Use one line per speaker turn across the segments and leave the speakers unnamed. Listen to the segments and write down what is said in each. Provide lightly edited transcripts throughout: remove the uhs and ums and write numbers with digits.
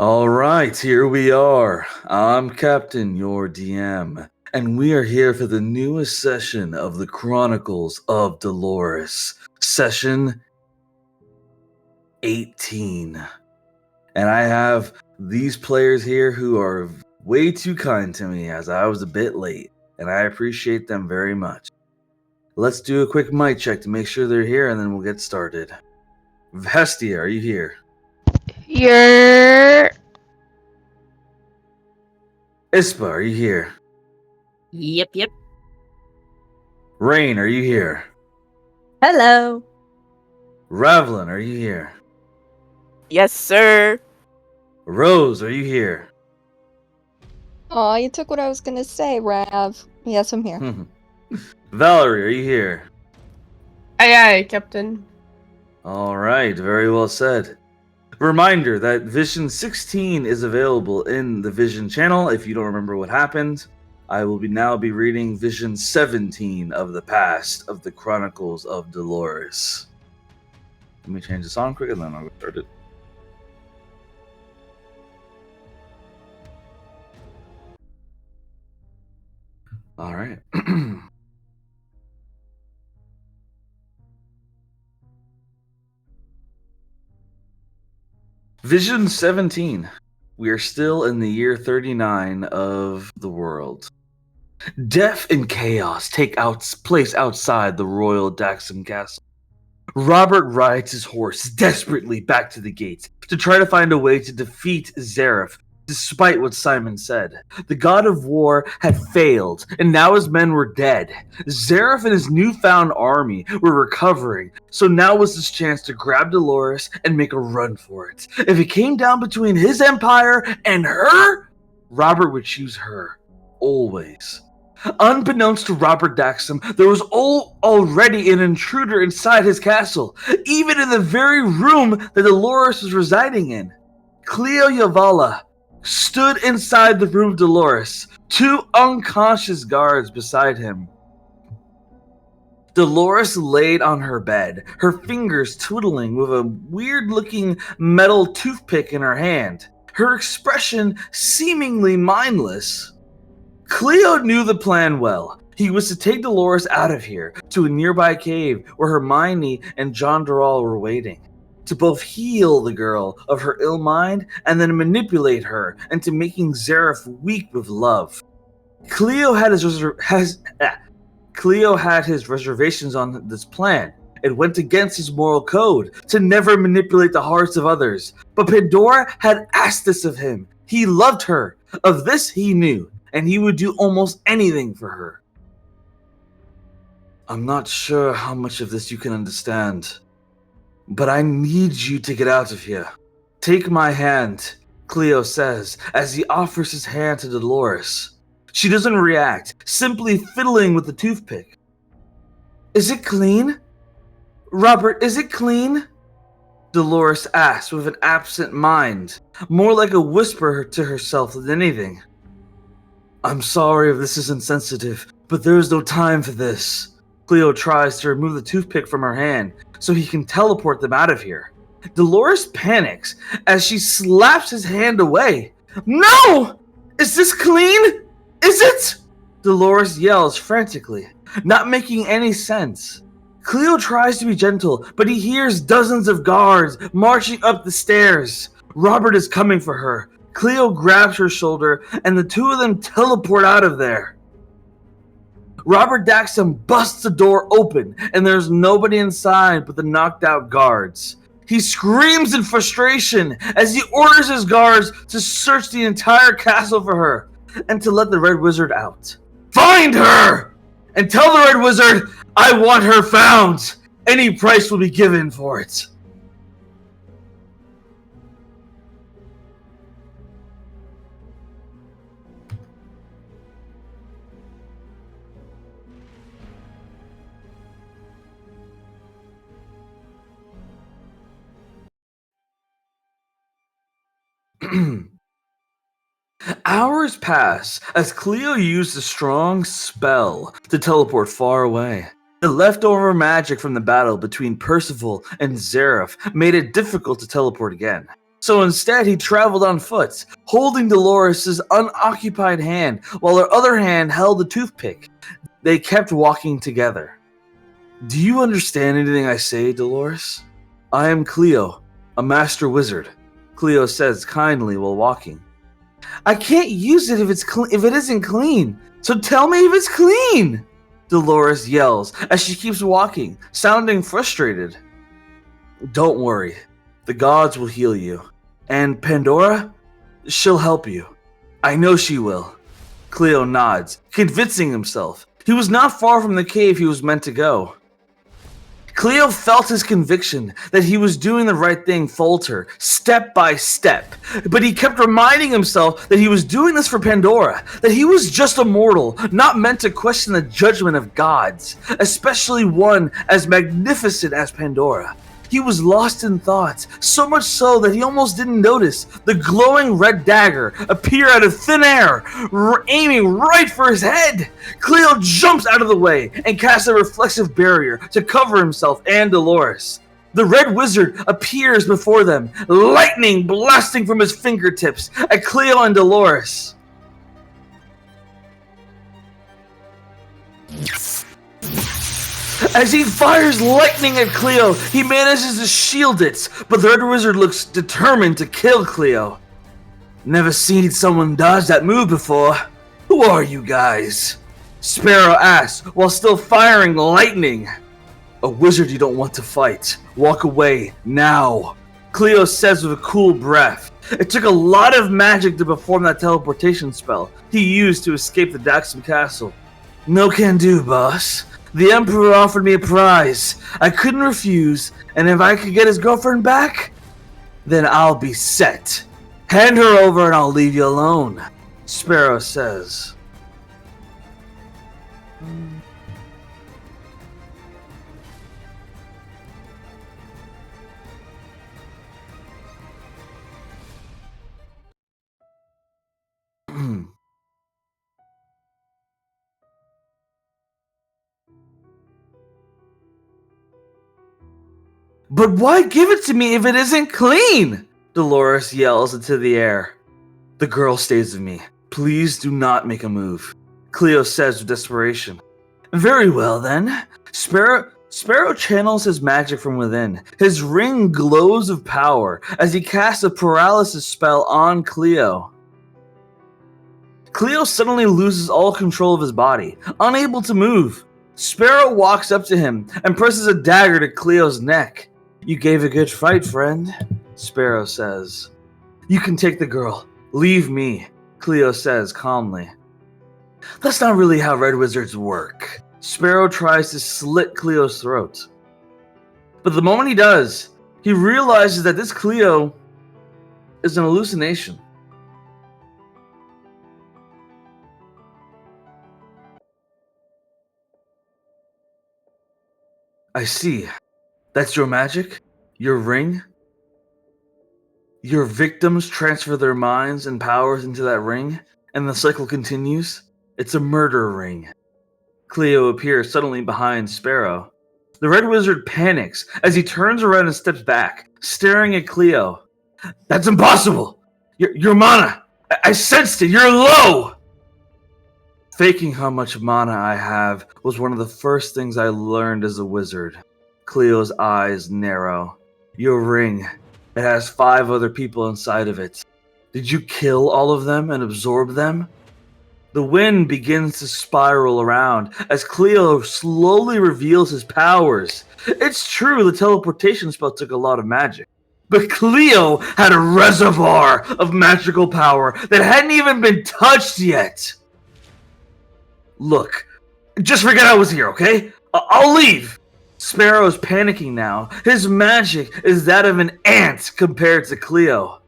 All right, here we are. I'm Captain, your DM, and we are here for the newest session of the Chronicles of Dolores, session 18. And I have these players here who are way too kind to me as I was a bit late, and I appreciate them very much. Let's do a quick mic check to make sure they're here, and then we'll get started. Vestia, are you here?
You're...
Ispa, are you here?
Yep.
Rain, are you here?
Hello.
Ravlin, are you here?
Yes, sir.
Rose, are you here?
Aw, you took what I was gonna say, Rav. Yes, I'm here.
Valerie, are you here?
Aye, Captain.
All right, very well said. Reminder that Vision 16 is available in the Vision channel. If you don't remember what happened, I will now be reading Vision 17 of the past of the Chronicles of Dolores. Let me change the song quick and then I'll get started. All right. Vision 17. We are still in the year 39 of the world. Death and chaos take place outside the royal Daxam castle. Robert rides his horse desperately back to the gates to try to find a way to defeat Zareth, despite what Simon said. The god of war had failed, and now his men were dead. Zareth and his newfound army were recovering, so now was his chance to grab Dolores and make a run for it. If it came down between his empire and her, Robert would choose her. Always. Unbeknownst to Robert Daxam, there was already an intruder inside his castle, even in the very room that Dolores was residing in. Cleo Yavala stood inside the room of Dolores, two unconscious guards beside him. Dolores laid on her bed, her fingers twiddling with a weird-looking metal toothpick in her hand, her expression seemingly mindless. Cleo knew the plan well. He was to take Dolores out of here, to a nearby cave where Hermione and John Doral were waiting, to both heal the girl of her ill mind and then manipulate her into making Zareth weak with love. Cleo had his reservations on this plan. It went against his moral code to never manipulate the hearts of others. But Pandora had asked this of him. He loved her. Of this he knew, and he would do almost anything for her. I'm not sure how much of this you can understand, but I need you to get out of here. Take my hand, Cleo says, as he offers his hand to Dolores. She doesn't react, simply fiddling with the toothpick. Is it clean? Robert, is it clean? Dolores asks with an absent mind, more like a whisper to herself than anything. I'm sorry if this is insensitive, but there is no time for this. Cleo tries to remove the toothpick from her hand so he can teleport them out of here. Dolores panics as she slaps his hand away. No! Is this clean? Is it? Dolores yells frantically, not making any sense. Cleo tries to be gentle, but he hears dozens of guards marching up the stairs. Robert is coming for her. Cleo grabs her shoulder, and the two of them teleport out of there. Robert Daxam busts the door open, and there's nobody inside but the knocked out guards. He screams in frustration as he orders his guards to search the entire castle for her, and to let the Red Wizard out. Find her! And tell the Red Wizard I want her found! Any price will be given for it. Hours pass as Cleo used a strong spell to teleport far away. The leftover magic from the battle between Percival and Zareth made it difficult to teleport again. So instead, he traveled on foot, holding Dolores' unoccupied hand, while her other hand held a toothpick. They kept walking together. Do you understand anything I say, Dolores? I am Cleo, a master wizard, Cleo says kindly while walking. I can't use it if it isn't clean, so tell me if it's clean, Dolores yells as she keeps walking, sounding frustrated. Don't worry, the gods will heal you. And Pandora? She'll help you. I know she will. Cleo nods, convincing himself. He was not far from the cave he was meant to go. Cleo felt his conviction that he was doing the right thing falter, step by step. But he kept reminding himself that he was doing this for Pandora, that he was just a mortal, not meant to question the judgment of gods, especially one as magnificent as Pandora. He was lost in thought, so much so that he almost didn't notice the glowing red dagger appear out of thin air, aiming right for his head. Cleo jumps out of the way and casts a reflexive barrier to cover himself and Dolores. The red wizard appears before them, lightning blasting from his fingertips at Cleo and Dolores. As he fires lightning at Cleo, he manages to shield it, but the Red Wizard looks determined to kill Cleo. Never seen someone dodge that move before. Who are you guys? Sparrow asks while still firing lightning. A wizard you don't want to fight. Walk away, now, Cleo says with a cool breath. It took a lot of magic to perform that teleportation spell he used to escape the Daxam Castle. No can do, boss. The Emperor offered me a prize. I couldn't refuse, and if I could get his girlfriend back, then I'll be set. Hand her over and I'll leave you alone, Sparrow says. But why give it to me if it isn't clean? Dolores yells into the air. The girl stays with me. Please do not make a move, Cleo says with desperation. Very well then. Sparrow channels his magic from within. His ring glows of power as he casts a paralysis spell on Cleo. Cleo suddenly loses all control of his body, unable to move. Sparrow walks up to him and presses a dagger to Cleo's neck. You gave a good fight, friend, Sparrow says. You can take the girl. Leave me, Cleo says calmly. That's not really how red wizards work. Sparrow tries to slit Cleo's throat. But the moment he does, he realizes that this Cleo is an hallucination. I see. That's your magic? Your ring? Your victims transfer their minds and powers into that ring, and the cycle continues? It's a murder ring. Cleo appears suddenly behind Sparrow. The Red Wizard panics as he turns around and steps back, staring at Cleo. That's impossible! Your mana! I sensed it! You're low! Faking how much mana I have was one of the first things I learned as a wizard. Cleo's eyes narrow. Your ring. It has 5 other people inside of it. Did you kill all of them and absorb them? The wind begins to spiral around as Cleo slowly reveals his powers. It's true the teleportation spell took a lot of magic, but Cleo had a reservoir of magical power that hadn't even been touched yet. Look, just forget I was here, okay? I'll leave. Sparrow's panicking now. His magic is that of an ant compared to Cleo.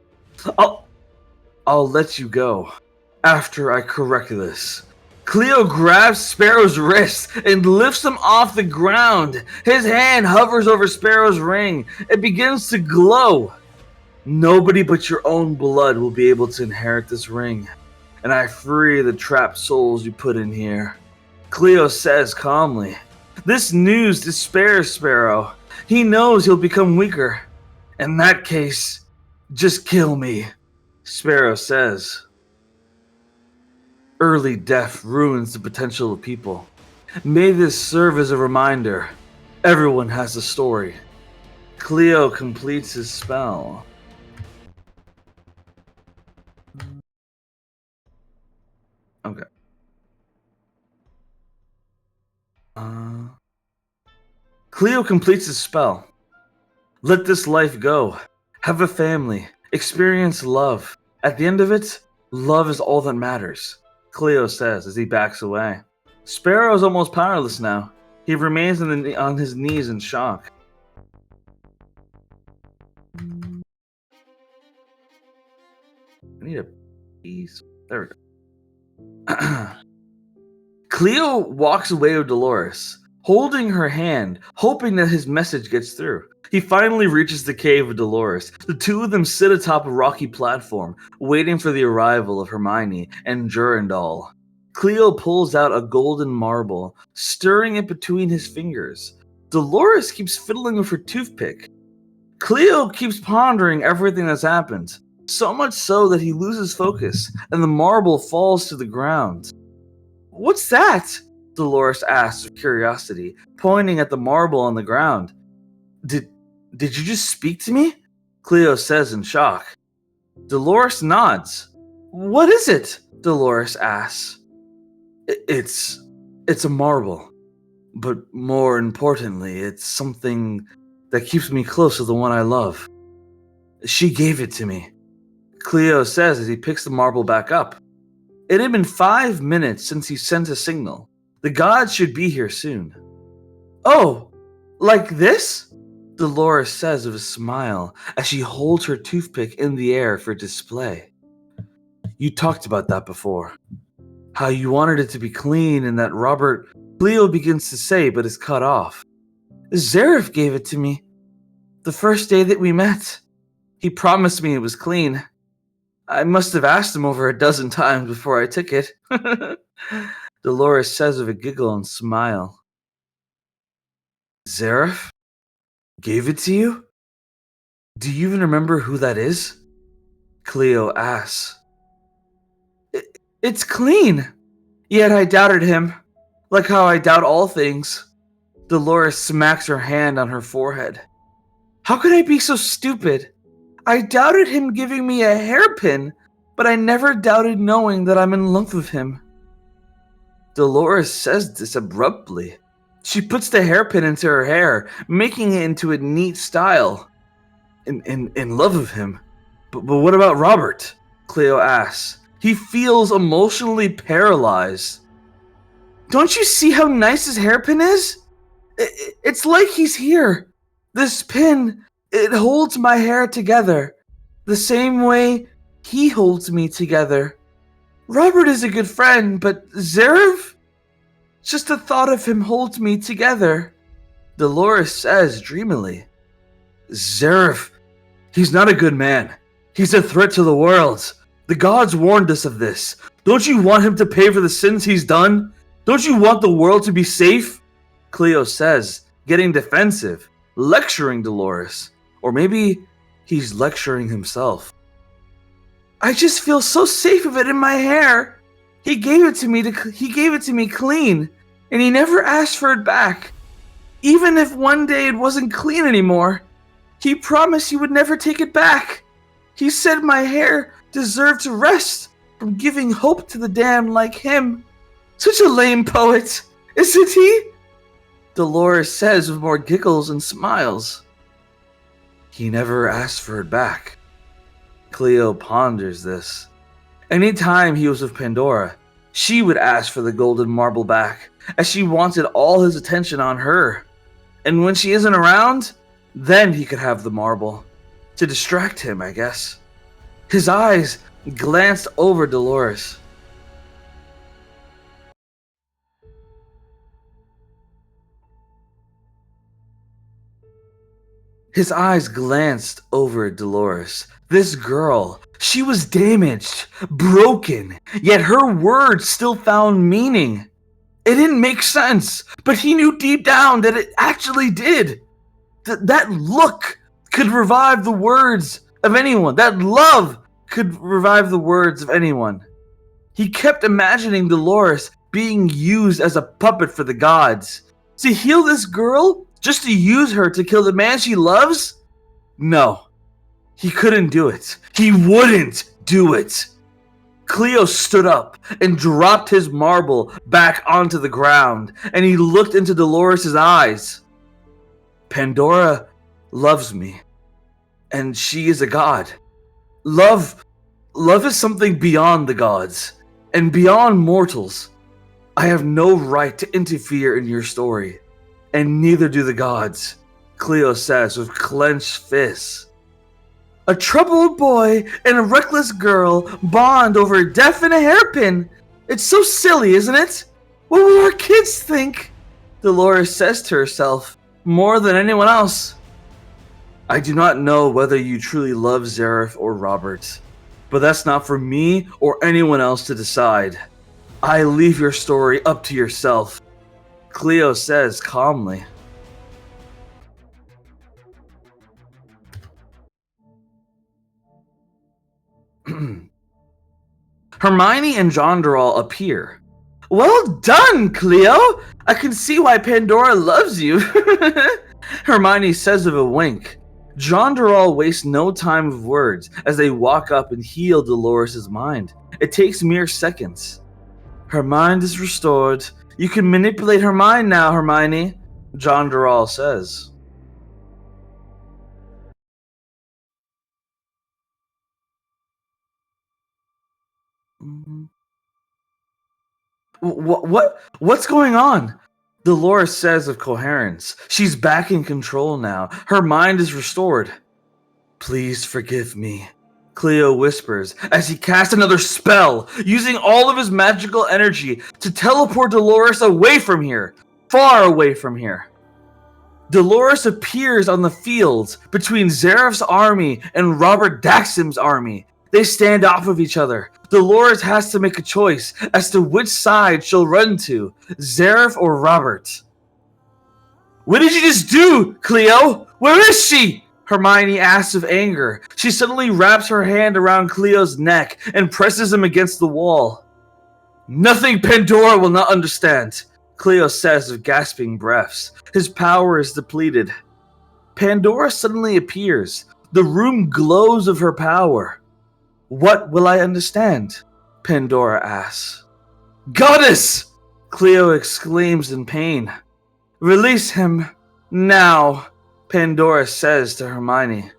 I'll let you go after I correct this. Cleo grabs Sparrow's wrist and lifts him off the ground. His hand hovers over Sparrow's ring. It begins to glow. Nobody but your own blood will be able to inherit this ring, and I free the trapped souls you put in here, Cleo says calmly. This news despairs Sparrow. He knows he'll become weaker. In that case, Just kill me, Sparrow says. Early death ruins the potential of people. May this serve as a reminder. Everyone has a story. Cleo completes his spell. Okay. Cleo completes his spell. Let this life go. Have a family. Experience love. At the end of it, love is all that matters, Cleo says as he backs away. Sparrow is almost powerless now. He remains on his knees in shock. I need a piece. There we go. Cleo walks away with Dolores, holding her hand, hoping that his message gets through. He finally reaches the cave of Dolores. The two of them sit atop a rocky platform, waiting for the arrival of Hermione and Durandal. Cleo pulls out a golden marble, stirring it between his fingers. Dolores keeps fiddling with her toothpick. Cleo keeps pondering everything that's happened, so much so that he loses focus, and the marble falls to the ground. What's that? Dolores asks with curiosity, pointing at the marble on the ground. Did you just speak to me? Cleo says in shock. Dolores nods. What is it? Dolores asks. It's a marble. But more importantly, it's something that keeps me close to the one I love. She gave it to me, Cleo says as he picks the marble back up. It had been 5 minutes since he sent a signal. The gods should be here soon. Oh, like this? Dolores says with a smile as she holds her toothpick in the air for display. You talked about that before. How you wanted it to be clean and that Robert... Cleo begins to say but is cut off. Zareth gave it to me. The first day that we met. He promised me it was clean. I must have asked him over a dozen times before I took it. Dolores says with a giggle and smile. Zareth gave it to you? Do you even remember who that is? Cleo asks. It's clean. Yet I doubted him, like how I doubt all things. Dolores smacks her hand on her forehead. How could I be so stupid? I doubted him giving me a hairpin, but I never doubted knowing that I'm in love with him. Dolores says this abruptly. She puts the hairpin into her hair, making it into a neat style. In love with him. But what about Robert? Cleo asks. He feels emotionally paralyzed. Don't you see how nice his hairpin is? It's like he's here. This pin, it holds my hair together. The same way he holds me together. Robert is a good friend, but Zareth? Just the thought of him holds me together. Dolores says dreamily. Zareth, he's not a good man. He's a threat to the world. The gods warned us of this. Don't you want him to pay for the sins he's done? Don't you want the world to be safe? Cleo says, getting defensive, lecturing Dolores. Or maybe he's lecturing himself. I just feel so safe with it in my hair. He gave it to me clean, and he never asked for it back. Even if one day it wasn't clean anymore, he promised he would never take it back. He said my hair deserved to rest from giving hope to the damned like him. Such a lame poet, isn't he? Dolores says with more giggles and smiles. He never asked for it back. Cleo ponders this. Anytime he was with Pandora, she would ask for the golden marble back, as she wanted all his attention on her. And when she isn't around, then he could have the marble. To distract him, I guess. His eyes glanced over Dolores. His eyes glanced over Dolores. This girl, she was damaged, broken, yet her words still found meaning. It didn't make sense, but he knew deep down that it actually did. That look could revive the words of anyone, that love could revive the words of anyone. He kept imagining Dolores being used as a puppet for the gods. To heal this girl? Just to use her to kill the man she loves? No. He couldn't do it. He wouldn't do it. Cleo stood up and dropped his marble back onto the ground, and he looked into Dolores' eyes. Pandora loves me, and she is a god. Love is something beyond the gods, and beyond mortals. I have no right to interfere in your story, and neither do the gods, Cleo says with clenched fists. A troubled boy and a reckless girl bond over a death and a hairpin. It's so silly, isn't it? What will our kids think? Dolores says to herself, more than anyone else. I do not know whether you truly love Zareth or Robert, but that's not for me or anyone else to decide. I leave your story up to yourself, Cleo says calmly. Hermione and Jondaral appear. Well done, Cleo! I can see why Pandora loves you, Hermione says with a wink. Jondaral wastes no time of words as they walk up and heal Dolores' mind. It takes mere seconds. Her mind is restored. You can manipulate her mind now, Hermione, Jondaral says. What's going on? Dolores says with coherence. She's back in control now. Her mind is restored. Please forgive me, Cleo whispers as he casts another spell, using all of his magical energy to teleport Dolores away from here, far away from here. Dolores appears on the fields between Zareth's army and Robert Daxim's army. They stand off of each other. Dolores has to make a choice as to which side she'll run to, Zareth or Robert. What did you just do, Cleo? Where is she? Hermione asks with anger. She suddenly wraps her hand around Cleo's neck and presses him against the wall. Nothing Pandora will not understand, Cleo says with gasping breaths. His power is depleted. Pandora suddenly appears. The room glows of her power. What will I understand? Pandora asks. Goddess! Cleo exclaims in pain. Release him now, Pandora says to Hermione.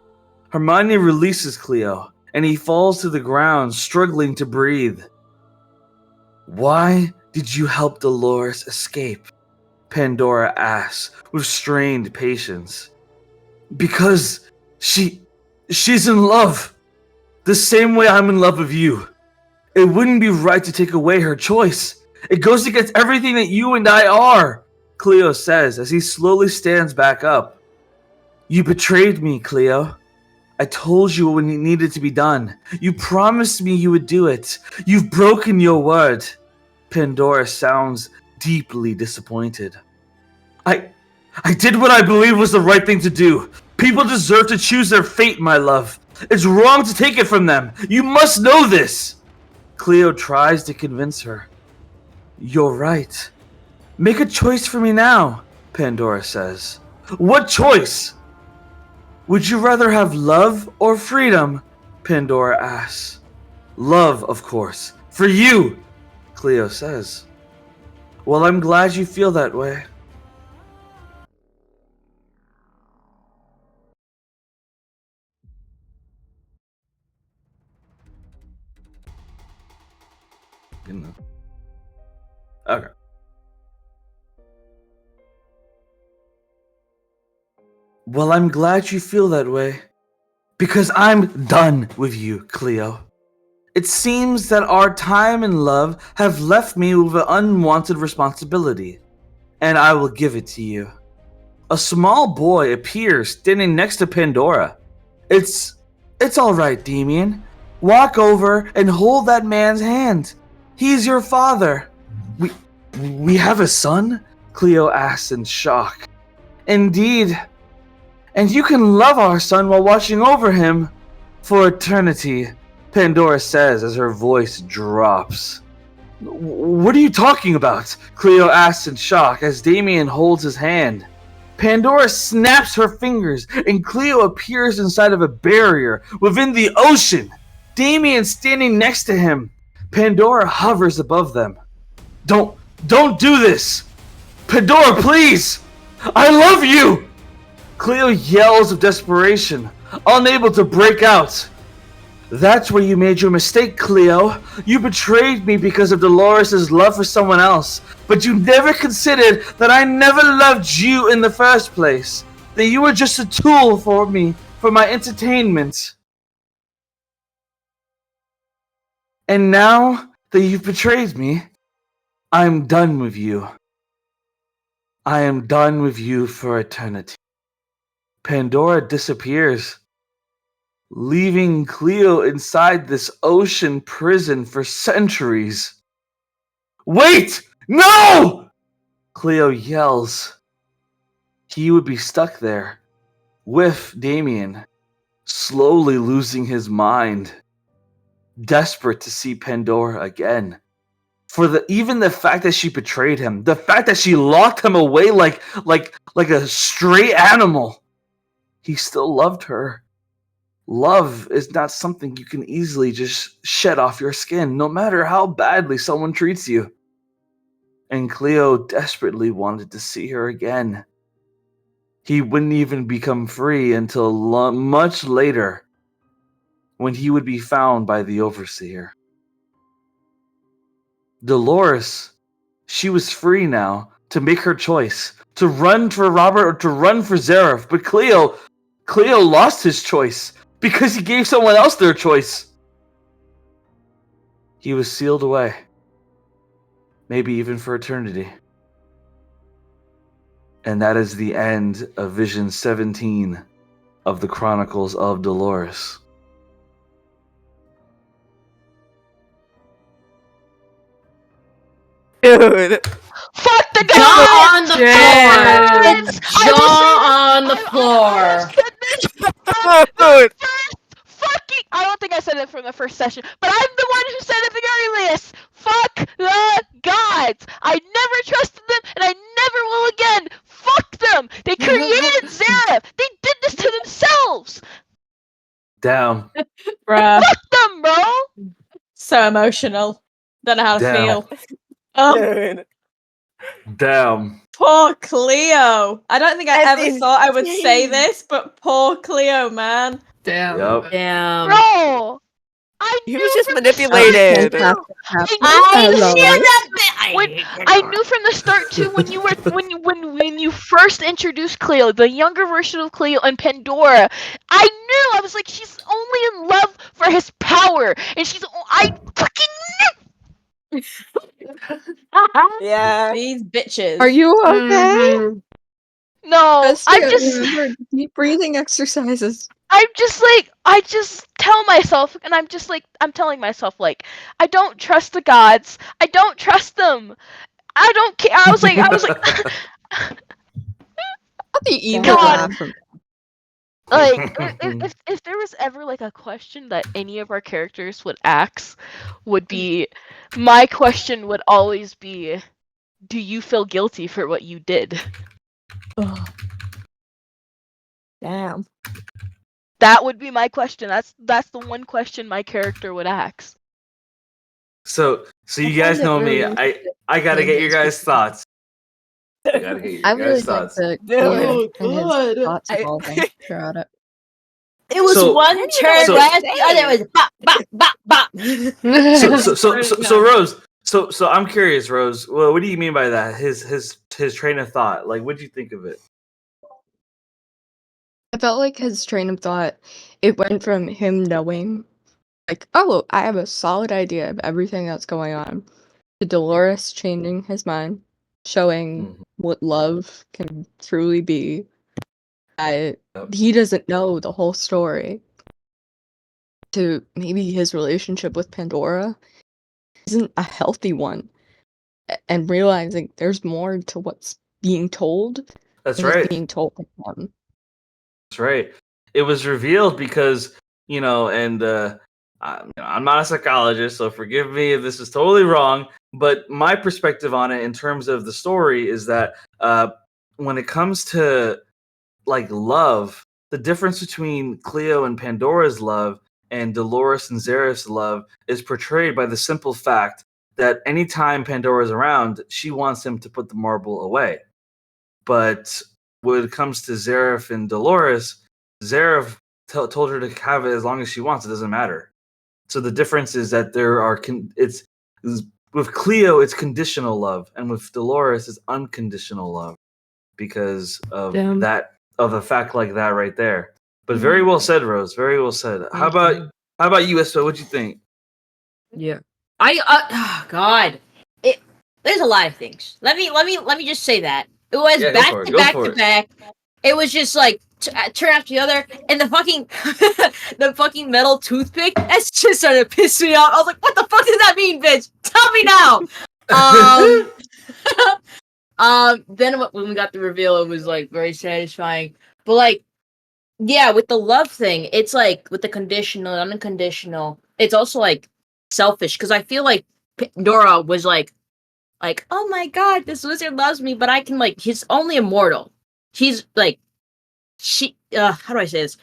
Hermione releases Cleo, and he falls to the ground, struggling to breathe. Why did you help Dolores escape? Pandora asks, with strained patience. Because she's in love. The same way I'm in love with you. It wouldn't be right to take away her choice. It goes against everything that you and I are, Cleo says as he slowly stands back up. You betrayed me, Cleo. I told you what needed to be done. You promised me you would do it. You've broken your word. Pandora sounds deeply disappointed. I did what I believed was the right thing to do. People deserve to choose their fate, my love. It's wrong to take it from them. You must know this. Cleo tries to convince her. You're right. Make a choice for me now, Pandora says. What choice? Would you rather have love or freedom? Pandora asks. Love, of course. For you, Cleo says. Well, I'm glad you feel that way. Okay. Well, I'm glad you feel that way. Because I'm done with you, Cleo. It seems that our time and love have left me with an unwanted responsibility, and I will give it to you. A small boy appears standing next to Pandora. It's all right, Demian. Walk over and hold that man's hand. He's your father. We have a son? Cleo asks in shock. Indeed. And you can love our son while watching over him. For eternity, Pandora says as her voice drops. What are you talking about? Cleo asks in shock as Damien holds his hand. Pandora snaps her fingers and Cleo appears inside of a barrier within the ocean. Damien standing next to him. Pandora hovers above them. Don't do this! Pandora, please! I love you! Cleo yells of desperation, unable to break out. That's where you made your mistake, Cleo. You betrayed me because of Dolores' love for someone else, but you never considered that I never loved you in the first place. That you were just a tool for me, for my entertainment. And now that you've betrayed me, I'm done with you. I am done with you for eternity. Pandora disappears, leaving Cleo inside this ocean prison for centuries. Wait! No! Cleo yells. He would be stuck there, with Damien, slowly losing his mind, desperate to see Pandora again. For even the fact that she betrayed him, the fact that she locked him away like a stray animal, he still loved her. Love is not something you can easily just shed off your skin, no matter how badly someone treats you. And Cleo desperately wanted to see her again. He wouldn't even become free until much later, when he would be found by the Overseer. Dolores, she was free now to make her choice, to run for Robert or to run for Zareth, but Cleo lost his choice because he gave someone else their choice. He was sealed away, maybe even for eternity. And that is the end of Vision 17 of the Chronicles of Dolores.
Dude.
Fuck the
Jaw
guy!
on the floor!
I
Jaw on the floor!
Dude.
Fucking! I don't think I said it from the first session, but I'm the one who said it the earliest! Fuck the gods! I never trusted them, and I never will again! Fuck them! They created Zareth! They did this to themselves!
Damn.
Bruh.
Fuck them, bro!
So emotional. Don't know how to
Damn.
feel. Oh,
Dude.
Damn.
poor Cleo. I don't think I
That
ever
is
thought I would say
insane.
this, but poor Cleo, man.
Damn.
Yep.
Damn.
Bro! I
He
knew
was just
from the start
manipulated.
too.
Fantastic.
I
love
knew
it.
that bit.
I knew from the start too when you first introduced Cleo, the younger version of Cleo and Pandora. I was like, she's only in love for his power, and I fucking knew.
Yeah.
These bitches.
Are you okay?
Mhm.
No,
Remember deep breathing exercises.
I just tell myself, and I'm telling myself like, I don't trust the gods. I don't trust them. I don't care. I was like,
The evil
God.
laugh from
like if there was ever like a question that any of our characters would ask, would be, my question would always be, do you feel guilty for what you did?
Ugh. Damn.
That would be my question. That's the one question my character would ask.
So you guys know me. I gotta get your guys' thoughts. I gotta get
I
your
really
guys'
like
thoughts.
the
Oh,
and his
God.
thoughts evolving throughout it.
It was
So-
one turn
so-
left, the other was bop, bop, bop, bop.
So Rose. So I'm curious, Rose. Well, what do you mean by that? His train of thought. Like, what do you think of it?
I felt like his train of thought, it went from him knowing, like, oh, I have a solid idea of everything that's going on, to Dolores changing his mind, showing
Mhm.
what love can truly be.
Yep.
He doesn't know the whole story. To maybe his relationship with Pandora isn't a healthy one. And realizing there's more to what's being told
That's
than is
right.
being told to him.
That's right. It was revealed because and I'm not a psychologist, so forgive me if this is totally wrong. But my perspective on it, in terms of the story, is that when it comes to like love, the difference between Cleo and Pandora's love and Dolores and Xerath's love is portrayed by the simple fact that anytime Pandora's around, she wants him to put the marble away. But when it comes to Xerath and Dolores, Xerath told her to have it as long as she wants. It doesn't matter. So the difference is that it's with Cleo, it's conditional love, and with Dolores, it's unconditional love because of
Damn.
a fact like that right there. But very well said, Rose. Very well said. How
Thank you.
about you, Espo? What'd you think?
Yeah. God. There's a lot of things. Let me just say that. It was
Yeah, go
back
for it,
to
go
back
for
to
it.
back. It was just like turn after the other, and the fucking the fucking metal toothpick. That's just started to piss me off. I was like, what the fuck does that mean, bitch? Tell me now. Then when we got the reveal, it was like very satisfying. But like, yeah, with the love thing, it's like with the conditional and unconditional, it's also like selfish because I feel like Pandora was like, oh my god, this wizard loves me, but I can like, he's only immortal. He's like, how do I say this?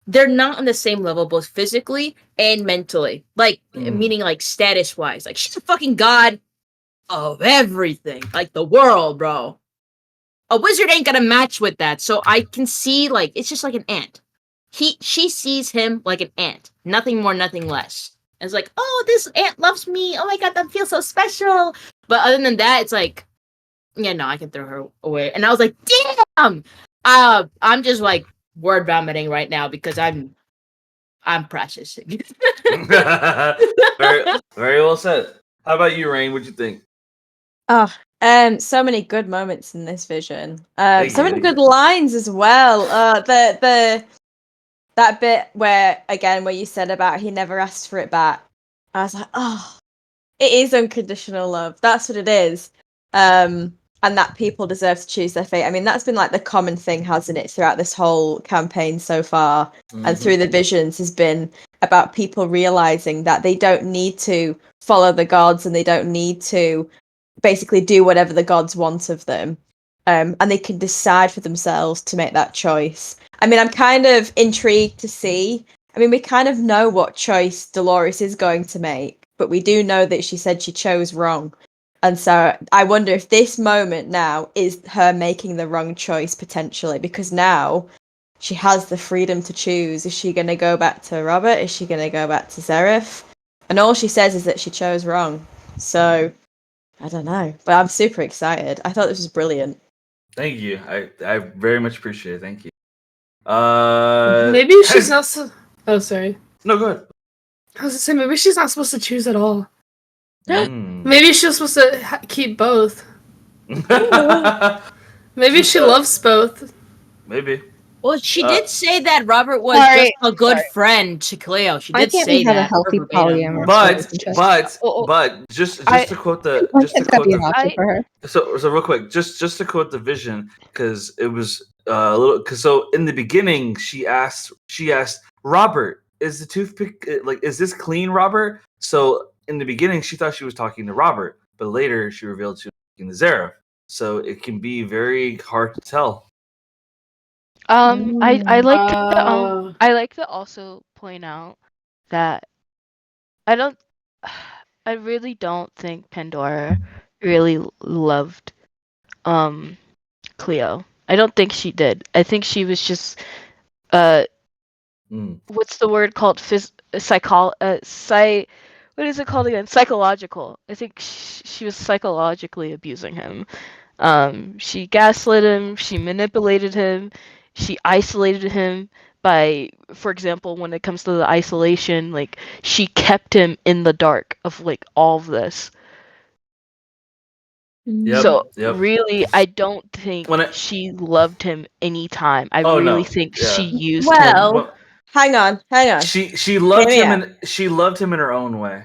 They're not on the same level, both physically and mentally. Like, meaning like status wise. Like, she's a fucking god of everything, like the world, bro. A wizard ain't gonna match with that. So I can see like it's just like an ant. She sees him like an ant, nothing more, nothing less. And it's like, oh, this ant loves me. Oh my god, that feels so special. But other than that, it's like, yeah, no, I can throw her away. And I was like, damn. I'm just like word vomiting right now because I'm processing.
very, very well said. How about you, Rain? What'd you think?
Oh, so many good moments in this vision.
Thank
So
you,
many
thank
good lines as well. That bit where you said about he never asked for it back. I was like, oh, it is unconditional love. That's what it is. And that people deserve to choose their fate. I mean, that's been like the common thing, hasn't it, throughout this whole campaign so far, and through the visions, has been about people realizing that they don't need to follow the gods and they don't need to basically do whatever the gods want of them. And they can decide for themselves to make that choice. I mean, I'm kind of intrigued to see. I mean, we kind of know what choice Dolores is going to make, but we do know that she said she chose wrong. And so I wonder if this moment now is her making the wrong choice potentially, because now she has the freedom to choose. Is she going to go back to Robert? Is she going to go back to Xerath? And all she says is that she chose wrong. So I don't know, but I'm super excited. I thought this was brilliant.
Thank you. I very much appreciate it. Thank you.
Maybe she's not. Oh, sorry.
No, go ahead.
I was gonna say maybe she's not supposed to choose at all.
Mm.
Maybe she's supposed to keep both. Maybe she loves both.
Maybe.
Well, she did say that Robert was
Sorry,
just a good
sorry.
friend to Cleo. She
Why
did
can't
say
we have a
that.
healthy
verbatim.
polyamorous relationship?
But just
I-
to quote the
Why
just to
can't that
quote
be an
the
option for her?
so real quick, just to quote the vision, because it was a little, because so in the beginning she asked Robert, is the toothpick like, is this clean, Robert? So in the beginning she thought she was talking to Robert, but later she revealed she was talking to Xerath. So it can be very hard to tell.
I like to also point out that I don't I really don't think Pandora really loved Cleo. I don't think she did. I think she was just what's the word called? What is it called again? Psychological. I think she was psychologically abusing him. She gaslit him, she manipulated him, she isolated him by, for example, when it comes to the isolation, like she kept him in the dark of like all of this.
Yep,
So
yep.
really, I don't think she loved him anytime. I really think she used him.
Well, hang on.
She loved him she loved him in her own way.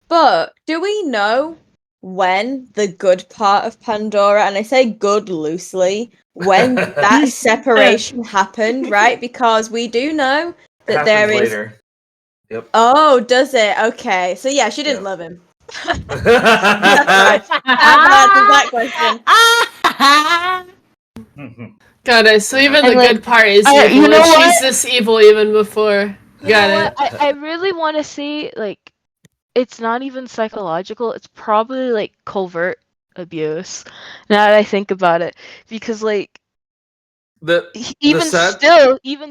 But do we know when the good part of Pandora, and I say good loosely, when that separation happened, right? Because we do know that
happens
there is.
later. Yep.
Oh, does it? Okay, so yeah, she didn't
Yeah.
love him. That's right. That answers that question.
Got it. So even
And,
the
like,
good part is
I-
evil.
you know
and she's
what?
this evil even before.
You
Got
know
it.
what? I really want to say, like, it's not even psychological. It's probably, like, covert abuse. Now that I think about it. Because, like,
the
even
sad-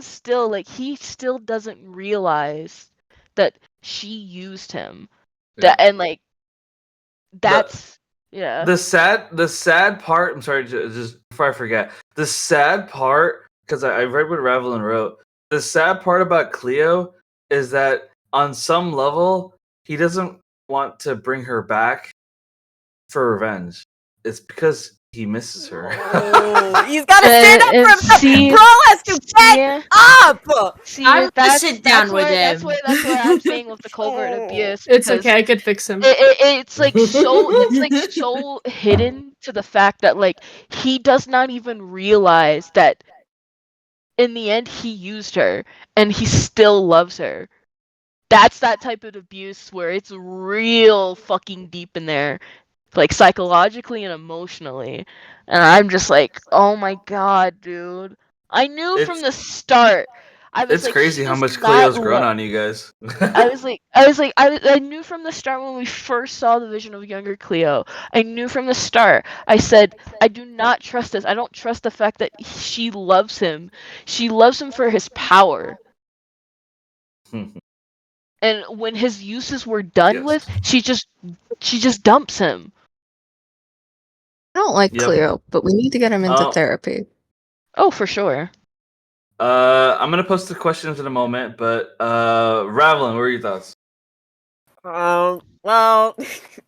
still, like, he still doesn't realize that she used him.
Yeah.
And, like, that's... yeah.
The sad part. I'm sorry, just before I forget. The sad part, because I read what Ravelin wrote. The sad part about Cleo is that on some level he doesn't want to bring her back for revenge. It's because he misses her.
Oh, he's got to stand up for himself.
see-
Bro has to get up.
See,
I would
that's,
sit down
that's
with
where, that's
him.
where I'm saying with the covert abuse.
It's
because
okay. I could fix him.
it's like so hidden to the fact that, like, he does not even realize that in the end he used her and he still loves her. That's that type of abuse where it's real fucking deep in there, like psychologically and emotionally. And I'm just like, oh my god, dude. I knew from the start. I was
It's
like,
crazy
she
how
does
much
not
Cleo's grown
lo-
on you guys.
I knew from the start when we first saw the vision of younger Cleo. I knew from the start. I said, I do not trust this. I don't trust the fact that she loves him. She loves him for his power. And when his uses were done
Yes.
with, she just dumps him.
I don't like
Yep.
Cleo, but we need to get him into
Oh.
therapy.
Oh, for sure.
I'm gonna post the questions in a moment, but Ravelin, what are your thoughts?
Well,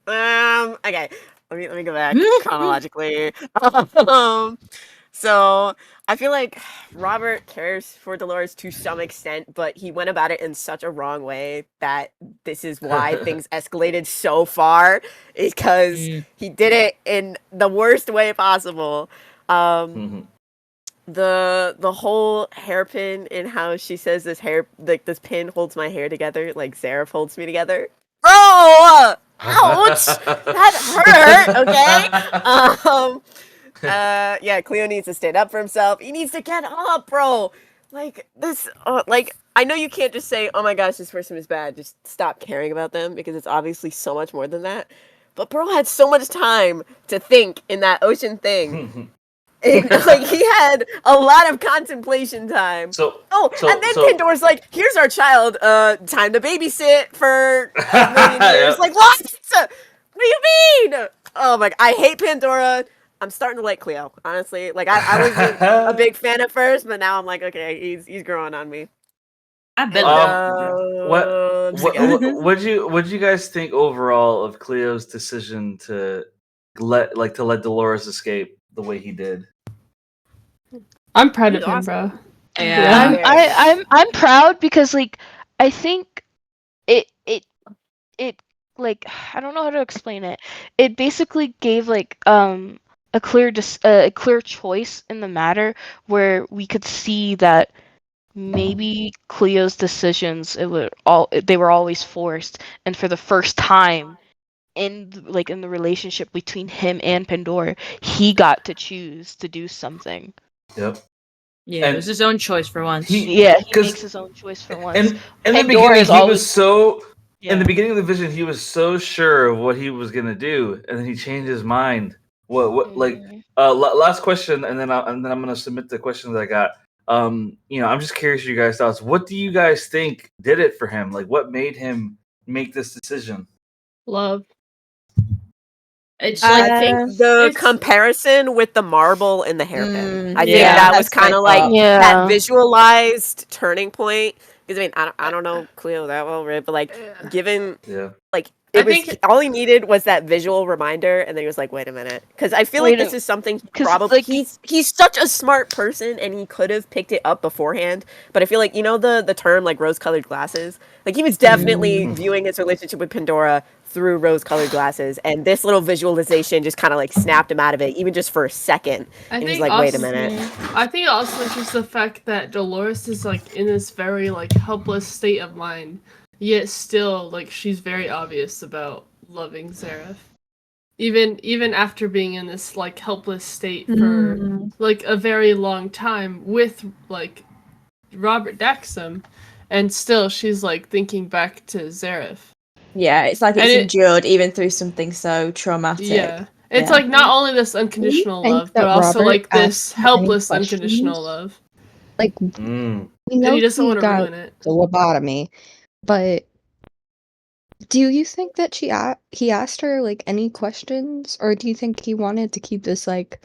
okay. Let me go back chronologically. So I feel like Robert cares for Dolores to some extent, but he went about it in such a wrong way that this is why things escalated so far, because he did it in the worst way possible. The whole hairpin and how she says this pin holds my hair together like Zareth holds me together. Bro! Ouch! That hurt, okay? Yeah, Cleo needs to stand up for himself. He needs to get up, bro. Like this I know you can't just say, "Oh my gosh, this person is bad." Just stop caring about them because it's obviously so much more than that. But bro had so much time to think in that ocean thing. Like he had a lot of contemplation time. And then Pandora's like, "Here's our child. Time to babysit for a million years."
Yep.
Like what? What do you mean? Oh my! I hate Pandora. I'm starting to like Cleo. Honestly, like I wasn't a big fan at first, but now I'm like, okay, he's growing on me.
I've been
What do you guys think overall of Cleo's decision to let Dolores escape the way he did?
I'm proud
He's
of him,
awesome.
bro.
Yeah.
I'm proud because, like, I think it like, I don't know how to explain it. It basically gave, like, a clear choice in the matter where we could see that maybe Cleo's decisions they were always forced, and for the first time in the relationship between him and Pandora, he got to choose to do something.
Yep.
Yeah, it was his own choice for once.
He makes his own choice for once.
And in the
Pandora
beginning,
is
he
always-
was so.
Yeah.
In the beginning of the vision, he was so sure of what he was gonna do, and then he changed his mind. What like last question, and then I'm gonna submit the questions that I got. I'm just curious your guys' thoughts. What do you guys think did it for him? Like, what made him make this decision?
Love.
It's
I think the comparison with the marble and the hairpin. I think
yeah,
that was kind of like
Yeah.
that visualized turning point. Because I mean, I don't know Cleo that well, right? But like, given like all he needed was that visual reminder, and then he was like, "Wait a minute," because I feel like this is something probably he's such a smart person, and he could have picked it up beforehand. But I feel like the term like rose-colored glasses. Like he was definitely viewing his relationship with Pandora through rose-colored glasses, and this little visualization just kind of like snapped him out of it, even just for a second.
I
And he's
think
like, wait a
also-
minute.
I think also it's just the fact that Dolores is like in this very like helpless state of mind, yet still like she's very obvious about loving Zareth. Even after being in this like helpless state for like a very long time with like Robert Daxam, and still she's like thinking back to Zareth.
Yeah, it's like
And
it's
it-
endured even through something so traumatic.
Yeah. It's
Yeah.
like not only this unconditional
think
love,
that
but also
Robert
like this
asked any
helpless
questions?
unconditional love.
Like,
Mm.
we know
And he doesn't want to
got
ruin it.
the lobotomy, but do you think that he asked her like any questions, or do you think he wanted to keep this like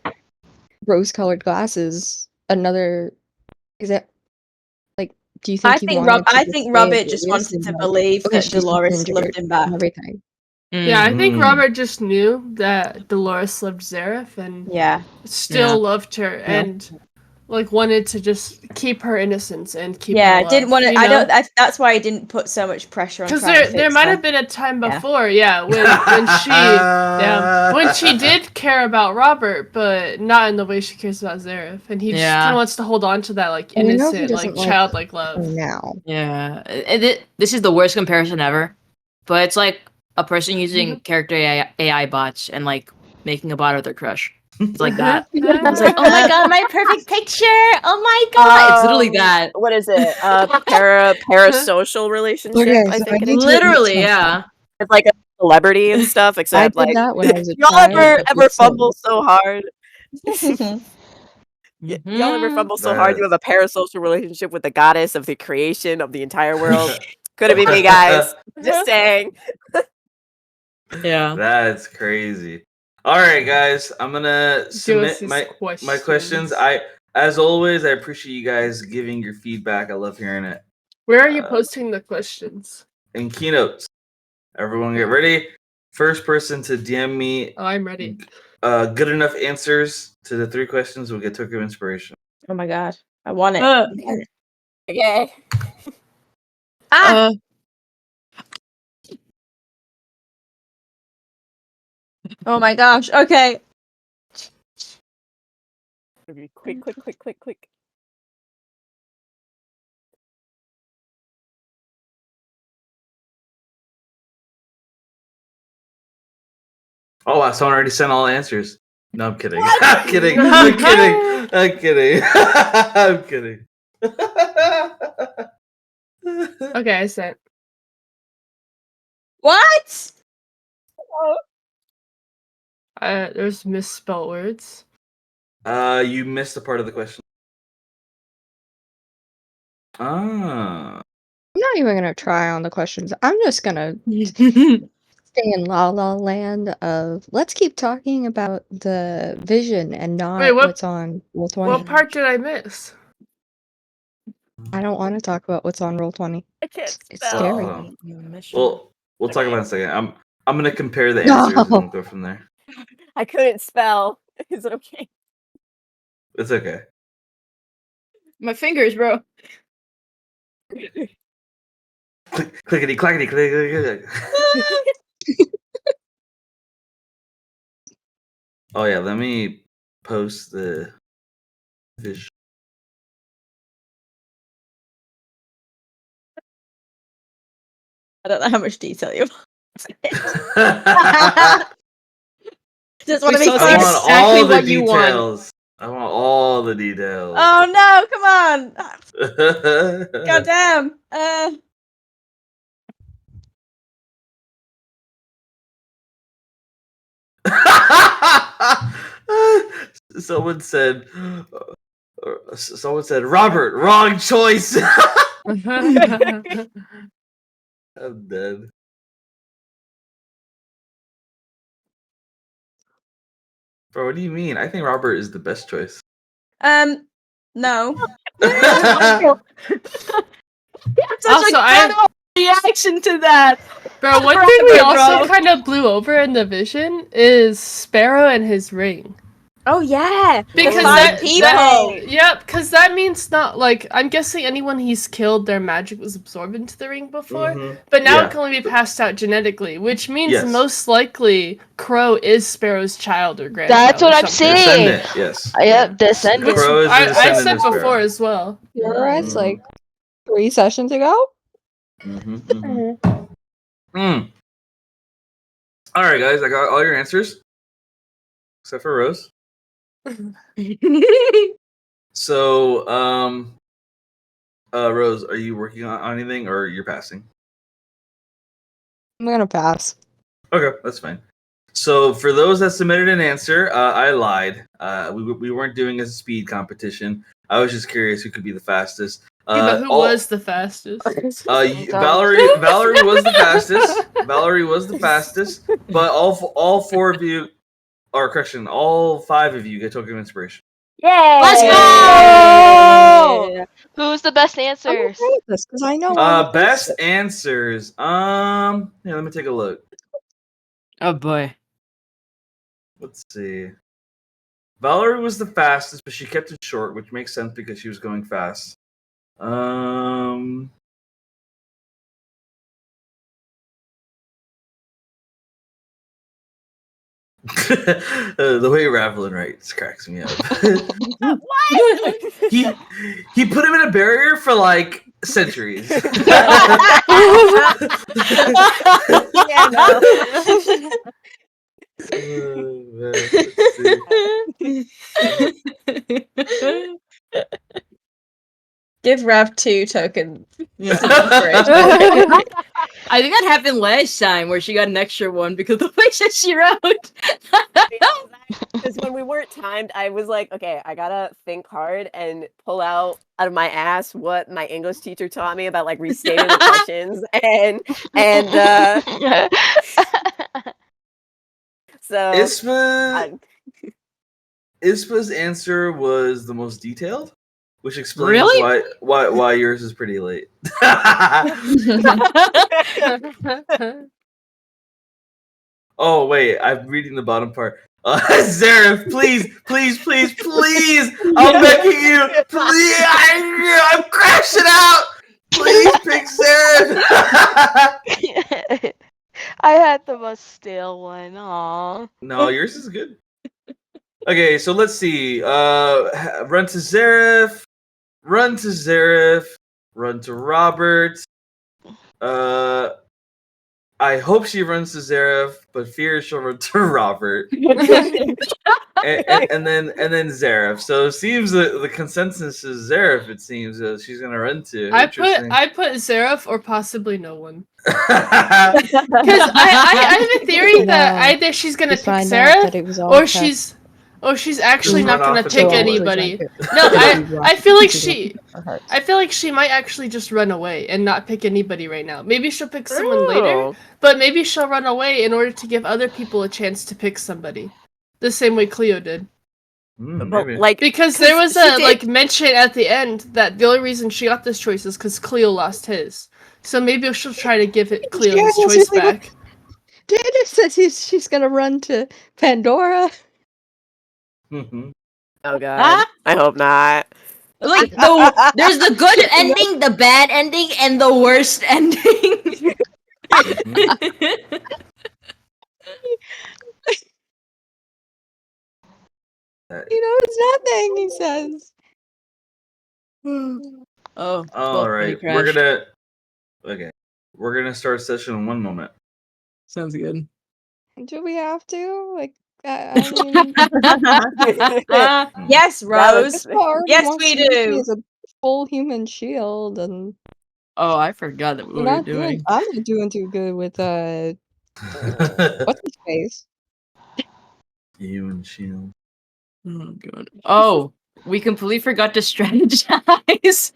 rose-colored glasses another? Is it like? Do you think
I
he
think
wanted to
I
just
think
stay
Robert just
oblivious
wanted
and,
to
like,
believe
okay,
that
she's
Dolores
injured
loved him back.
and everything?
Yeah, I think
Mm.
Robert just knew that Dolores loved Zareth and
Yeah.
still
Yeah.
loved her and like wanted to just keep her innocence and keep her
Yeah,
alive,
didn't want to.
you
I
know?
don't. That's why I didn't put so much pressure on.
Because
Trying to
there
fix
might
her.
have been a time
Yeah.
before, when she did care about Robert, but not in the way she cares about Zareth, and he just
Yeah.
kind of wants to hold on to that like
And we know he
innocent, like
doesn't like
childlike
her
love.
now.
Yeah, this is the worst comparison ever, but it's like a person using character AI bots and like making a bot of their crush. It's like that. It's like, oh my god, my perfect picture! Oh my god! It's literally that.
What is it? Parasocial relationship,
Okay,
I
so
think
I
it
need
is.
to
Literally,
admit
yeah.
It's like a celebrity and stuff,
I
except
did
like
that when I was a
y'all
child.
ever
with
fumble
some-
so hard? Y'all ever fumble so hard you have a parasocial relationship with the goddess of the creation of the entire world? Could have been me, guys. Just saying.
Yeah.
That's crazy. All right, guys, I'm gonna
Give us
submit
his
my questions. As always, I appreciate you guys giving your feedback. I love hearing it.
Where are you posting the questions?
In keynotes, everyone get ready. First person to DM me
Oh, I'm ready.
good enough answers to the 3 questions will get token of inspiration.
Oh my god, I want it.
Okay.
Ah! Oh my gosh. Okay.
Quick.
Oh wow, someone already sent all the answers. No, I'm kidding. I'm kidding. I'm kidding. I'm kidding. I'm kidding.
Okay, I sent.
What?
There's misspelled words.
You missed a part of the question. Ah.
I'm not even gonna try on the questions. I'm just gonna stay in La La Land of let's keep talking about the vision and not
Wait, what-
what's on Roll20.
What part did I miss?
I don't want to talk about what's on Roll20.
I can't
It's
spell.
scary.
Well, we'll talk about it in a second. I'm gonna compare the
No.
answers and we'll go from there.
I couldn't spell. Is it okay?
It's okay.
My fingers, bro.
Clickety clackety click. Oh yeah, let me post the vision.
I don't know how much detail you want.
I
Just want to
We
be
saw
clear.
want
exactly
all the
what you want.
details. I want all the details.
Oh no! Come on! God damn!
Someone said, Robert, wrong choice. I'm dead. Bro, what do you mean? I think Robert is the best choice.
No.
Also,
Reaction to that.
Bro, one thing we
Robert,
also
bro.
kind of blew over in the vision is Sparrow and his ring.
Oh yeah,
Because
five people.
Yep, because that means not like I'm guessing anyone he's killed, their magic was absorbed into the ring before, but now it can only be passed out genetically, which means most likely Crow is Sparrow's child or grandchild.
That's what I'm saying.
Descendant, yes.
Yep, descendant.
Crow is the
I
descendant
said
of Sparrow.
before as well.
It's like 3 sessions ago.
All right, guys, I got all your answers except for Rose. So, Rose, are you working on anything or you're passing?
I'm gonna pass.
Okay, that's fine. So, for those that submitted an answer, I lied. We weren't doing a speed competition. I was just curious who could be the fastest.
But who was the fastest?
Valerie was the fastest. Valerie was the fastest. But all 4 of you, or correction, all 5 of you get token of inspiration.
Yay!
Let's go!
Who's the best
I'm
answers?
okay with this because I know.
Best answers. Yeah, let me take a look.
Oh boy.
Let's see. Valerie was the fastest, but she kept it short, which makes sense because she was going fast. The way Ravelin writes cracks me up.
What?
he put him in a barrier for like centuries.
Yeah, no.
Give Rav 2 tokens.
I think that happened last time where she got an extra one because of the way that she wrote.
Because when we weren't timed, I was like, okay, I gotta think hard and pull out of my ass what my English teacher taught me about like restating the questions and so
Ispa's answer was the most detailed, which explains
Really?
why yours is pretty late. Oh wait, I'm reading the bottom part. Zareth, please, I'm begging you, please, I'm crashing out. Please pick Zareth.
I had the most stale one. Aw.
No, yours is good. Okay, so let's see. Run to Zareth. Run to Robert. I hope she runs to Zareth, but fear she'll run to Robert. and then Zareth. So it seems that the consensus is Zareth. It seems she's gonna run to.
I put Zareth or possibly no one. Because
I
I have a theory that either she's gonna pick Zareth or she's actually not gonna pick anybody. No, I feel like she might actually just run away and not pick anybody right now. Maybe she'll pick someone later, but maybe she'll run away in order to give other people a chance to pick somebody. The same way Cleo did. Because there was a mention at the end that the only reason she got this choice is because Cleo lost his. So maybe she'll try to give Cleo his choice back.
Dana says she's gonna run to Pandora.
Oh god. I hope not.
Like there's the good ending, the bad ending, and the worst ending.
He knows nothing, he says.
Oh.
All right. We're gonna start session in 1 moment.
Sounds good.
Do we have to? Like,
Yes, Rose.
Yes,
we do.
He's a full human shield, and
oh, I forgot that we were doing.
I'm not doing too good with what's his face?
Human shield.
Oh god. Oh, we completely forgot to strategize.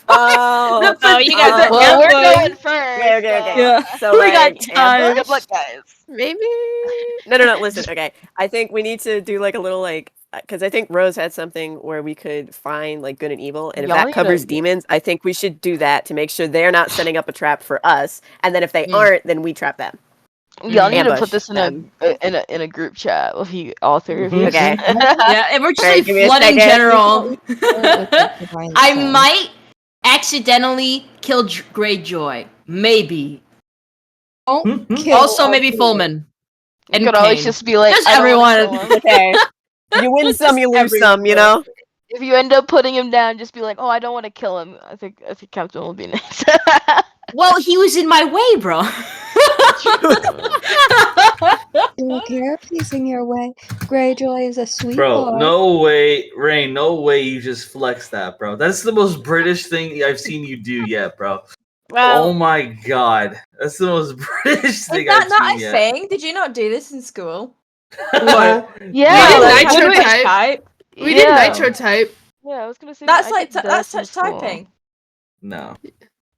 Oh,
you guys are we're going first.
Okay.
Yeah.
So
we got time.
Good luck, guys.
Maybe. No. Listen. Okay. I think we need to do like a little because I think Rose had something where we could find like good and evil, and if that covers demons, I think we should do that to make sure they're not setting up a trap for us, and then if they aren't, then we trap them.
Y'all need to
Ambush
put this in
them.
a group chat with you, all three of you.
Okay.
Yeah, and we're just
Alright,
like
give me a
flooding
second.
general.
With, like, divine
I
sense.
might accidentally kill Greyjoy. Maybe.
Don't kill
Also,
all
maybe
three.
Fullman.
You
And
could always
Kane.
just be like,
Just
I don't wanna
everyone.
kill him.
Okay. You win some, you lose some, you know?
If you end up putting him down, just be like, oh, I don't want to kill him. I think Captain will be nice.
Well, he was in my way, bro.
Don't care if he's in your way. Greyjoy is a sweet
Bro,
boy.
no way, Rain, no way you just flex that, bro. That's the most British thing I've seen you do yet, bro.
Well,
Oh my god. That's the most British
Is
thing
that
I've
not
seen
a
yet.
thing? Did you not do this in school?
What?
Yeah,
We did
like,
nitro
what do we-
type. We did nitro type.
Yeah, I was gonna say
That's
I
like
did
that's
this in
touch
school.
typing.
No.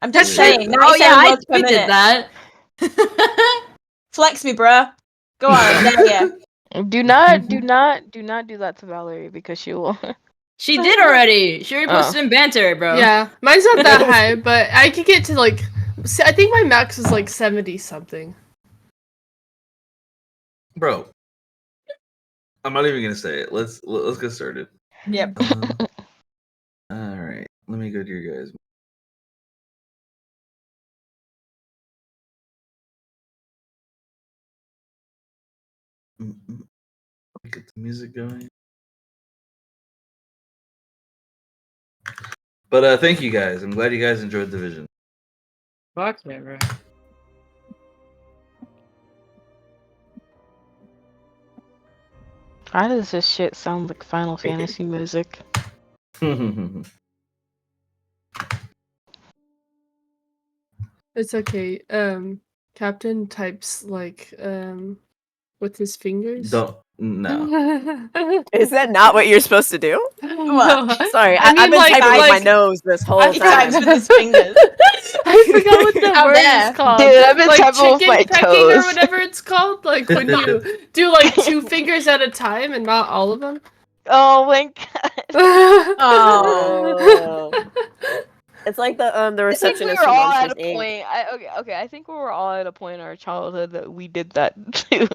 I'm just
Touch
saying.
type-
97 words per
we did
minute.
that.
Flex me, bruh. Go on, I dare ya.
Do not do that to Valerie because she will.
She did already. She already
Oh.
posted in banter, bro.
Yeah, mine's not that high, but I could get to like. I think my max is like 70 something.
Bro. I'm not even gonna say it. Let's get started.
Yep.
Alright. Let me go to your guys. Get the music going. But thank you guys. I'm glad you guys enjoyed the vision.
Fuck yeah, bro.
Why does this shit sound like Final Fantasy music?
It's okay. Captain types like with his fingers.
Don't no.
is that not what you're supposed to do?
What?
Sorry,
I
I've
mean,
been
like-
typing with my
like-
nose this whole
I
He
time.
types with his fingers.
I forgot what the
Out
word
there.
is called.
Dude, I've been
like
typing with
chicken
my
pecking or
toes.
whatever it's called. Like when you do like 2 fingers at a time and not all of them.
Oh my god.
Oh. It's like the
I think we
receptionist
were
from
all at
Monsters
a
Inc.
point. Okay. I think we were all at a point in our childhood that we did that too.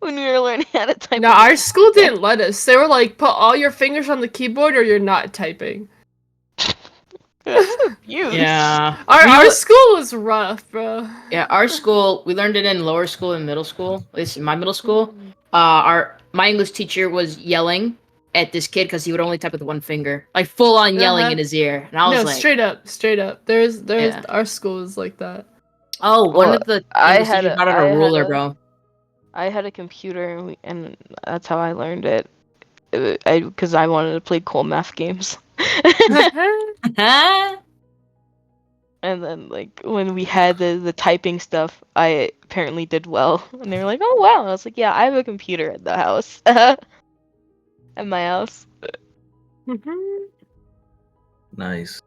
When we were learning how to type.
No,
on the
our school
keyboard.
didn't let us. They were like, put all your fingers on the keyboard or you're not typing.
That's abuse.
Yeah.
Our school was rough, bro.
Yeah, our school, we learned it in lower school and middle school. At least in my middle school. My English teacher was yelling at this kid because he would only type with one finger. Like full on yelling in his ear. And I was
No,
like,
straight up. There's
Yeah.
our school is like that.
oh, one
Well,
of the
I
English
had
teachers
a-
brought out
I
a
had
ruler,
a-
bro.
I had a computer and that's how I learned it. Because I wanted to play cool math games. And then, like, when we had the typing stuff, I apparently did well. And they were like, oh, wow. And I was like, yeah, I have a computer at the house. At my house.
Nice.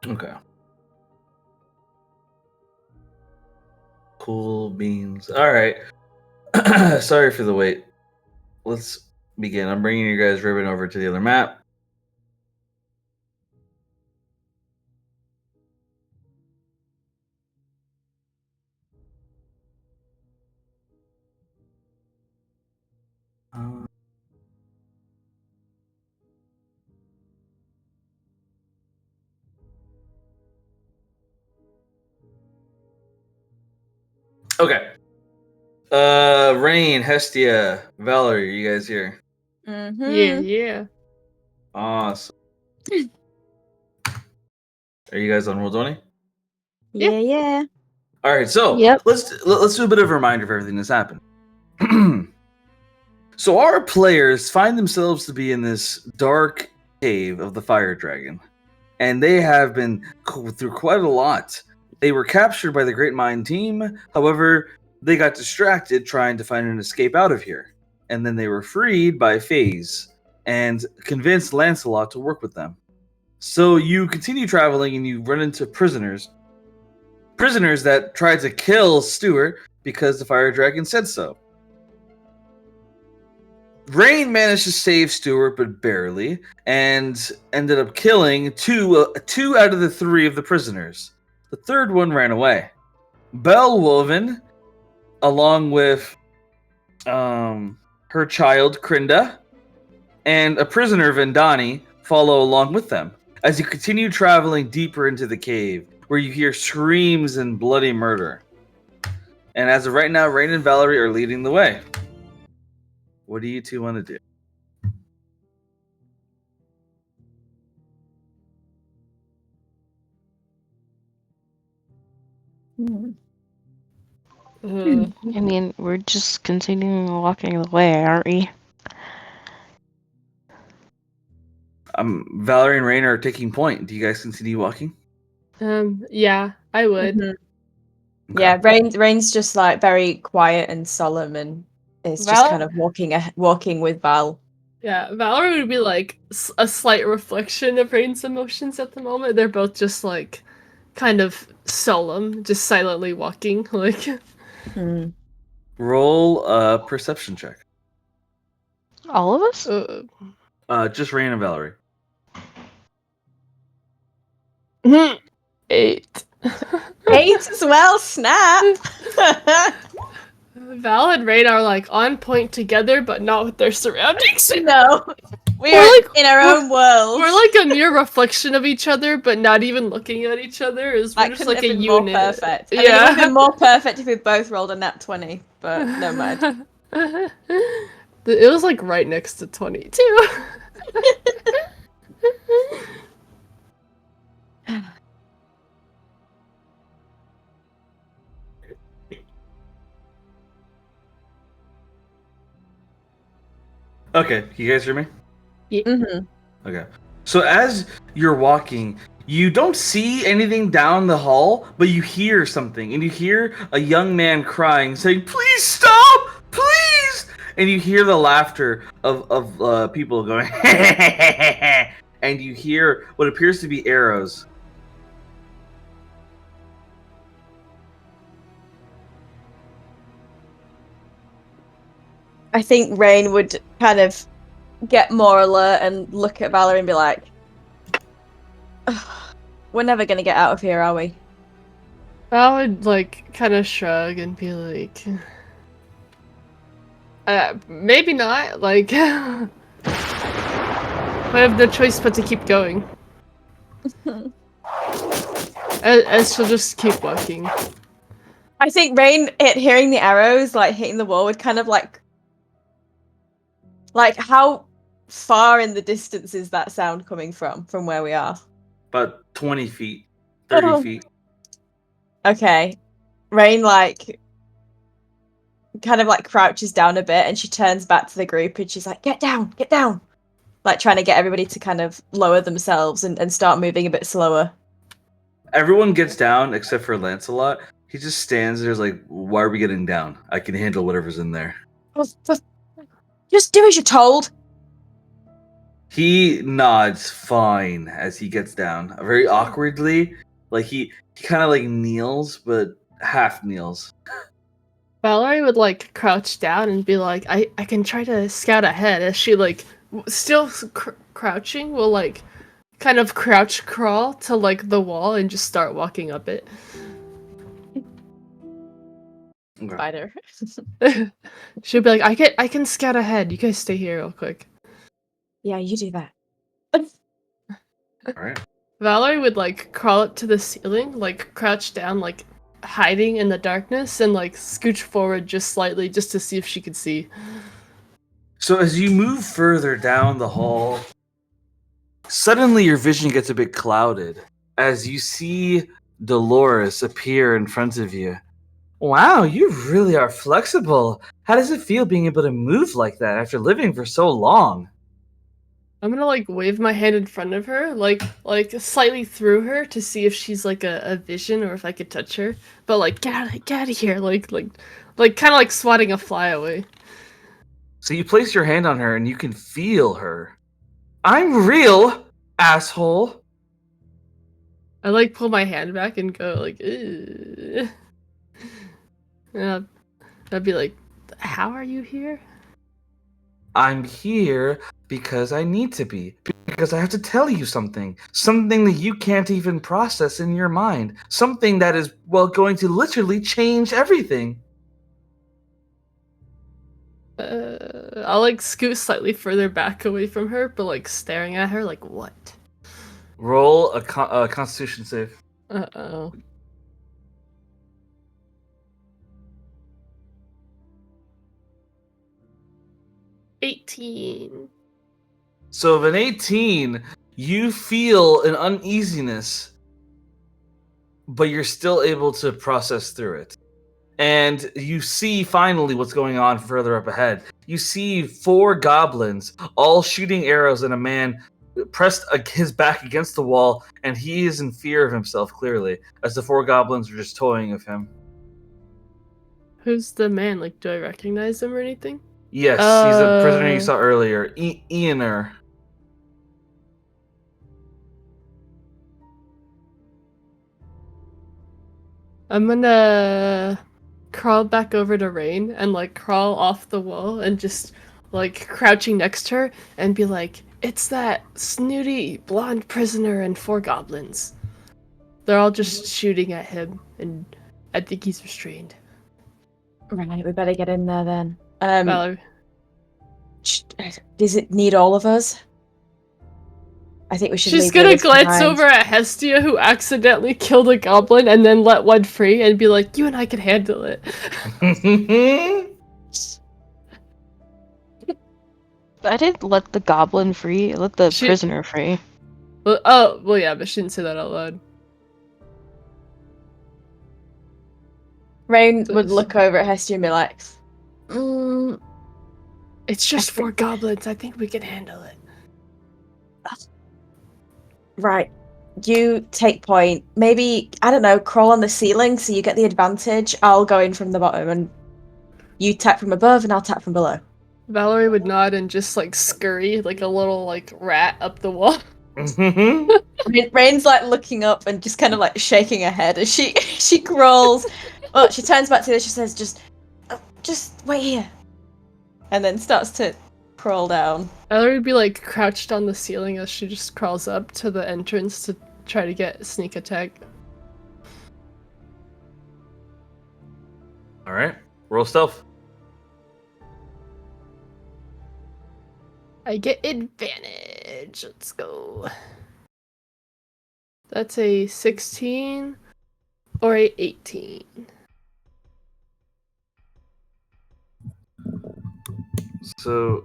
Okay. Cool beans. All right. Sorry for the wait. Let's begin. I'm bringing you guys ribbon over to the other map. Okay. Rain, Hestia, Valerie, you guys here?
Mm-hmm.
Yeah.
Awesome. Are you guys on roll 20?
Yeah.
All right, so
Yep.
let's do a bit of a reminder of everything that's happened. So our players find themselves to be in this dark cave of the fire dragon, and they have been through quite a lot. They were captured by the Great Mind team. However, they got distracted trying to find an escape out of here, and then they were freed by FaZe and convinced Lancelot to work with them. So you continue traveling, and you run into prisoners that tried to kill Stuart because the fire dragon said so. Rain managed to save Stuart, but barely, and ended up killing two out of the 3 of the prisoners. The third one ran away. Bellwoven, along with her child Krinda, and a prisoner Vendani, follow along with them as you continue traveling deeper into the cave, where you hear screams and bloody murder. And as of right now, Rain and Valerie are leading the way. What do you two want to do?
I mean, we're just continuing walking the way, aren't we?
Valerie and Rain are taking point. Do you guys continue walking?
Yeah, I would.
Mhm.
Okay.
Yeah, Rain's just like very quiet and solemn, and is just
Val-
kind of walking with Val.
Yeah, Valerie would be like a slight reflection of Rain's emotions at the moment. They're both just like kind of solemn, just silently walking. Like,
Hmm.
Roll a perception check.
All of us?
Just Rain and Valerie.
8.
8 as well, snap!
Val and Rain are like on point together, but not with their surroundings.
No, we
We're
are
like-
in our own world.
We're like a mere reflection of each other, but not even looking at each other. We're
That
just
couldn't
like
have
a
been
unit.
more perfect. I mean, it would have been more perfect if we both rolled a nat 20, but no mind.
It was like right next to 22.
Okay, you guys hear me?
Mm-hmm.
Okay. So as you're walking, you don't see anything down the hall, but you hear something, and you hear a young man crying, saying, "Please stop! Please!" And you hear the laughter of people going, and you hear what appears to be arrows.
I think Rain would kind of get more alert and look at Valerie and be like, "We're never gonna get out of here, are we?"
I would like kind of shrug and be like, maybe not. Like, I have no choice but to keep going. As she'll just keep walking.
I think Rain, hearing the arrows like hitting the wall, would kind of like how far in the distance is that sound coming from where we are?
About 20 feet, 30
Oh.
feet.
Okay. Rain like kind of like crouches down a bit, and she turns back to the group and she's like, get down, like trying to get everybody to kind of lower themselves and start moving a bit slower.
Everyone gets down except for Lancelot. He just stands there like, "Why are we getting down? I can handle whatever's in there."
Just do as you're told.
He nods fine as he gets down, very awkwardly. Like he kind of like kneels, but half kneels.
Valerie would like crouch down and be like, I can try to scout ahead. As she like still crouching, will like kind of crouch crawl to like the wall and just start walking up it.
Okay.
Spider.
She'll be like, I can scout ahead. You guys stay here real quick.
Yeah, you do that.
All right.
Valerie would like crawl up to the ceiling, like crouch down, like hiding in the darkness, and like scooch forward just slightly just to see if she could see.
So as you move further down the hall, suddenly your vision gets a bit clouded as you see Dolores appear in front of you. Wow, you really are flexible. How does it feel being able to move like that after living for so long?
I'm gonna like wave my hand in front of her, like slightly through her to see if she's like a vision or if I could touch her. But like get out of here, like kind of like swatting a fly away.
So you place your hand on her and you can feel her. I'm real, asshole.
I like pull my hand back and go like, ugh. Yeah, I'd be like, how are you here?
I'm here because I need to be. Because I have to tell you something. Something that you can't even process in your mind. Something that is, well, going to literally change everything.
I'll like scoot slightly further back away from her, but like staring at her like what?
Roll a Constitution save.
Uh-oh. $18.
So, of an 18, you feel an uneasiness, but you're still able to process through it. And you see finally what's going on further up ahead. You see 4 goblins all shooting arrows at a man pressed his back against the wall, and he is in fear of himself, clearly, as the 4 goblins are just toying of him.
Who's the man? Like, do I recognize him or anything?
Yes, he's the prisoner you saw earlier, Ianer.
I'm gonna crawl back over to Rain and like crawl off the wall and just like crouching next to her and be like, it's that snooty blonde prisoner and 4 goblins. They're all just shooting at him and I think he's restrained.
Right, we better get in there then.
Valerie.
Does it need all of us? I think we should.
She's
leave
gonna
Lilith
glance
behind.
over at Hestia, who accidentally killed a goblin and then let one free, and be like, you and I can handle it.
I didn't let the goblin free. I let the
She-
prisoner free.
Well, yeah, but she didn't say that out loud.
Rain would look over at Hestia and be like,
It's just 4 goblins. I think we can handle it.
right, you take point. Maybe, I don't know, crawl on the ceiling so you get the advantage. I'll go in from the bottom and you tap from above and I'll tap from below.
Valerie would nod and just like scurry like a little like rat up the wall.
Rain's like looking up and just kind of like shaking her head as she crawls. Oh, she turns back to this. She says, "Just wait here," and then starts to crawl down.
Valerie would be like crouched on the ceiling as she just crawls up to the entrance to try to get sneak attack.
All right, roll stealth.
I get advantage. Let's go. That's a 16 or a 18.
So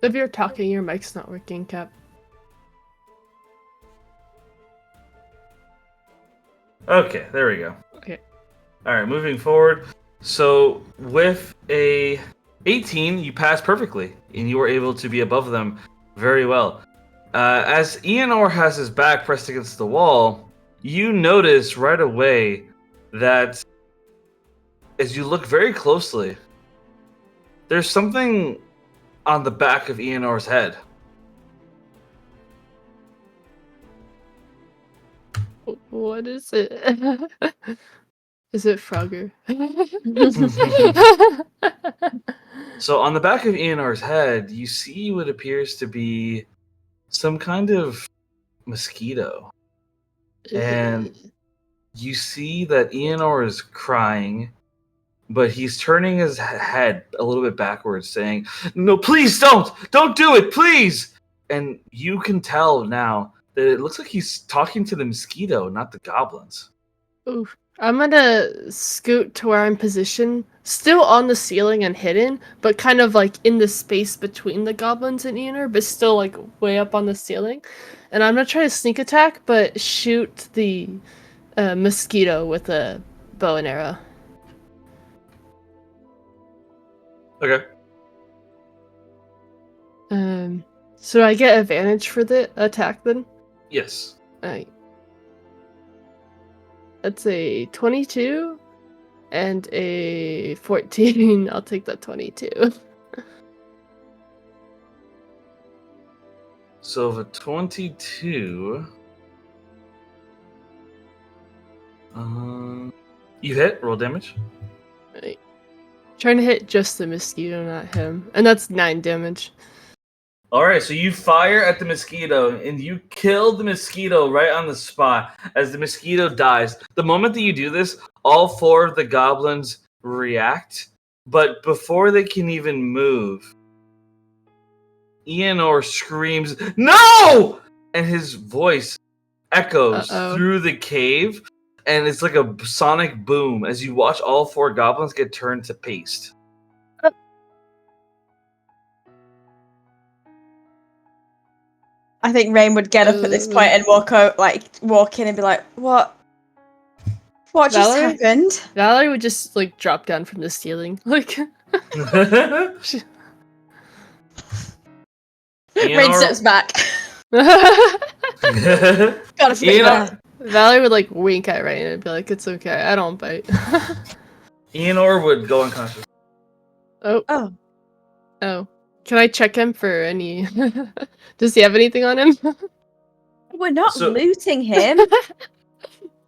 If you're talking, your mic's not working, Cap.
okay, there we go.
Okay.
All right, moving forward. So with a 18, you pass perfectly, and you were able to be above them very well. As Ianor has his back pressed against the wall, you notice right away that as you look very closely, there's something on the back of Ianor's head.
What is it? Is it Frogger?
So on the back of Ianor's head, you see what appears to be some kind of mosquito. And you see that Ianor is crying, but he's turning his head a little bit backwards, saying, "No, please don't do it, please!" And you can tell now that it looks like he's talking to the mosquito, not the goblins.
Oof. I'm gonna scoot to where I'm positioned, still on the ceiling and hidden, but kind of like in the space between the goblins and Ianor, but still like way up on the ceiling. And I'm gonna try to sneak attack, but shoot the mosquito with a bow and arrow.
Okay.
So do I get advantage for the attack then?
Yes.
Alright. That's a 22 and a 14. I'll take that 22.
So of a 22, you hit. Roll damage.
Right. Trying to hit just the mosquito, not him, and that's 9 damage.
All right, so you fire at the mosquito, and you kill the mosquito right on the spot as the mosquito dies. The moment that you do this, all 4 of the goblins react, but before they can even move, Ianor screams, "No!" And his voice echoes through the cave, and it's like a sonic boom as you watch all 4 goblins get turned to paste.
I think Rain would get up at this point and walk in and be like, "What? What just
Valerie?
happened?"
Valerie would just like drop down from the ceiling, like.
Rain steps back. Gotta figure out.
Valerie would like wink at Rain and be like, "It's okay, I don't bite."
Ianor would go unconscious.
Oh. Can I check him for any? Does he have anything on him?
We're not looting him.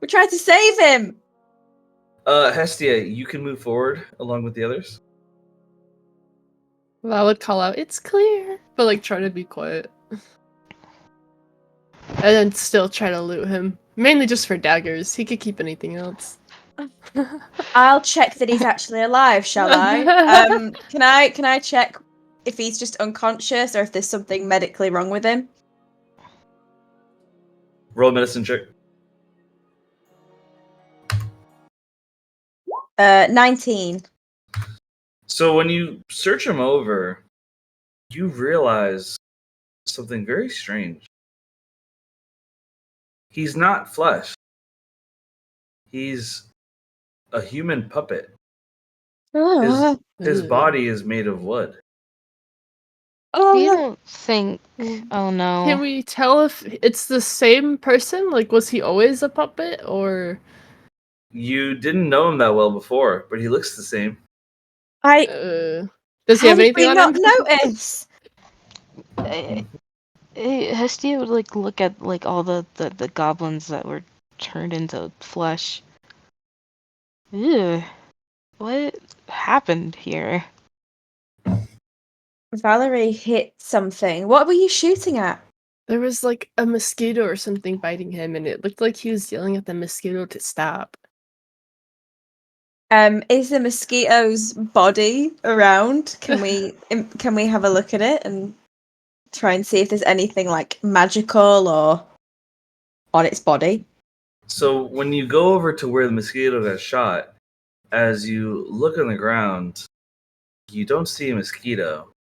We're trying to save him.
Hestia, you can move forward along with the others.
Well, I would call out, "It's clear," but like try to be quiet. And then still try to loot him. Mainly just for daggers. He could keep anything else.
I'll check that he's actually alive, shall I? Can I check if he's just unconscious or if there's something medically wrong with him?
Roll a medicine check.
19.
So when you search him over, you realize something very strange. He's not flesh. He's a human puppet. His body is made of wood.
You don't think... Oh no.
Can we tell if it's the same person? Like, was he always a puppet, or...
You didn't know him that well before, but he looks the same.
Does he have anything on him?
Notice?
Hestia would like look at like all the goblins that were turned into flesh. Ew. What happened here?
Valerie hit something. What were you shooting at?
There was like a mosquito or something biting him, and it looked like he was yelling at the mosquito to stop.
Is the mosquito's body around? Can we have a look at it and try and see if there's anything like magical or on its body?
So when you go over to where the mosquito got shot, as you look on the ground, you don't see a mosquito,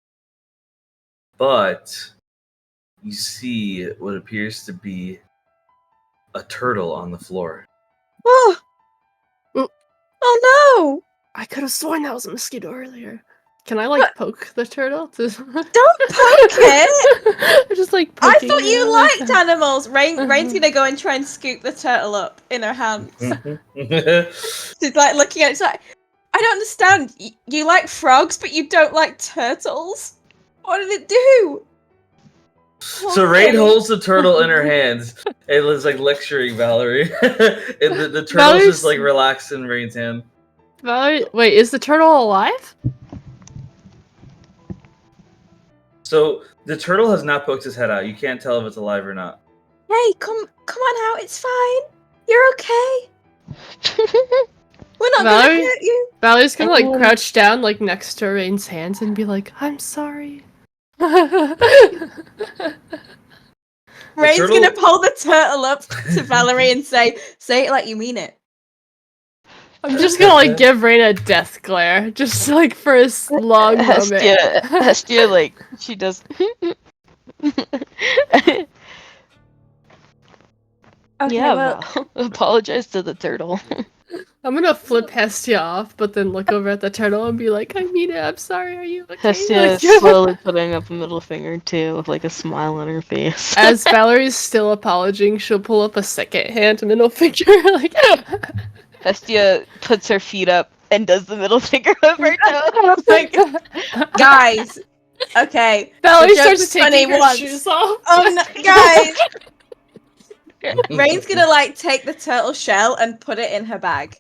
but you see what appears to be a turtle on the floor.
Oh! Oh no!
I could have sworn that was a mosquito earlier. Can I like poke the turtle?
Don't poke it!
I just like
I
poking
thought you
it.
liked animals. Rain's gonna go and try and scoop the turtle up in her hands. She's like looking at it. She's like, I don't understand. You like frogs, but you don't like turtles. What did it do?
So Rain holds the turtle in her hands and is like lecturing Valerie. And the turtle's just like relaxed in Rain's hand.
Valerie, wait, is the turtle alive?
So the turtle has not poked his head out. You can't tell if it's alive or not.
Hey, come on out. It's fine. You're okay. We're not gonna hurt you.
Valerie's gonna like crouch down like next to Rain's hands and be like, "I'm sorry."
Rain's gonna pull the turtle up to Valerie and say it like you mean it.
I'm just gonna like give Rain a death glare, just like for a long moment.
Hestia, like she does.
Okay,
Yeah,
well,
apologize to the turtle.
I'm gonna flip Hestia off, but then look over at the turtle and be like, "I mean it. I'm sorry. Are you okay?"
Hestia is slowly putting up a middle finger too, with like a smile on her face.
As Valerie's still apologizing, she'll pull up a second hand and middle finger. Like
Hestia puts her feet up and does the middle finger of her toe.
Like, guys, okay.
Valerie
the joke
starts
was
taking
funny
her
once.
shoes off.
Oh no, guys! Rain's gonna like take the turtle shell and put it in her bag.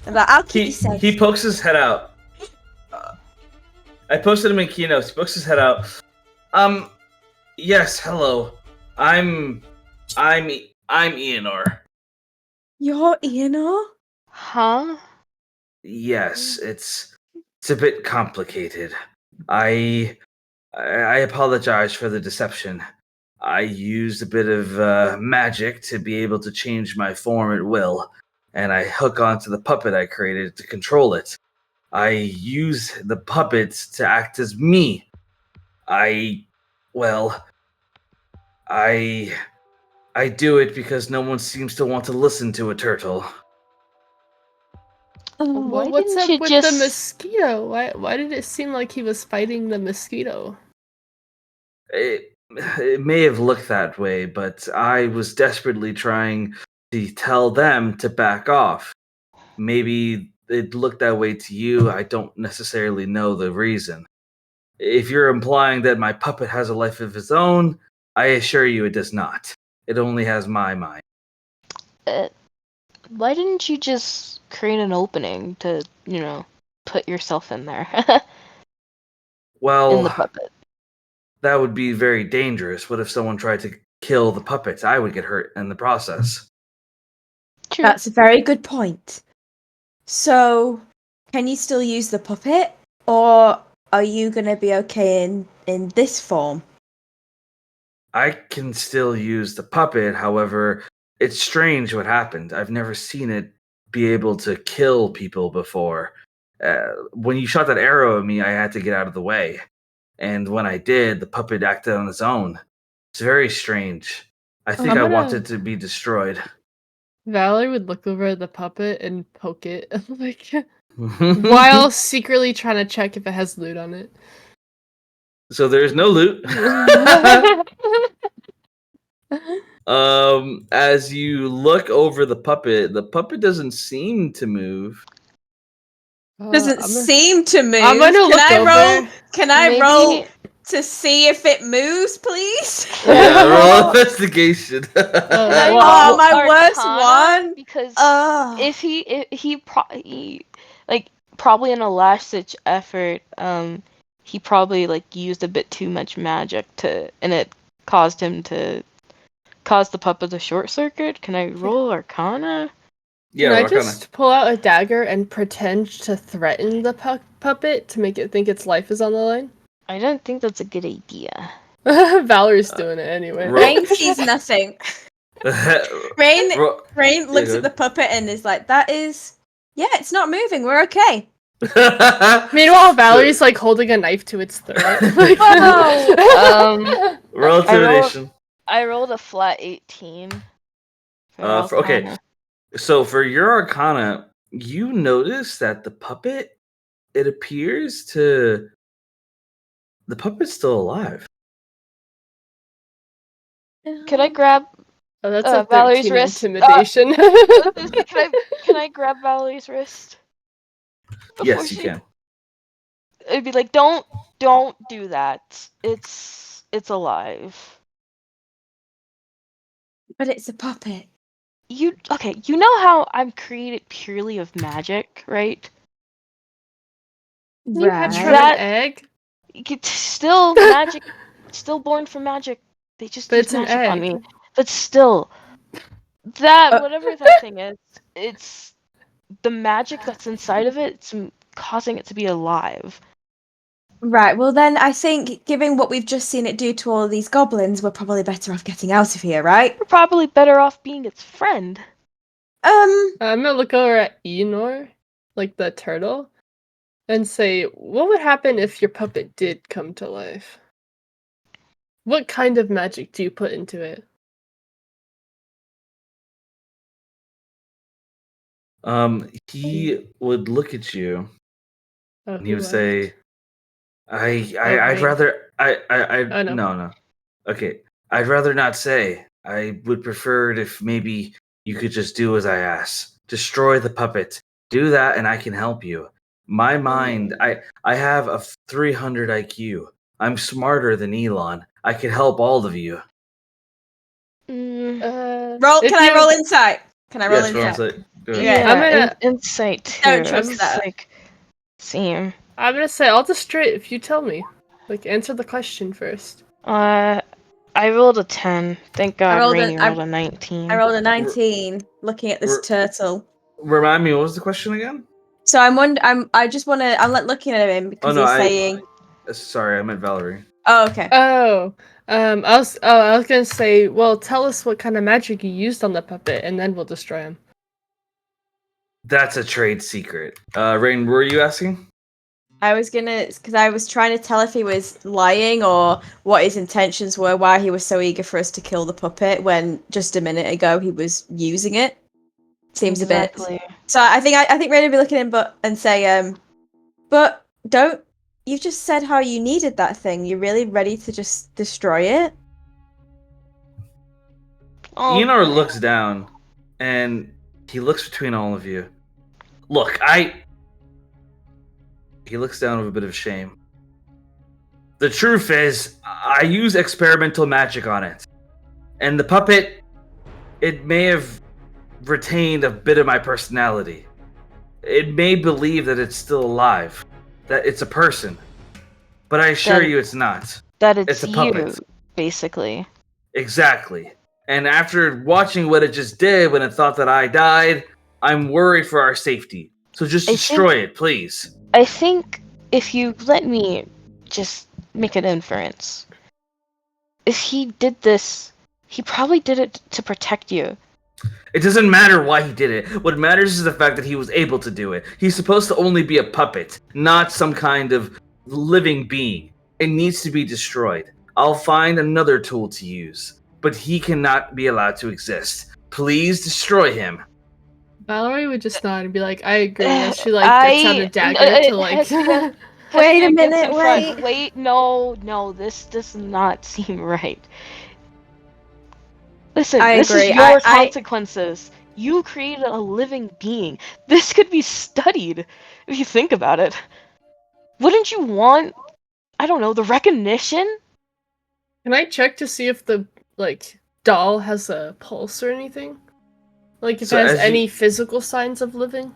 And like, I'll keep you safe.
He pokes his head out. I posted him in keynotes. He pokes his head out. Yes, hello. I'm Ianor.
You're Ianor?
Huh?
Yes, it's a bit complicated. I apologize for the deception. I used a bit of magic to be able to change my form at will, and I hook onto the puppet I created to control it. I use the puppet to act as me. I do it because no one seems to want to listen to a turtle.
Why
Well, what's
didn't
up
you
with
just...
the mosquito? Why did it seem like he was fighting the mosquito?
It may have looked that way, but I was desperately trying to tell them to back off. Maybe it looked that way to you. I don't necessarily know the reason. If you're implying that my puppet has a life of its own, I assure you it does not. It only has my mind.
Why didn't you just create an opening to, put yourself in there?
Well,
in the puppet.
that would be very dangerous. What if someone tried to kill the puppets? I would get hurt in the process.
True.
That's a very good point. So, can you still use the puppet? Or are you gonna be okay in this form?
I can still use the puppet, however, it's strange what happened. I've never seen it be able to kill people before. When you shot that arrow at me, I had to get out of the way. And when I did, the puppet acted on its own. It's very strange. I think I want it to be destroyed.
Valerie would look over at the puppet and poke it, like, while secretly trying to check if it has loot on it.
So there's no loot. As you look over the puppet doesn't seem to move.
Doesn't seem to move.
I'm gonna look over.
Can I
Maybe-
roll to see if it moves, please?
Yeah, roll investigation.
Oh, my worst
Arcana,
one.
Because
Oh.
if he like probably in a last ditch effort, he probably like used a bit too much magic and it caused him to cause the puppet to short circuit. Can I roll Arcana?
Yeah,
Can I
Arcana.
just pull out a dagger and pretend to threaten the puppet to make it think its life is on the line?
I don't think that's a good idea.
Valerie's doing it anyway.
Rain sees nothing. Rain
Yeah,
looks
go
at the puppet and is like, it's not moving, we're okay.
Meanwhile, Valerie's like holding a knife to its throat.
Roll intimidation.
I rolled a flat 18.
Okay.
Arcana.
So for your Arcana, you notice that the puppet, it appears the puppet's still alive.
Could I grab
Oh, that's a
Valerie's
13
wrist?
intimidation.
Can I grab Valerie's wrist?
Yes, you can.
It'd be like, don't do that. It's alive.
But it's a puppet.
You know how I'm created purely of magic, right?
You hatch from
That-
an egg?
It's still magic, still born from magic. They just
But
use
it's an
magic on
egg.
me. But still, whatever that thing is, it's the magic that's inside of it. It's causing it to be alive.
Right, well then I think, given what we've just seen it do to all of these goblins, we're probably better off getting out of here, right?
We're probably better off being its friend.
I'm gonna look over at Enor, like the turtle, and say, what would happen if your puppet did come to life? What kind of magic do you put into it?
He would look at you
Oh,
and he would
left?
say, I'd
Rain.
rather
Oh, no.
no. Okay. I'd rather not say. I would prefer it if maybe you could just do as I ask. Destroy the puppet. Do that and I can help you. My mind, I have a 300 IQ. I'm smarter than Elon. I can help all of you.
Roll.
if
Can I
you-
roll insight? Can I roll
Yes,
insight?
Ron, go ahead.
Yeah.
I'm gonna-
insight too.
Don't trust
It's
that.
like, same.
I'm gonna say I'll just straight if you tell me. Like, answer the question first.
I rolled a 10. Thank God
rolled
Rainy
I
rolled a 19.
I rolled a 19. Looking at this
We're-
turtle.
Remind me, what was the question again?
So I'm like looking at him because he's saying.
Sorry, I meant Valerie.
Oh, okay.
I was gonna say, well, tell us what kind of magic you used on the puppet, and then we'll destroy him.
That's a trade secret. Rain, were you asking?
I was because I was trying to tell if he was lying or what his intentions were, why he was so eager for us to kill the puppet when just a minute ago he was using it. Seems a bit. So I think Rain would be looking at him and say, but you just said how you needed that thing. You're really ready to just destroy it?
Enor looks down, and he looks between all of you. Look, He looks down with a bit of shame. The truth is, I use experimental magic on it. And the puppet, it may have retained a bit of my personality. It may believe that it's still alive, that it's a person. But I assure you it's not.
That
It's a puppet.
you, basically.
Exactly. And after watching what it just did when it thought that I died, I'm worried for our safety. So just destroy it, please.
I think if you let me just make an inference, if he did this, he probably did it to protect you.
It doesn't matter why he did it. What matters is the fact that he was able to do it. He's supposed to only be a puppet, not some kind of living being. It needs to be destroyed. I'll find another tool to use, but he cannot be allowed to exist. Please destroy him.
Valerie would just nod and be like, "I agree." And she gets out a dagger to like.
Wait a minute,
Wait, no, this does not seem right. Listen, this
agree.
is your consequences. You created a living being. This could be studied, if you think about it. Wouldn't you want, I don't know, the recognition?
Can I check to see if the doll has a pulse or anything? Like if
So
it has
as you-
any physical signs of living?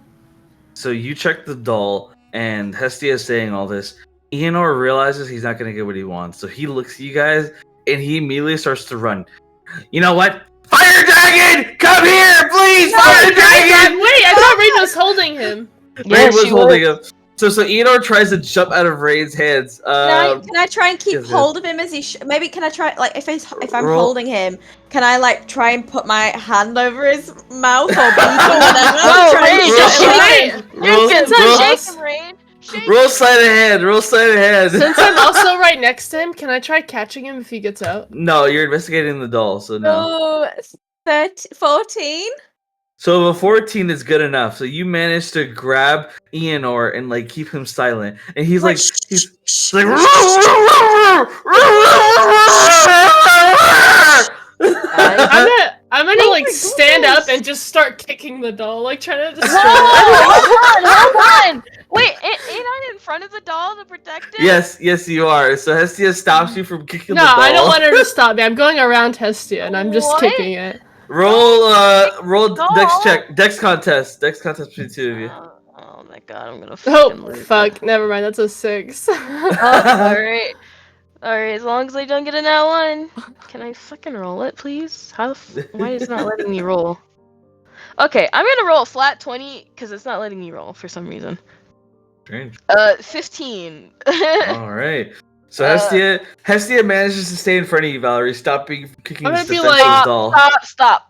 So you check the doll, and Hestia is saying all this. Eonor realizes he's not going to get what he wants, so he looks at you guys, and he immediately starts to run. You know what? Fire dragon! Come here, please! Fire dragon!
Wait, I thought Rain was holding him.
Rain was holding him. So Eonor tries to jump out of Rain's hands.
Can I try and keep
yes,
hold of him as he? Maybe can I try if I'm
Roll.
holding him? Can I try and put my hand over his mouth or beak or whatever?
Whoa,
Try and
Rain,
get
just
him
shake
away?
Roll sleight of hand. Roll sleight of hand.
Since I'm also right next to him, can I try catching him if he gets out?
No, you're investigating the doll, so no.
Oh, 14.
So a 14 is good enough. So you manage to grab Eonor and keep him silent, and he's like,
I'm gonna stand up and just start kicking the doll, trying to destroy it.
Hold on! Wait, ain't I in front of the doll to protect it?
Yes, you are. So Hestia stops you from kicking
No,
the doll.
I don't want her to stop me. I'm going around Hestia and I'm just kicking it.
Roll Dex contest between two of you.
Oh my god, I'm gonna
Oh,
lose
fuck.
it.
Never mind, that's a 6.
Alright, as long as I don't get in that one. Can I fucking roll it, please? Why is it not letting me roll? Okay, I'm gonna roll a flat 20, because it's not letting me roll for some reason.
Strange.
15.
Alright. So Hestia manages to stay in front of you, Valerie. Stop kicking
I'm
this
gonna be
defenseless doll.
Stop.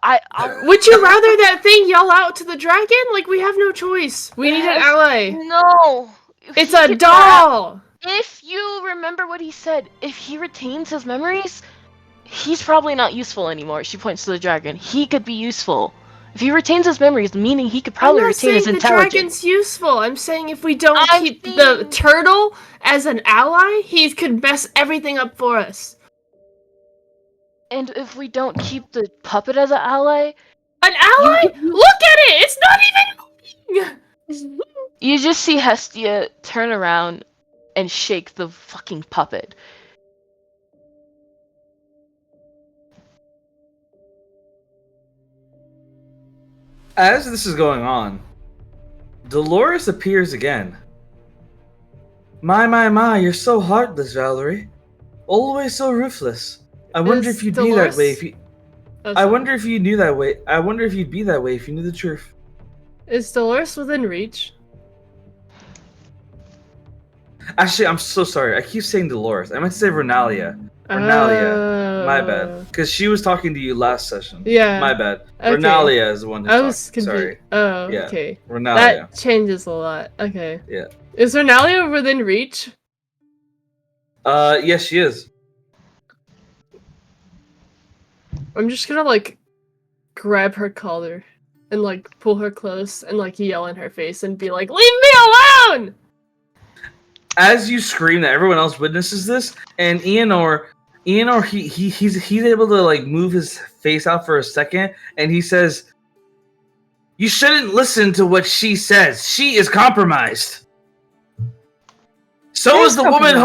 Would you rather that thing yell out to the dragon? We have no choice. We need an ally.
No!
It's a doll!
If you remember what he said, if he retains his memories, he's probably not useful anymore. She points to the dragon. He could be useful. If he retains his memories, meaning he could probably retain his intelligence.
I'm not saying the dragon's useful. I'm saying if we don't keep the turtle as an ally, he could mess everything up for us.
And if we don't keep the puppet as an ally...
An ally? Look at it! It's not even moving!
You just see Hestia turn around and shake the fucking puppet.
As this is going on, Dolores appears again. My, you're so heartless, Valerie. Always so ruthless. I wonder
Is
if you'd be that way
Dolores-
if you...
Oh,
I
sorry.
wonder if you knew that way. I wonder if you'd be that way if you knew the truth.
Is Dolores within reach?
Actually, I'm so sorry. I keep saying Dolores. I meant to say Renalia. Renalia. My bad. Because she was talking to you last session.
Yeah.
My bad.
Okay.
Renalia is the one who's
I was
talking.
confused.
Sorry.
Oh,
Yeah.
okay.
Renalia.
That changes a lot. Okay.
Yeah.
Is Renalia within reach?
Yes, she is.
I'm just gonna like grab her collar and like pull her close and like yell in her face and be like, "Leave me alone!"
As you scream that, everyone else witnesses this, and Ianor, he's able to like move his face out for a second, and he says, "You shouldn't listen to what she says. She is compromised. So is the woman.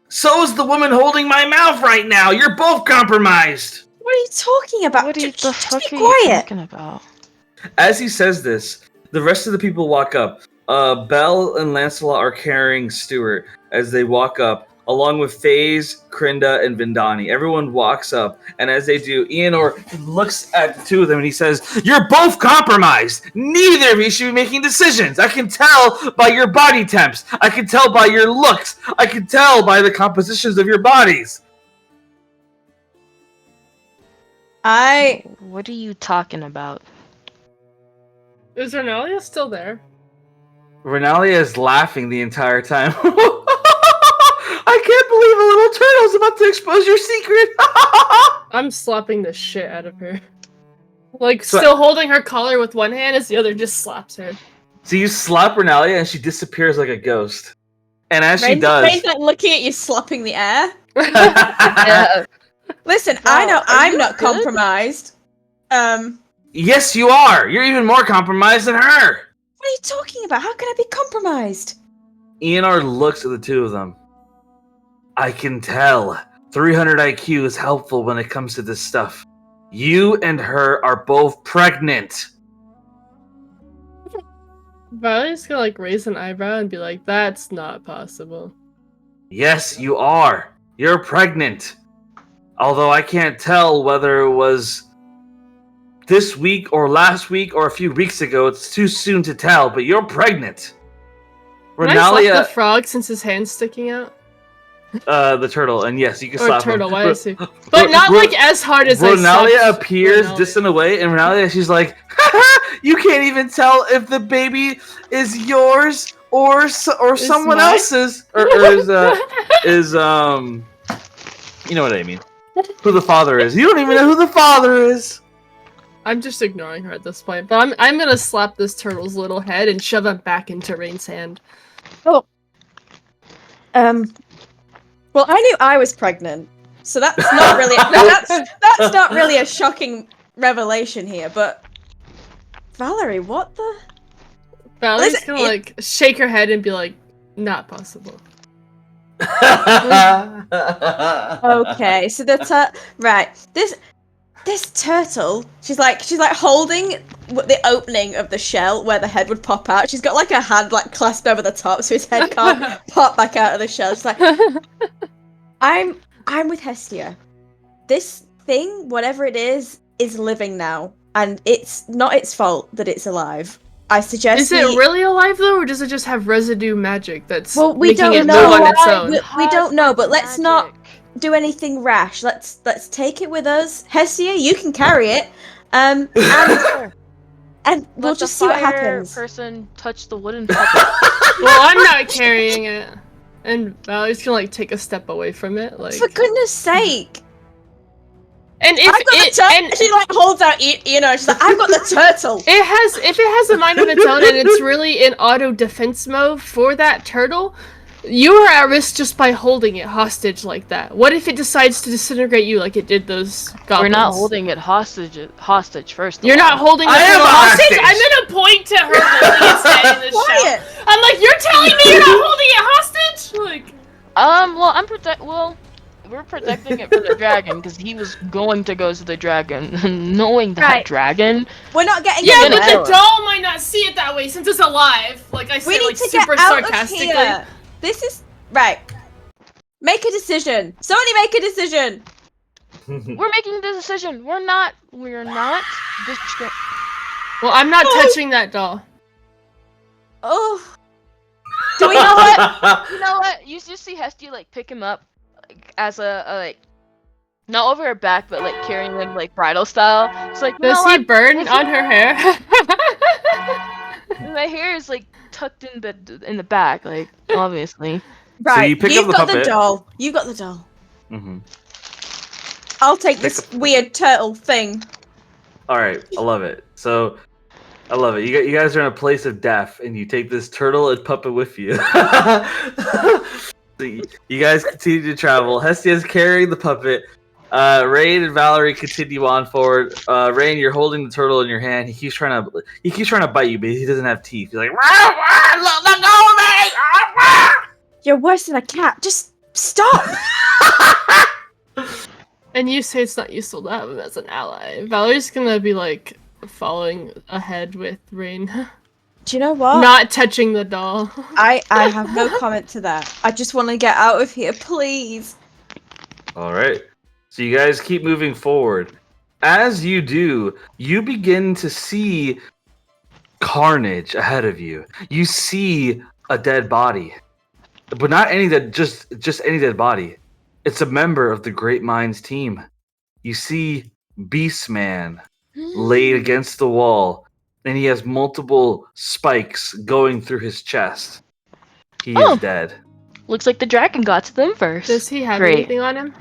So is the woman holding my mouth right now. You're both compromised."
What are you talking about?
What the
Just
fuck
be
are you
quiet.
talking about?
As he says this, the rest of the people walk up. Belle and Lancelot are carrying Stuart as they walk up, along with FaZe, Krinda, and Vindani. Everyone walks up, and as they do, Ianor looks at the two of them and he says, "You're both compromised. Neither of you should be making decisions. I can tell by your body temps. I can tell by your looks. I can tell by the compositions of your bodies."
What are you talking about?
Is Renalia still there?
Renalia is laughing the entire time. I can't believe a little turtle's about to expose your secret.
I'm slapping the shit out of her. Like,
So-
still holding her collar with one hand as the other just slaps her.
So you slap Renalia and she disappears like a ghost. And as she
Rain's
does...
like looking at you slapping the air.
Yeah.
Listen,
Wow,
I know
are
I'm
you
not
good?
compromised.
Yes, you are! You're even more compromised than her!
What are you talking about? How can I be compromised?
Ianor looks at the two of them. I can tell. 300 IQ is helpful when it comes to this stuff. You and her are both pregnant.
Violet's gonna like raise an eyebrow and be like, "That's not possible."
Yes, you are. You're pregnant. Although I can't tell whether it was this week or last week or a few weeks ago. It's too soon to tell, but you're pregnant.
Can I slap the
Renalia,
frog since his hand's sticking out?
the turtle, and yes, you can
Or
slap
turtle,
him.
why is he? But not like as hard as I
Renalia
slapped
appears
Renalia.
distant away, and Renalia, she's like, "Haha, you can't even tell if the baby is yours or someone
mine?
else's, or is you know what I mean? Who the father is? You don't even know who the father is."
I'm just ignoring her at this point, but I'm gonna slap this turtle's little head and shove him back into Rain's hand.
Well, I knew I was pregnant, so that's not really that's not really a shocking revelation here. But Valerie, what the?
Valerie's
Listen,
gonna like shake her head and be like, "Not possible."
Okay, so right. This turtle, she's like holding the opening of the shell where the head would pop out. She's got like a hand like clasped over the top, so his head can't pop back out of the shell. She's like, I'm with Hestia. This thing, whatever it is living now, and it's not its fault that it's alive. I suggest.
Is it really alive though, or does it just have residue magic that's
Well, we
making
don't
it
know.
move on its own?
We don't know, but let's not do anything rash. Let's take it with us. Hestia, you can carry it. And we'll
Let
just
the
see what
fire
happens.
person touch the wooden puppet.
Well, I'm not carrying it. And Valerie's gonna like take a step away from it, like.
For goodness sake!
And if
I've got
it
the turtle.
and
She like holds out, she's like, I've got the turtle.
if it has a mind of its own and it's really in auto defense mode for that turtle, you are at risk just by holding it hostage like that. What if it decides to disintegrate you like it did those goblins?
We're not holding it hostage first. of
You're
all.
not holding the
I am
turtle
a
hostage?
hostage!
I'm gonna point to her holding its head in the shell.
Quiet.
I'm
protecting it for the dragon because he was going to go to the dragon, knowing that
Right.
dragon.
We're not getting
Yeah, but
anywhere.
the doll might not see it that way since it's alive. Like I
We
say,
need
like
to get
super
out
sarcastically.
of here. This is right. Make a decision. Somebody make a decision.
We're making the decision. We're not.
Well, I'm not touching that doll.
Oh,
Do we know what? You know what? You just see Hestia like pick him up, like, as a like, not over her back, but like carrying him like bridal style. It's like, you
Does
know
he
what?
burn
If
on her hair?
My hair is like tucked in the back, like obviously.
right.
you pick
You've
up the
got the
puppet.
doll. You got the doll.
Mhm.
I'll take
Pick
this
up the
weird turtle thing.
All right, I love it. So, I love it. You guys are in a place of death, and you take this turtle and puppet with you. So you guys continue to travel. Hestia's carrying the puppet. Rain and Valerie continue on forward. Rain, you're holding the turtle in your hand. He keeps trying to bite you, but he doesn't have teeth. He's like, let go of me!
You're worse than a cat. Just stop.
And you say it's not useful to have him as an ally. Valerie's gonna be like following ahead with Rain,
Do you know what?
not touching the doll.
I have no comment to that. I just want to get out of here, please.
All right. So you guys keep moving forward. As you do, you begin to see carnage ahead of you. You see a dead body, but not any dead, just any dead body. It's a member of the Great Minds team. You see Beastman laid against the wall, and he has multiple spikes going through his chest. He is dead.
Looks like the dragon got to them first.
Does he have
Great.
anything on him?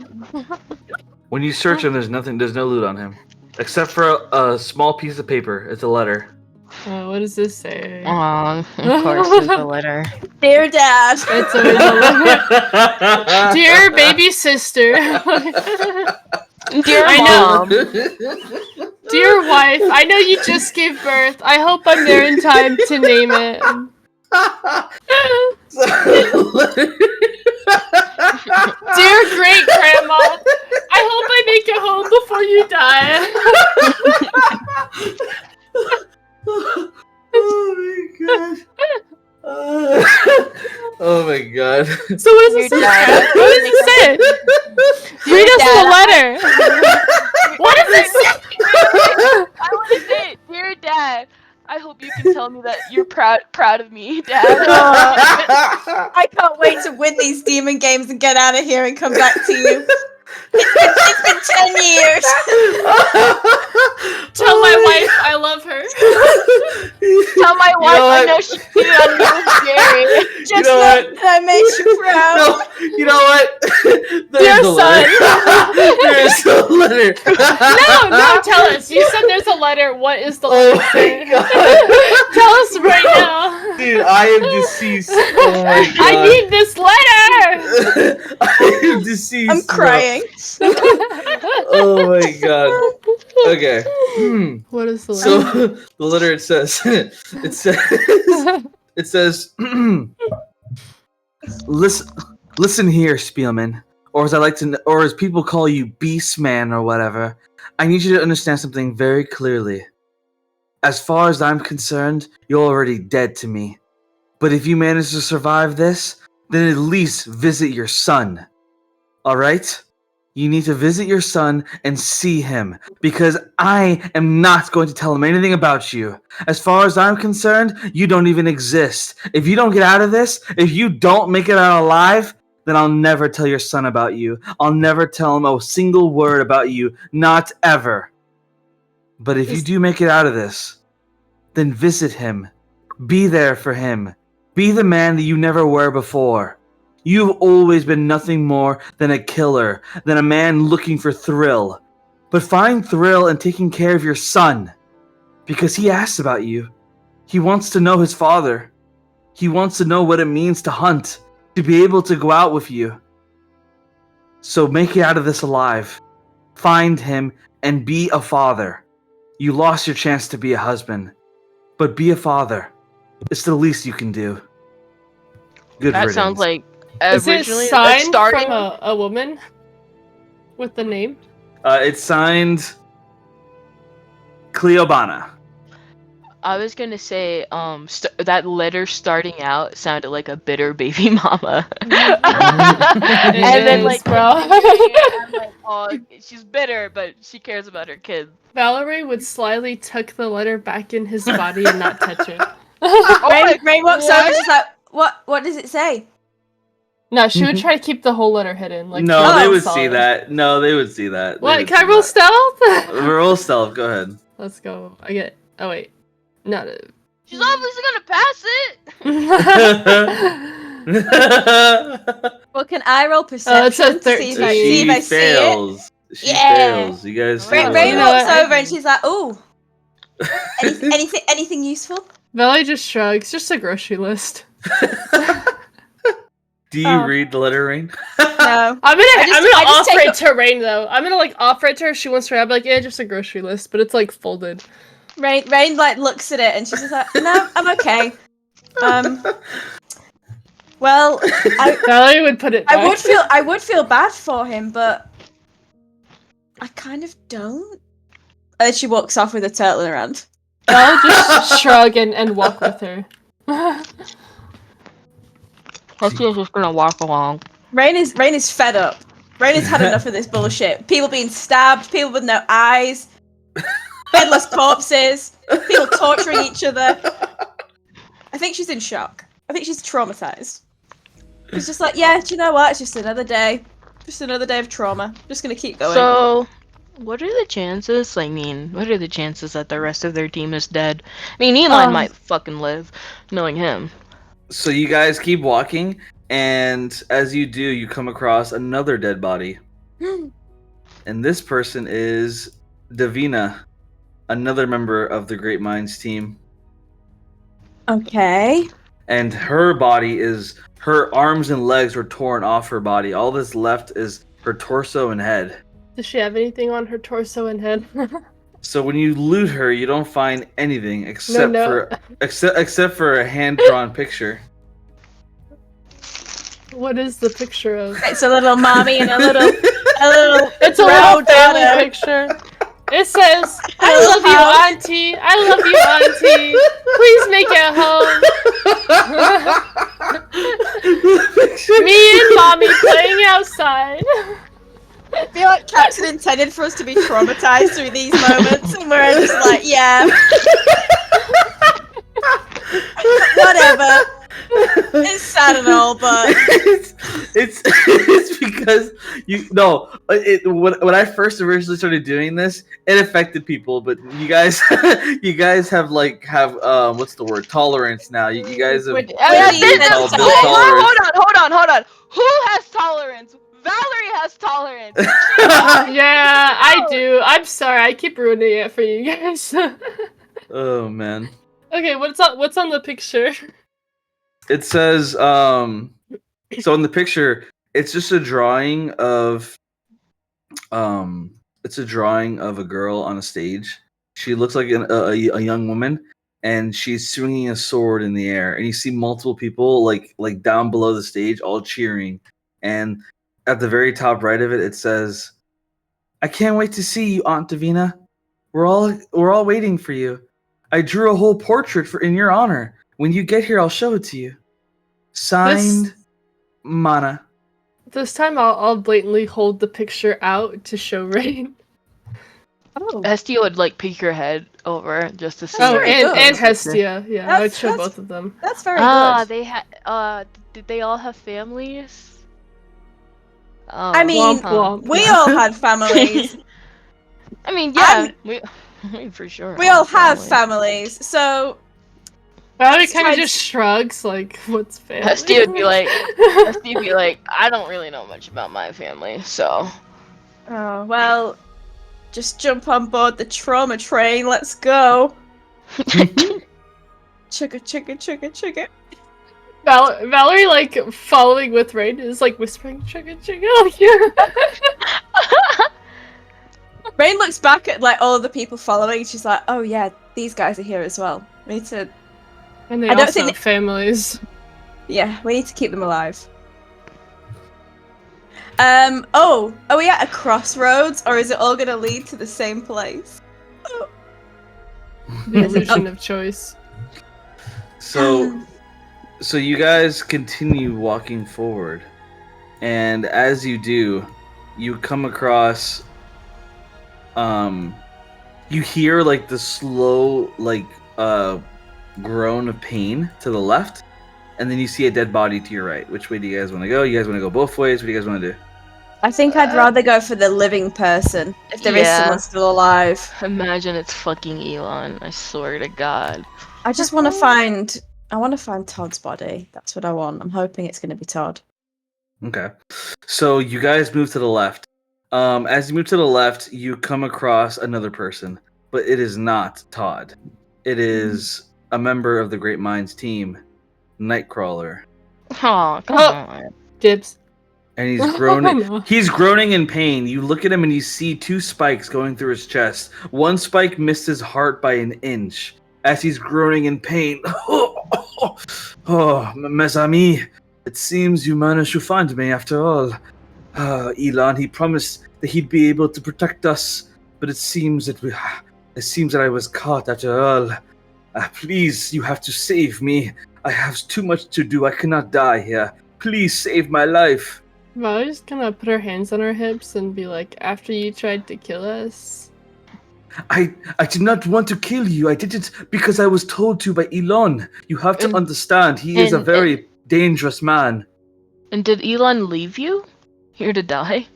When you search him, there's no loot on him. Except for a small piece of paper. It's a letter.
What does this say?
Aw, of course, it's a letter.
Dear Dad.
It's always a letter. Dear baby sister.
Dear
I
mom.
Dear wife, I know you just gave birth. I hope I'm there in time to name it. Dear great grandma, I hope I make it home before you die.
Oh my god.
So what does it
Dear
say?
Dad.
What does it say? Read us the letter. What does it say?
I want to say, dear Dad, I hope you can tell me that you're proud of me, Dad.
I can't wait to win these demon games and get out of here and come back to you. It's been 10 years.
Tell my wife I love her.
Tell my wife I
what?
know she cheated on me with Gary.
Just
know
know
what?
that I made you proud.
No, you know what?
Dear
There's a letter. There's a letter.
No, tell us. You said there's a letter. What is the
Oh
letter?
my
say?
god.
Tell us right now.
Dude, I am deceased. Oh my god.
I need this letter.
I am deceased.
I'm
bro.
crying.
Oh my god. Okay.
What is the letter?
So the letter it says listen here, Spielman, or as people call you, Beastman or whatever. I need you to understand something very clearly. As far as I'm concerned, you're already dead to me. But if you manage to survive this, then at least visit your son. All right? You need to visit your son and see him, because I am not going to tell him anything about you. As far as I'm concerned, you don't even exist. If you don't get out of this, if you don't make it out alive, then I'll never tell your son about you. I'll never tell him a single word about you, not ever. But if you do make it out of this, then visit him. Be there for him. Be the man that you never were before. You've always been nothing more than a killer, than a man looking for thrill. But find thrill in taking care of your son, because he asks about you. He wants to know his father. He wants to know what it means to hunt, to be able to go out with you. So make it out of this alive. Find him and be a father. You lost your chance to be a husband, but be a father. It's the least you can do. Good
That
riddance.
sounds like
Is it
originally
signed
starting.
from a woman? With the name?
It's signed Cleobana.
I was gonna say, that letter starting out sounded like a bitter baby mama. And then,
is,
like,
bro.
continuing it, I'm like, oh, she's bitter, but she cares about her kids.
Valerie would slyly tuck the letter back in his body and not touch it.
Rain walks over and she's like, what does it say?
No, she would try to keep the whole letter hidden. Like,
No,
keep
they
it
would
solid.
see that. No, they would see that. They
What?
would
Can I
see
roll
that.
stealth?
Roll stealth. Go ahead.
Let's go. I get. Oh wait. No.
She's obviously gonna pass it!
Well, can I roll perception
it's a
to see if I,
13.
see if I
She
see it?
fails. She
Yeah.
fails. You guys
Rain,
feel
Rain
You know
walks
what?
over and she's like, "Ooh, anything useful?"
Valerie just shrugs. Just a grocery list.
Do you read the letter, Rain?
No.
I'm gonna
I just
offer
take
it to Rain though. I'm gonna like offer it to her. If she wants to. I'll be like, yeah, just a grocery list, but it's like folded.
Rain like looks at it and she's just like, "No, I'm okay." Well,
Valerie would put it. Back.
I would feel bad for him, but I kind of don't. And then she walks off with a turtle in her hand.
I'll just shrug and walk with her.
Hestia's just gonna walk along.
Rain is fed up. Rain has had enough of this bullshit. People being stabbed, people with no eyes, headless corpses, people torturing each other. I think she's in shock. I think she's traumatized. It's just like, yeah, do you know what? It's just another day. Just another day of trauma. Just gonna keep going.
So, what are the chances? I mean, what are the chances that the rest of their team is dead? I mean, Elon might fucking live, knowing him.
So you guys keep walking, and as you do, you come across another dead body. And this person is Davina, another member of the Great Minds team.
Okay.
And her body is, her arms and legs were torn off her body. All that's left is her torso and head.
Does she have anything on her torso and head?
So when you loot her, you don't find anything except
No.
except for a hand-drawn picture.
What is the picture of?
It's a little mommy and a little
It's a little
round
family
daughter.
picture. It says, "I love you, Auntie. I love you, Auntie. Please make it home." Me and Mommy playing outside.
I feel like Captain intended for us to be traumatized through these moments, and we're just like, yeah. Whatever. It's sad and all, but
it's because when I first originally started doing this, it affected people, but you guys have what's the word, tolerance now. You guys have
Hold
Hold on. Who has tolerance? Valerie has tolerance.
Yeah, I do. I'm sorry. I keep ruining it for you guys.
Oh man.
Okay, what's on the picture?
It says so in the picture it's just a drawing of it's a drawing of a girl on a stage. She looks like a young woman, and she's swinging a sword in the air, and you see multiple people like down below the stage all cheering, and at the very top right of it, it says, "I can't wait to see you, Aunt Davina. We're all waiting for you. I drew a whole portrait in your honor. When you get here, I'll show it to you. Signed, Mana."
This time I'll blatantly hold the picture out to show Rain.
oh,
Hestia would like peek her head over just to see.
Oh,
very
and
good.
Hestia. Yeah, I would
That's-
show
that's-
both of them.
that's very good.
They had. Did they all have families? Oh,
I mean,
Womp womp.
we all had families.
I mean, yeah, we for sure.
We all have families, so
Valerie kind of
Right.
just shrugs, like, what's family?
Hestia would be like, I don't really know much about my family, so.
oh well. Just jump on board the trauma train. Let's go. Chugga.
Valerie, like, following with Rain is, like, whispering, chugga, chugga, like,
Rain looks back at like all of the people following. She's like, "Oh yeah, these guys are here as well. We need to,
And they
I don't
also
think
have families.
yeah, we need to keep them alive." Are we at a crossroads, or is it all gonna lead to the same place?
The illusion of choice.
So you guys continue walking forward, and as you do, you come across. You hear like the slow groan of pain to the left, and then you see a dead body to your right. Which way do you guys want to go? You guys want to go both ways? What do you guys want to do?
I think I'd rather go for the living person, if there is someone still alive.
Imagine it's fucking Elon. I swear to God.
I just want to find. I want to find Todd's body. That's what I want. I'm hoping it's going to be Todd.
Okay. So you guys move to the left. As you move to the left, you come across another person, but it is not Todd. It is a member of the Great Minds team, Nightcrawler.
Oh, come on.
Dibs.
And he's groaning. He's groaning in pain. You look at him and you see 2 spikes going through his chest. One spike missed his heart by an inch as he's groaning in pain. Mes amis, it seems you managed to find me after all. Elon, he promised that he'd be able to protect us, but it seems that I was caught after all. Please, you have to save me. I have too much to do. I cannot die here. Please save my life.
Vale's gonna put her hands on her hips and be like, after you tried to kill us.
I did not want to kill you. I did it because I was told to by Elon. You have to understand, he is a very dangerous man.
And did Elon leave you? Here to die?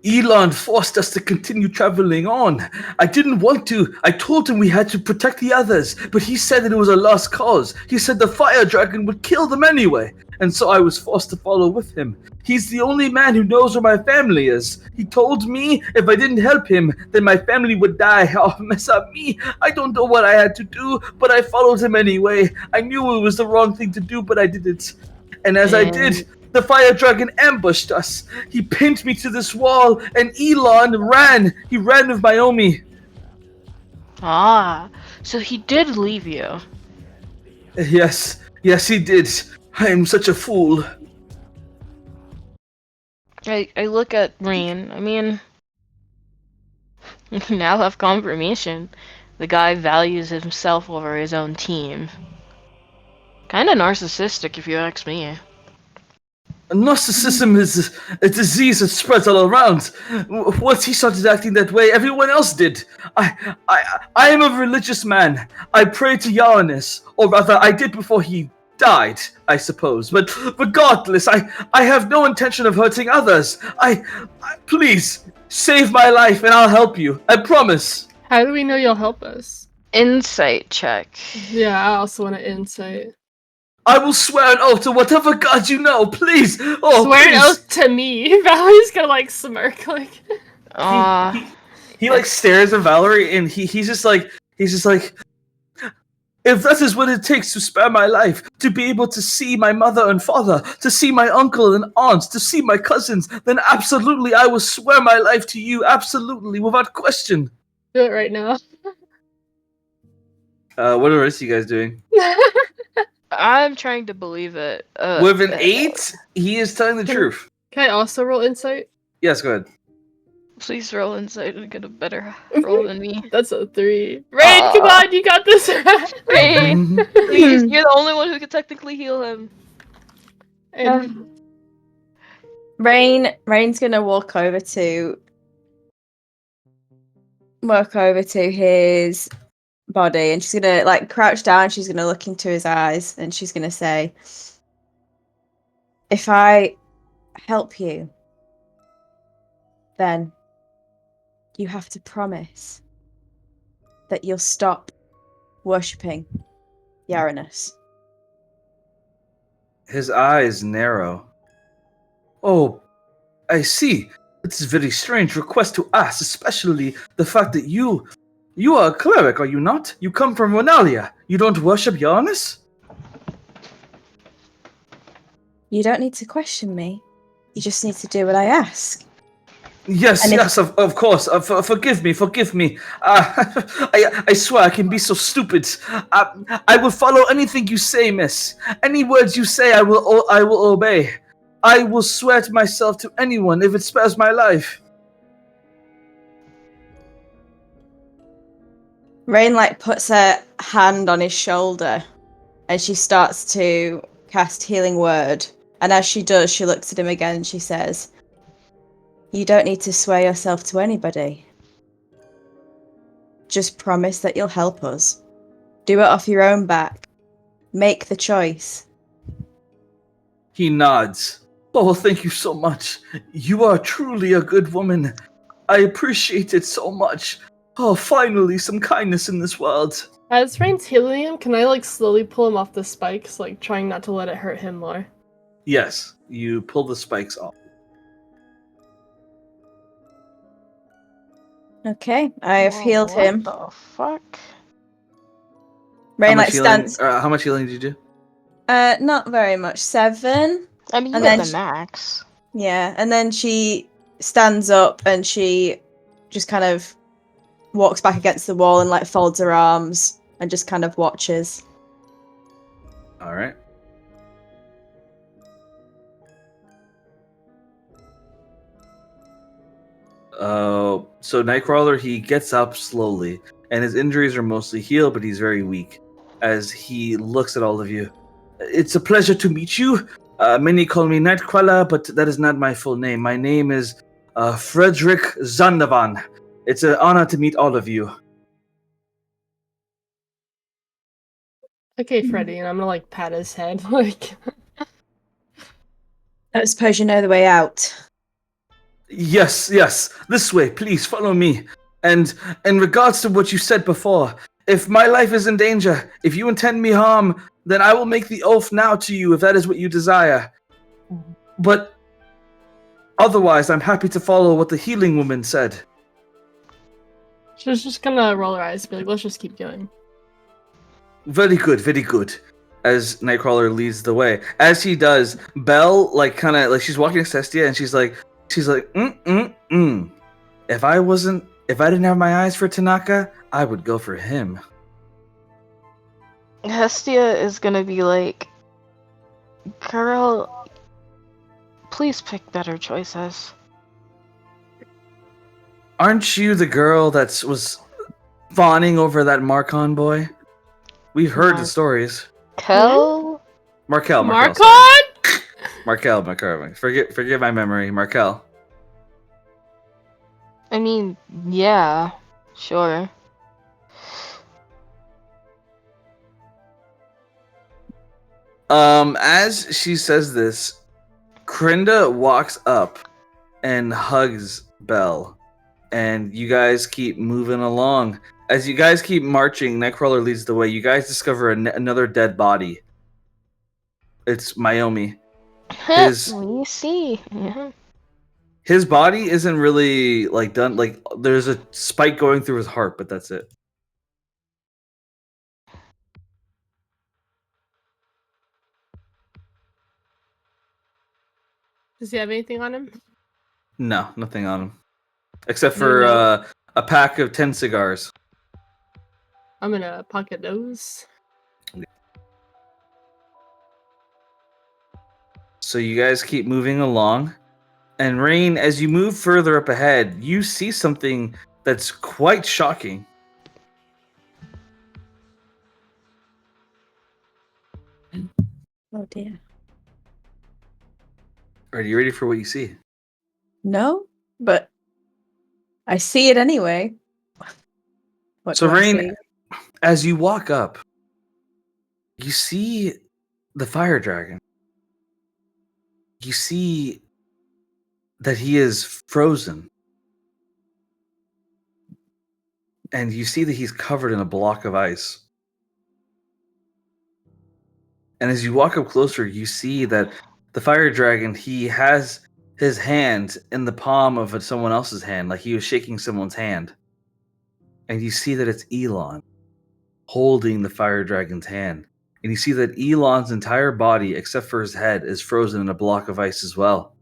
Elon forced us to continue traveling on. I didn't want to. I told him we had to protect the others, but he said that it was a lost cause. He said the fire dragon would kill them anyway, and so I was forced to follow with him. He's the only man who knows where my family is. He told me if I didn't help him, then my family would die. Oh, mess up me. I don't know what I had to do, but I followed him anyway. I knew it was the wrong thing to do, but I did it. And as I did, the fire dragon ambushed us. He pinned me to this wall, and Elon ran. He ran with Mayomi.
Ah, so he did leave you.
Yes, he did. I am such a fool.
I look at Rain. I mean, we now have confirmation. The guy values himself over his own team. Kinda narcissistic, if you ask me.
Narcissism is a disease that spreads all around. Once he started acting that way, everyone else did. I am a religious man. I pray to Giannis, or rather, I did before he died, I suppose. But regardless, I have no intention of hurting others. I please save my life, and I'll help you. I promise.
How do we know you'll help us?
Insight check.
Yeah, I also want an insight.
I will swear an oath to whatever god you know, please! Oh,
Swear
please.
an oath to me. Valerie's gonna like smirk like
He like stares at Valerie and he's just like if that is what it takes to spare my life, to be able to see my mother and father, to see my uncle and aunts, to see my cousins, then absolutely I will swear my life to you, absolutely, without question.
do it right now.
What are the rest of you guys doing?
I'm trying to believe it.
With an 8, he is telling the truth.
Can I also roll insight?
Yes, go ahead.
Please roll insight and get a better roll than me.
That's a 3. Rain, come on, you got this.
Rain, please, you're the only one who can technically heal him.
And
Rain's gonna walk over to his body, and she's gonna like crouch down. She's gonna look into his eyes, and she's gonna say, "If I help you, then you have to promise that you'll stop worshipping Uranus."
His eyes narrow. Oh, I see. It's a very strange request to ask, especially the fact that you are a cleric, are you not? You come from Renalia. You don't worship Uranus?
You don't need to question me. You just need to do what I ask.
Yes, of course. Forgive me. I swear I can be so stupid. I will follow anything you say, miss. Any words you say, I will obey. I will swear to myself to anyone if it spares my life.
Rain puts her hand on his shoulder and she starts to cast Healing Word. And as she does, she looks at him again and she says, "You don't need to swear yourself to anybody. Just promise that you'll help us. Do it off your own back. Make the choice."
He nods. Oh, thank you so much. You are truly a good woman. I appreciate it so much. Oh, finally, some kindness in this world.
As Rain's healing him, can I slowly pull him off the spikes, trying not to let it hurt him more?
Yes, you pull the spikes off.
Okay, I have healed him.
What the fuck?
Rain
Healing,
stands.
how much healing did you do?
Not very much. 7.
I mean, you
And
got
then
the max.
Yeah, and then she stands up and she just kind of walks back against the wall and folds her arms and just kind of watches.
All right. So Nightcrawler, he gets up slowly, and his injuries are mostly healed, but he's very weak. As he looks at all of you, it's a pleasure to meet you. Many call me Nightcrawler, but that is not my full name. My name is Frederick Zandavan. It's an honor to meet all of you.
Okay, Freddy, and I'm gonna pat his head,
I suppose you know the way out.
Yes, this way, please follow me. And in regards to what you said before, if my life is in danger, if you intend me harm, then I will make the oath now to you if that is what you desire. But otherwise, I'm happy to follow what the healing woman said.
She's just gonna roll her eyes and be like, let's just keep going.
Very good, very good. As Nightcrawler leads the way. As he does, Belle, she's walking next to Hestia, and she's like, If I didn't have my eyes for Tanaka, I would go for him.
Hestia is gonna be like, girl, please pick better choices.
Aren't you the girl that was fawning over that Marcon boy? We've heard the stories.
Kel?
Markel.
Marcon?
Markel. Forgive my memory. Markel.
I mean, yeah, sure.
As she says this, Krinda walks up and hugs Belle, and you guys keep moving along. As you guys keep marching, Nightcrawler leads the way. You guys discover another dead body. It's Mayomi.
We see. Yeah.
His body isn't really done. There's a spike going through his heart, but that's it.
Does he have anything on him?
No, nothing on him, except for a pack of 10 cigars.
I'm gonna pocket those.
So you guys keep moving along. And Rain, as you move further up ahead, you see something that's quite shocking.
Oh dear.
Are you ready for what you see?
No, but I see it anyway. What
So
do I
Rain,
see?
as you walk up, you see the fire dragon. You see that he is frozen. And you see that he's covered in a block of ice. And as you walk up closer, you see that the fire dragon, he has his hand in the palm of someone else's hand, like he was shaking someone's hand. And you see that it's Elon holding the fire dragon's hand. And you see that Elon's entire body, except for his head, is frozen in a block of ice as well.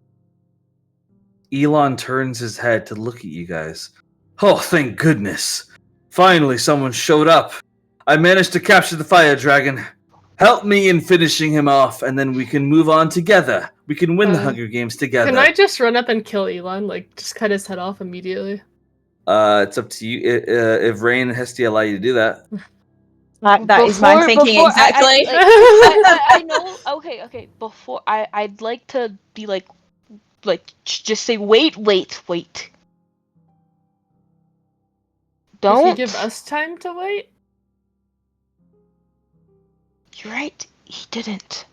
Elon turns his head to look at you guys. Oh, thank goodness. Finally, someone showed up. I managed to capture the fire dragon. Help me in finishing him off, and then we can move on together. We can win the
Uh,
Hunger Games together.
Can I just run up and kill Elon? Like, just cut his head off immediately?
It's up to you. If Rain and Hestia allow you to do that.
That is my thinking exactly.
I know. Okay. Before I'd like to be like just say wait. Don't
Did he give us time to wait?
You're right. He didn't.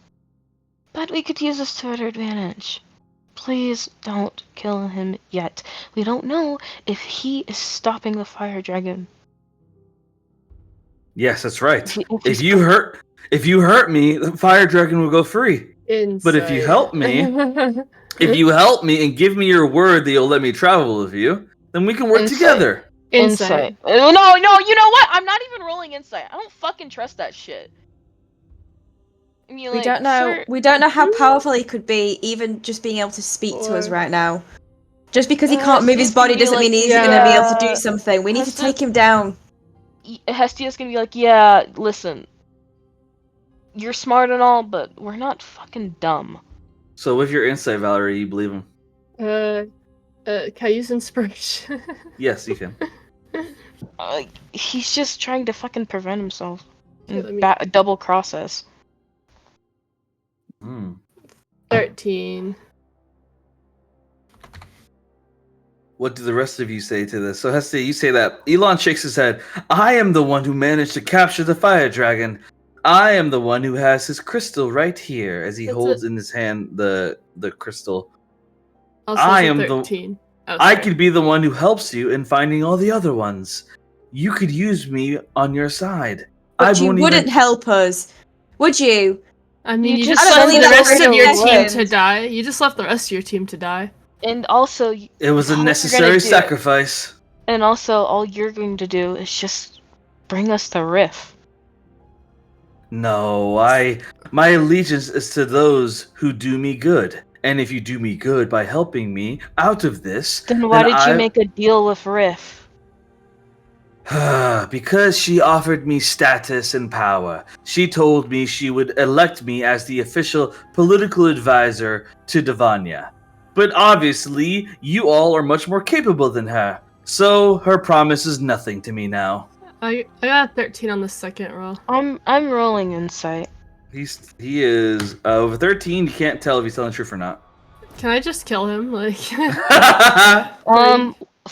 But we could use this to our advantage. Please don't kill him yet. We don't know if he is stopping the fire dragon.
Yes, that's right.
If
If
he's-
you hurt me, the fire dragon will go free. But if you help me, and give me your word that you'll let me travel with you, then we can work
Insight.
together.
Insight.
No, you know what? I'm not even rolling insight. I don't fucking trust that shit. I mean,
We
like,
don't know.
sure-
We don't know how powerful he could be, even just being able to speak to us
Or-
right now. Just because he
Uh,
can't move
he's
his body
gonna be
doesn't
like,
mean he's
yeah.
gonna be able to do something. We need to
Hestia-
take him down.
Hestia's gonna be like, yeah, listen. You're smart and all, but we're not fucking dumb.
So with your insight, Valerie, you believe him?
Can I use inspiration?
Yes, you can.
He's just trying to fucking prevent himself.
Okay, let me-
Double cross us.
Hmm.
13.
What do the rest of you say to this? So Hestia, you say that. Elon shakes his head. I am the one who managed to capture the fire dragon. I am the one who has his crystal right here, as he
That's
holds in his hand the crystal.
Also,
I
it's a
am the-
13. Oh,
I
sorry.
could be the one who helps you in finding all the other ones. You could use me on your side.
But you
won't
wouldn't
even-
help us, would you?
I mean,
You
you
just
just
said
left
that
the
for
rest of
a
your team
second.
to die. You just left the rest of your team to die.
And also,
It was a
all you're
necessary
gonna do-
sacrifice.
And also, all you're going to do is just bring us to Riff.
No, my allegiance is to those who do me good. And if you do me good by helping me out of this,
Then why did you
I-
make a deal with Riff?
Because she offered me status and power. She told me she would elect me as the official political advisor to Devanya. But obviously, you all are much more capable than her. So her promise is nothing to me now.
I got a 13 on the second roll.
I'm rolling insight.
He is over 13. You can't tell if he's telling the truth or not.
Can I just kill him? Like,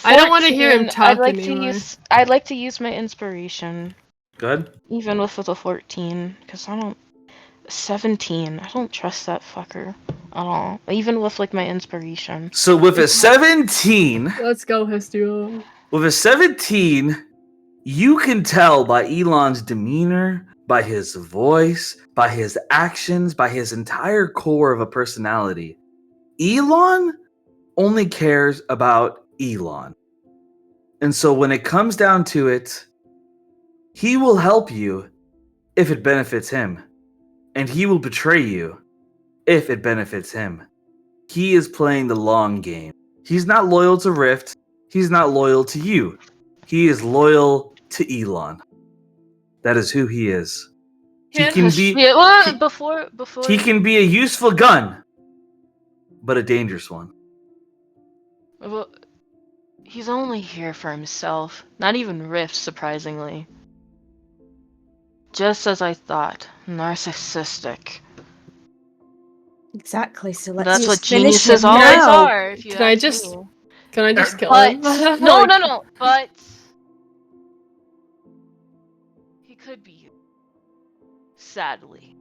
I
don't wanna hear him talk
I'd like
anymore.
I'd like to use my inspiration,
Go ahead.
even with a 14, because I don't. 17. I don't trust that fucker at all. Even with like my inspiration.
So with a 17,
let's go, Hestio.
you can tell by Elon's demeanor, by his voice, by his actions, by his entire core of a personality. Elon only cares about Elon. And so when it comes down to it, he will help you if it benefits him. And he will betray you if it benefits him. He is playing the long game. He's not loyal to Rift. He's not loyal to you. He is loyal to Elon. That is who he is. He can be
Yeah, well,
he-
before
he can be a useful gun, but a dangerous one.
well, he's only here for himself. Not even Rift, surprisingly. Just as I thought, narcissistic.
Exactly. So let's
That's what
just finish
geniuses
him
always
now.
are. If you
Can I
ask
just-
me.
Can I just kill
But
him?
no. But he could be you. Sadly.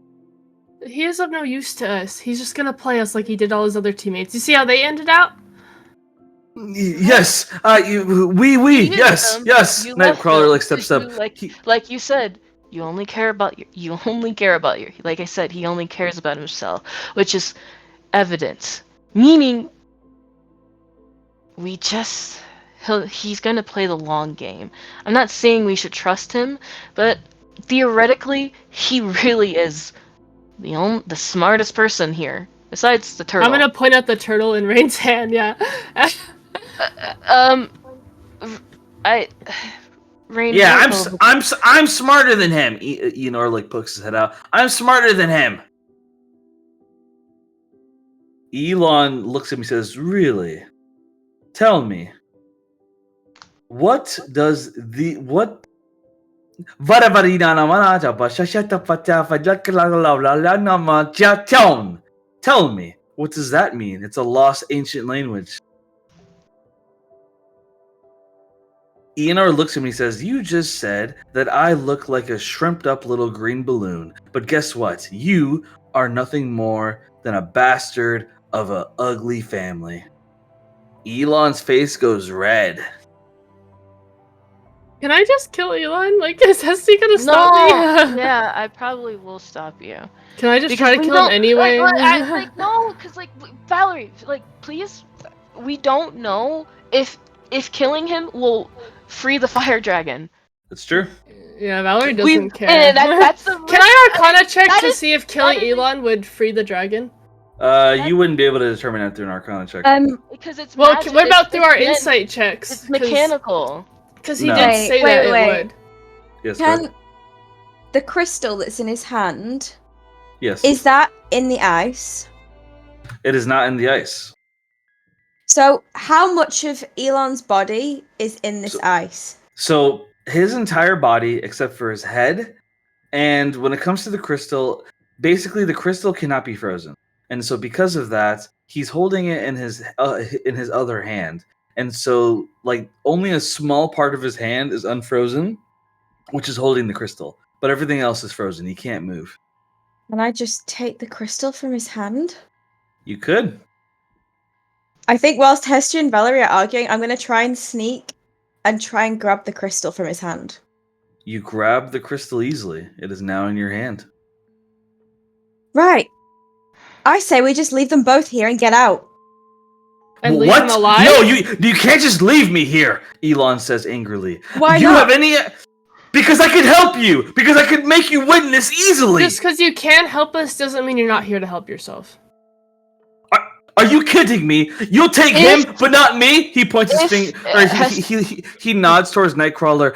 He is of no use to us. He's just gonna play us like he did all his other teammates. You see how they ended out?
Yes,
You
yes,
them,
yes.
you left
Nightcrawler
them,
like steps up.
you, like you said, you only care about your. Like I said, he only cares about himself, which is evidence. Meaning, he's gonna play the long game. I'm not saying we should trust him, but theoretically, he really is the smartest person here, besides the turtle.
I'm gonna point out the turtle in Rain's hand. Yeah.
Rain.
Yeah,
I don't know.
I'm smarter than him. Enor like pokes his head out. I'm smarter than him. Elon looks at me and says, "Really? Tell me, what does the what?" Tell me, what does that mean? It's a lost ancient language. Eonor looks at me and says, "You just said that I look like a shrimped up little green balloon, but guess what? You are nothing more than a bastard of an ugly family." Elon's face goes red.
Can I just kill Elon? Like, is Hesty gonna stop me?
Yeah, I probably will stop you.
Can I just
Because
try to
we
kill him
don't-
anyway?
No, because Valerie, please, we don't know if killing him will free the fire dragon.
That's true.
Yeah, Valerie
We-
doesn't care.
that's the
Can I Arcana check
that
to
is-
see if killing
that is-
Elon would free the dragon?
You wouldn't be able to determine that through an Arcana check.
Because it's
Well,
magic,
what about through our
it's
insight checks?
It's mechanical.
Because he
No.
did
Wait,
say
wait,
that it
wait.
would.
Yes, correct.
Can the crystal that's in his hand,
Yes.
is that in the ice?
It is not in the ice.
So how much of Elon's body is in this
So-
ice?
So his entire body, except for his head, and when it comes to the crystal, basically the crystal cannot be frozen, and so because of that, he's holding it in his other hand, and so like only a small part of his hand is unfrozen, which is holding the crystal, but everything else is frozen. He can't move.
Can I just take the crystal from his hand?
You could.
I think whilst Hestia and Valerie are arguing, I'm going to try and sneak and try and grab the crystal from his hand.
You grab the crystal easily. It is now in your hand.
Right. I say we just leave them both here and get out.
And leave
What?
him alive?
No, you can't just leave me here, Elon says angrily.
Why
you
not?
have any... Because I could help you! Because I could make you win this easily!
Just because you can help us doesn't mean you're not here to help yourself.
Are you kidding me? You'll take him, but not me? He points his finger... Or he nods towards Nightcrawler.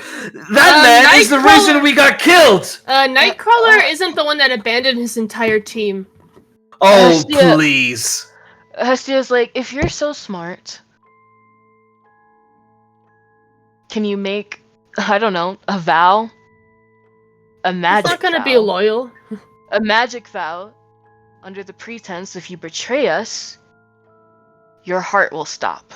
That man is the
Nightcrawler-
reason we got killed!
Nightcrawler isn't the one that abandoned his entire team.
Oh,
Hestia-
please.
Hestia's like, if you're so smart, can you make, I don't know, a vow? A
He's
magic
not gonna
vow.
be loyal.
A magic vow, under the pretense if you betray us, your heart will stop.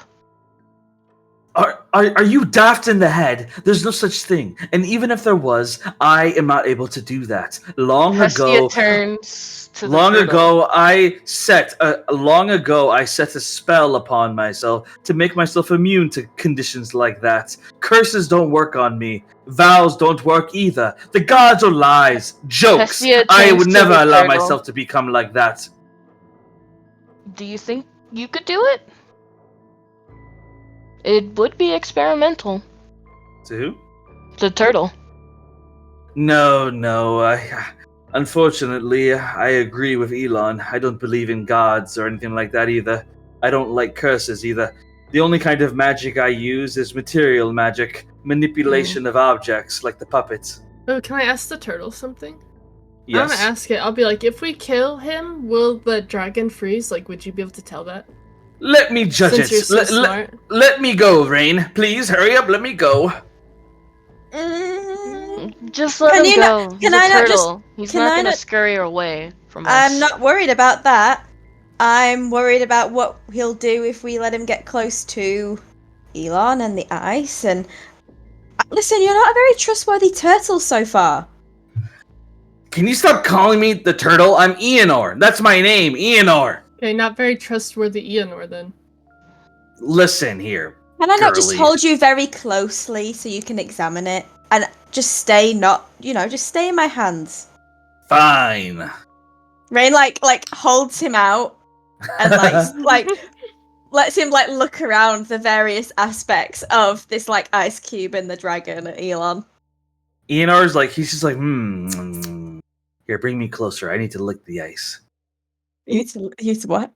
Are you daft in the head? There's no such thing. And even if there was, I am not able to do that. Long
Hestia
ago,
turns to the
long
turtle.
ago, I set a spell upon myself to make myself immune to conditions like that. Curses don't work on me. Vows don't work either. The gods are lies, jokes.
Hestia
I
turns
would
to
never
the
allow
turtle.
myself to become like that.
Do you think you could do it? It would be experimental.
To who?
The turtle.
No. Unfortunately, I agree with Elon. I don't believe in gods or anything like that either. I don't like curses either. The only kind of magic I use is material magic, manipulation of objects, like the puppets.
Oh, can I ask the turtle something? I'm
Yes.
gonna ask it. I'll be like, if we kill him, will the dragon freeze? Like, would you be able to tell that?
Let me judge
Since
it.
you're so smart.
Let me go, Rain. Please, hurry up, let me go.
Just let
Can
him
you
go.
not-
He's
can
a
I not just-
turtle. He's
can
not
I
gonna
not-
scurry away from us.
I'm not worried about that. I'm worried about what he'll do if we let him get close to Elon and the ice. And listen, you're not a very trustworthy turtle so far.
Can you stop calling me the turtle? I'm Eonor. That's my name, Eonor.
Okay, not very trustworthy Eonor then.
Listen here.
Can I not just
Girly.
hold you very closely so you can examine it and just stay just stay in my hands?
Fine.
Rain like holds him out and like lets him like look around the various aspects of this like ice cube and the dragon and Elon.
Eonor's like, he's just like, Here, bring me closer. I need to lick the ice.
He's what?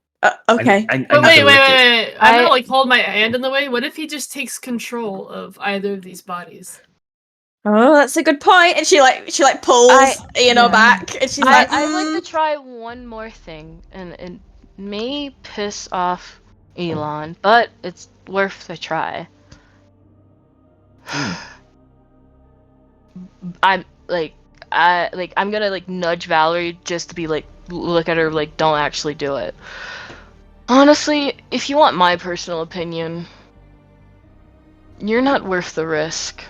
Okay.
I need
But
to
wait.
lick it.
I'm gonna like hold my hand in the way. What if he just takes control of either of these bodies?
Oh, that's a good point. And she pulls
I-
Ian back, and she's like,
I'd like to try one more thing, and may piss off Elon, but it's worth a try. I'm gonna like nudge Valerie just to be like look at her like don't actually do it. Honestly, if you want my personal opinion, you're not worth the risk.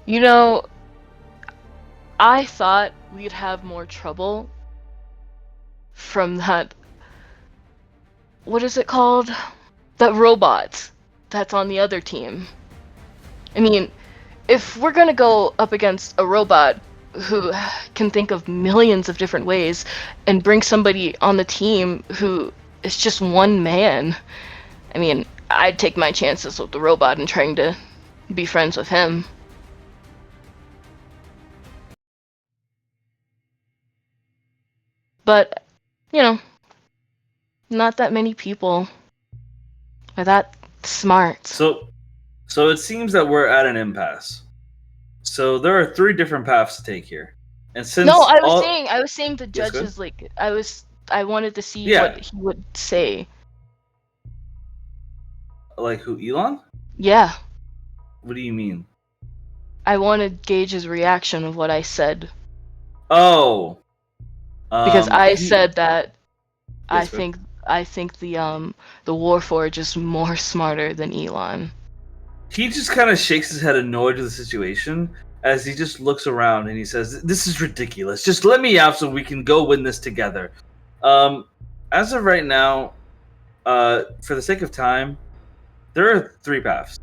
You know, I thought we'd have more trouble from that. What is it called? That robot that's on the other team. I mean, if we're gonna go up against a robot who can think of millions of different ways and bring somebody on the team who is just one man, I mean, I'd take my chances with the robot and trying to be friends with him. But, you know, not that many people are that smart.
So it seems that we're at an impasse. So there are 3 different paths to take here. And since
No, I was saying the
Yes, go
judges like I wanted to see
Yeah.
what he would say.
Like who, Elon?
Yeah,
What do you mean?
I want to gauge his reaction of what I said
Oh.
because I said that
Yes, go.
I think the Warforged is more smarter than Elon.
He just kind of shakes his head annoyed with the situation as he just looks around and he says, "This is ridiculous. Just let me out so we can go win this together." As of right now, for the sake of time, there are 3 paths.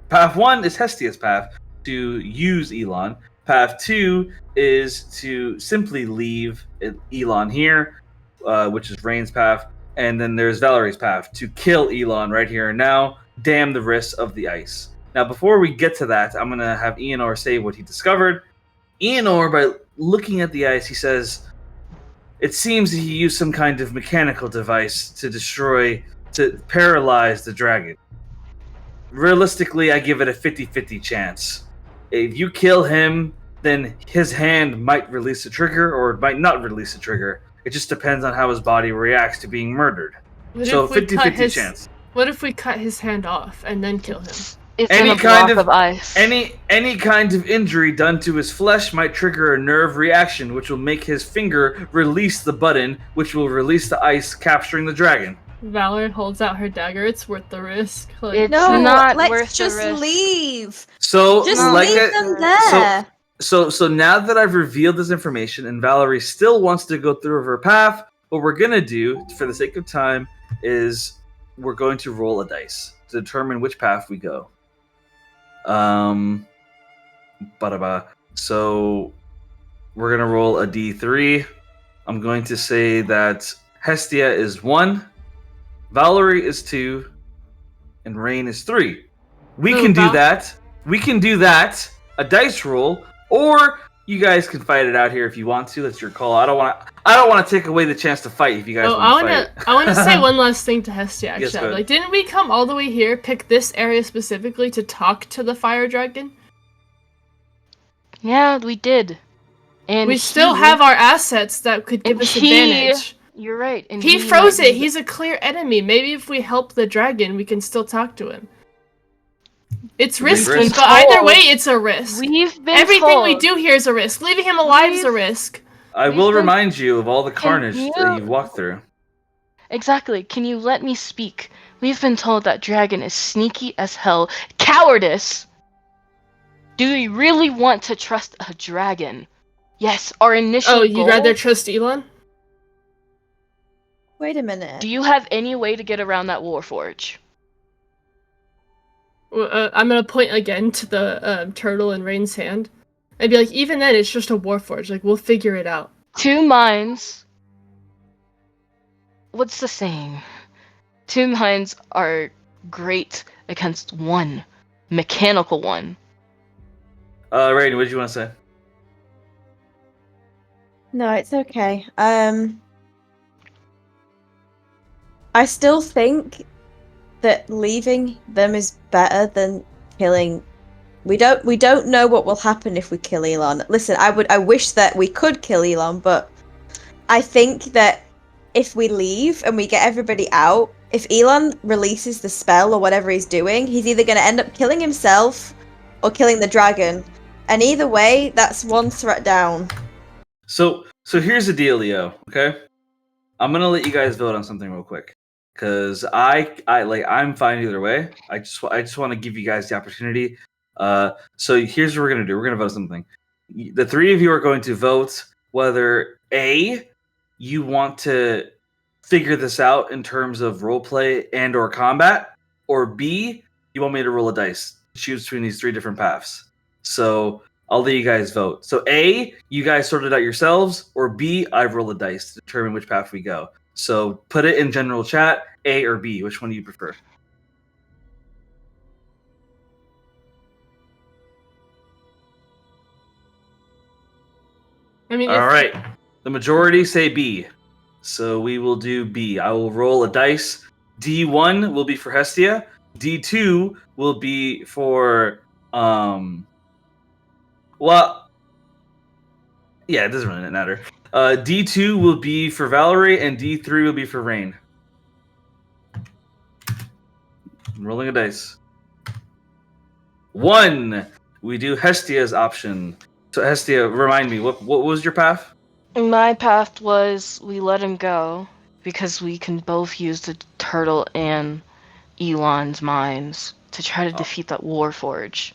Path 1 is Hestia's path, to use Elon. Path 2 is to simply leave Elon here, which is Rain's path. And then there's Valerie's path, to kill Elon right here and now, damn the risks of the ice. Now, before we get to that, I'm going to have Eonor say what he discovered. Eonor, by looking at the ice, he says, it seems that he used some kind of mechanical device to paralyze the dragon. Realistically, I give it a 50-50 chance. If you kill him, then his hand might release a trigger or it might not release a trigger. It just depends on how his body reacts to being murdered. So 50-50 chance.
What if we cut his hand off and then kill him?
It's
Any
in a
kind
block
of-
of ice.
Any kind of injury done to his flesh might trigger a nerve reaction, which will make his finger release the button, which will release the ice, capturing the dragon.
Valor holds out her dagger. It's worth the risk. Like,
It's
No,
not
let's
worth the
just
risk.
leave.
So,
Just
like
leave
I-
them there.
So now that I've revealed this information and Valerie still wants to go through her path, what we're gonna do, for the sake of time, is we're going to roll a dice to determine which path we go. So we're gonna roll a D3. I'm going to say that Hestia is 1, Valerie is 2, and Rain is 3. We can do that. We can do that. A dice roll, or you guys can fight it out here if you want to. That's your call. I don't want to take away the chance to fight if you guys want to fight.
I want to say one last thing to Hestia. Actually,
Yes, go ahead.
like, didn't we come all the way here, pick this area specifically to talk to the fire dragon?
Yeah, we did. And
We still have our assets that could give us advantage.
You're right. And
He froze
might
it.
be-
He's a clear enemy. Maybe if we help the dragon, we can still talk to him. It's risky,
risk.
but either way, it's a risk.
We've been
Everything
told.
we do here is a risk. Leaving him alive is a
We've-
risk.
I
We've
will
been-
remind you of all the carnage
you-
that you've walked through.
Exactly. Can you let me speak? We've been told that dragon is sneaky as hell. Cowardice! Do we really want to trust a dragon? Yes, our initial
Oh, you'd
goal-
rather trust Elon?
Wait a minute.
Do you have any way to get around that Warforge?
I'm gonna point again to the turtle in Rain's hand. I'd be like, even then, it's just a warforge. Like, we'll figure it out.
2 minds. What's the saying? 2 minds are great against 1 mechanical one.
Rain, what did you want to say?
No, it's okay. I still think that leaving them is better than killing. We don't know what will happen if we kill Elon. Listen, I wish that we could kill Elon, but I think that
if we leave and we get everybody out, if Elon releases the spell or whatever he's doing, he's either going to end up killing himself or killing the dragon. And either way, that's one threat down.
So here's the deal, Leo. Okay, I'm gonna let you guys vote on something real quick, because I'm fine either way. I just want to give you guys the opportunity. So here's what we're gonna do. We're gonna vote on something. The three of you are going to vote whether A, you want to figure this out in terms of roleplay and or combat, or B, you want me to roll a dice, choose between these three different paths. So I'll let you guys vote. So A, you guys sort it out yourselves, or B, I roll a dice to determine which path we go. So put it in general chat, A or B. Which one do you prefer?
I mean,
All right. The majority say B. So we will do B. I will roll a dice. D1 will be for Hestia. D2 will be for well, yeah, it doesn't really matter. D2 will be for Valerie, and D3 will be for Rain. I'm rolling a dice. 1. We do Hestia's option. So Hestia, remind me, what was your path?
My path was we let him go because we can both use the turtle and Elon's minds to try to defeat that Warforge.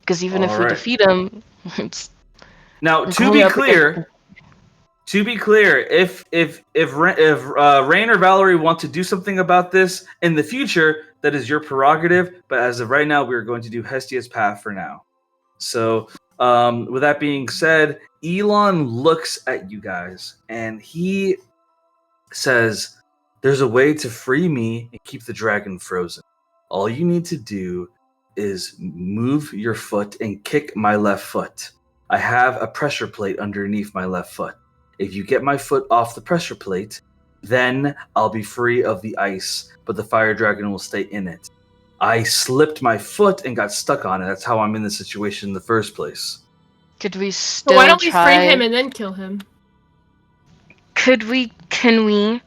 Because even if we
Alright.
defeat him, it's
Now,
we're
to
going
be
up
clear, if Rain or Valerie want to do something about this in the future, that is your prerogative. But as of right now, we are going to do Hestia's path for now. So, with that being said, Elon looks at you guys and he says, "There's a way to free me and keep the dragon frozen. All you need to do is move your foot and kick my left foot. I have a pressure plate underneath my left foot. If you get my foot off the pressure plate, then I'll be free of the ice, but the fire dragon will stay in it. I slipped my foot and got stuck on it. That's how I'm in this situation in the first place."
Could we
But
still
why don't we
try?
free him and then kill him?
Can we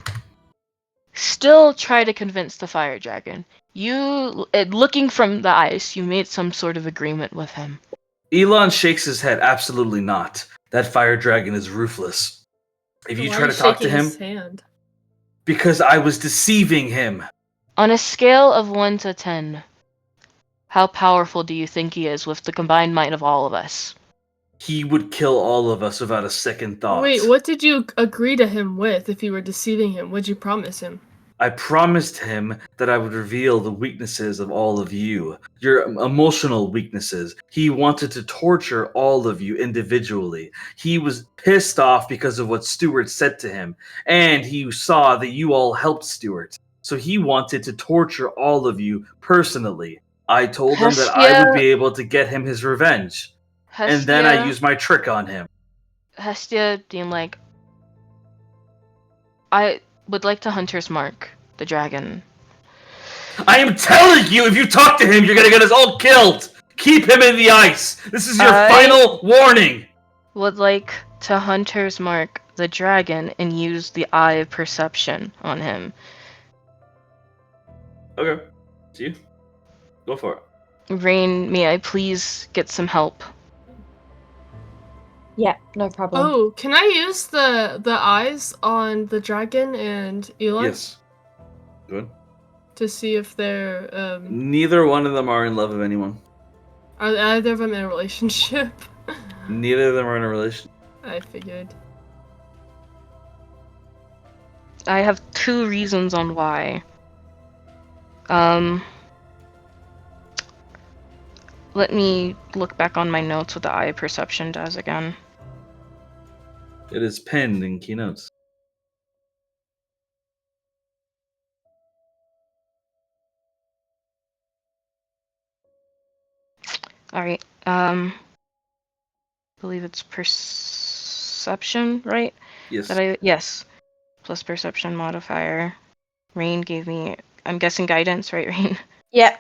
still try to convince the fire dragon? You, looking from the ice, you made some sort of agreement with him.
Elon shakes his head. Absolutely not. That fire dragon is ruthless. If you
Why
try
are
to talk to
shaking
him,
his hand?
because I was deceiving him.
On a scale of 1 to 10, how powerful do you think he is with the combined might of all of us?
He would kill all of us without a second thought.
Wait, what did you agree to him with if you were deceiving him? What'd you promise him?
I promised him that I would reveal the weaknesses of all of you, your emotional weaknesses. He wanted to torture all of you individually. He was pissed off because of what Stuart said to him, and he saw that you all helped Stuart. So he wanted to torture all of you personally. I told him that I would be able to get him his revenge. And then I used my trick on him.
Hestia being like, I would like to Hunter's Mark the dragon.
I am telling you, if you talk to him, you're gonna get us all killed! Keep him in the ice! This is your final warning!
Would like to Hunter's Mark the dragon and use the Eye of Perception on him.
Okay. See you. Go for it.
Rain, may I please get some help?
Yeah, no problem.
Oh, can I use the eyes on the dragon and Elon?
Yes. Good.
To see if they're
Neither one of them are in love with anyone.
are either of them in a relationship?
Neither of them are in a relationship.
I figured.
I have 2 reasons on why. Let me look back on my notes what the Eye of Perception does again.
It is pinned in keynotes.
Alright, believe it's perception, right?
Yes.
Yes. Plus perception modifier. Rain gave me, I'm guessing guidance, right, Rain?
Yeah.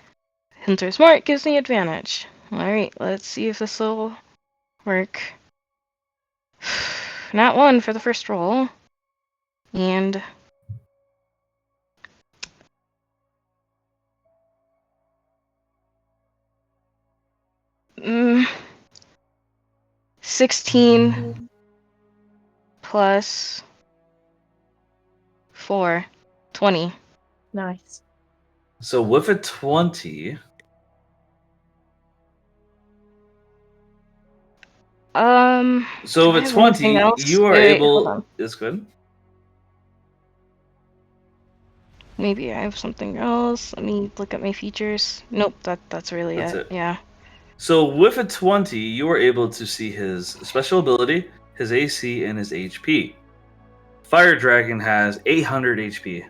Hunter's Mark gives me advantage. Alright, let's see if this will work. Not 1 for the first roll. And 16 plus 4, 20.
Nice.
So with a 20, so
do I
with a
have anything
20,
else?
you are
Wait, hold
able.
on.
It's good.
Maybe I have something else. Let me look at my features. Nope, that's really
That's
it.
it.
Yeah.
So with a 20, you are able to see his special ability, his AC, and his HP. Fire Dragon has 800 HP,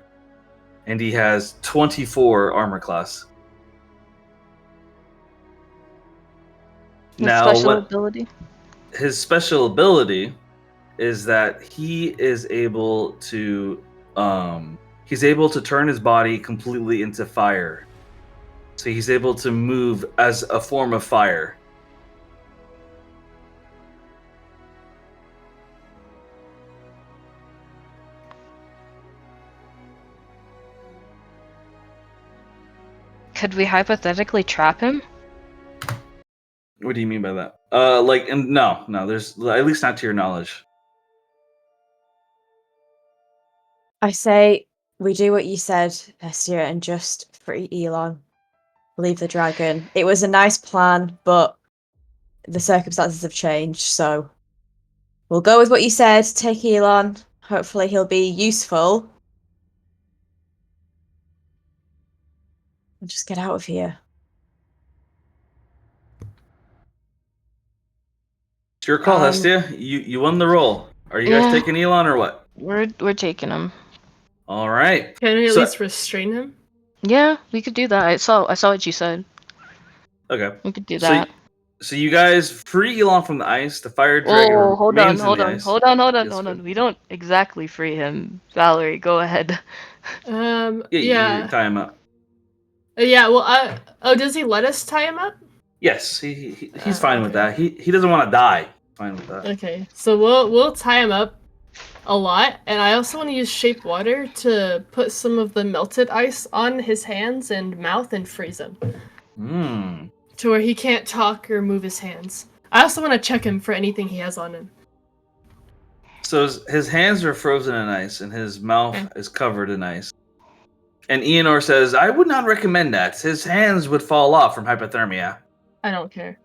and he has 24 armor class.
His
Now,
special
what
ability.
his special ability is that he is able to he's able to turn his body completely into fire. So he's able to move as a form of fire.
Could we hypothetically trap him?
What do you mean by that? No, there's at least not to your knowledge.
I say we do what you said, Hestia, and just free Elon. Leave the dragon. It was a nice plan, but the circumstances have changed, so we'll go with what you said. Take Elon. Hopefully he'll be useful. And just get out of here.
It's your call, Hestia. You won the roll. Are you guys
Yeah.
taking Elon or what?
We're taking him.
All right.
Can we at
So-
least restrain him?
Yeah, we could do that. I saw what you said.
Okay.
We could do
So-
that.
So you guys free Elon from the ice. The fire dragon
Oh, hold on,
remains in
hold
the
on,
ice.
hold on, hold on,
Yes,
hold
good.
on. We don't exactly free him. Valerie, go ahead.
Yeah,
Yeah.
you tie him up.
Yeah. Well, does he let us tie him up?
Yes, he's
Oh,
fine with
okay.
that. He doesn't want to die. Fine with that.
Okay. So we'll tie him up a lot, and I also want to use shape water to put some of the melted ice on his hands and mouth and freeze him
Hmm.
to where he can't talk or move his hands. I also want to check him for anything he has on him.
So his hands are frozen in ice, and his mouth
Okay.
is covered in ice. And Eonor says, "I would not recommend that. His hands would fall off from hypothermia."
I don't care.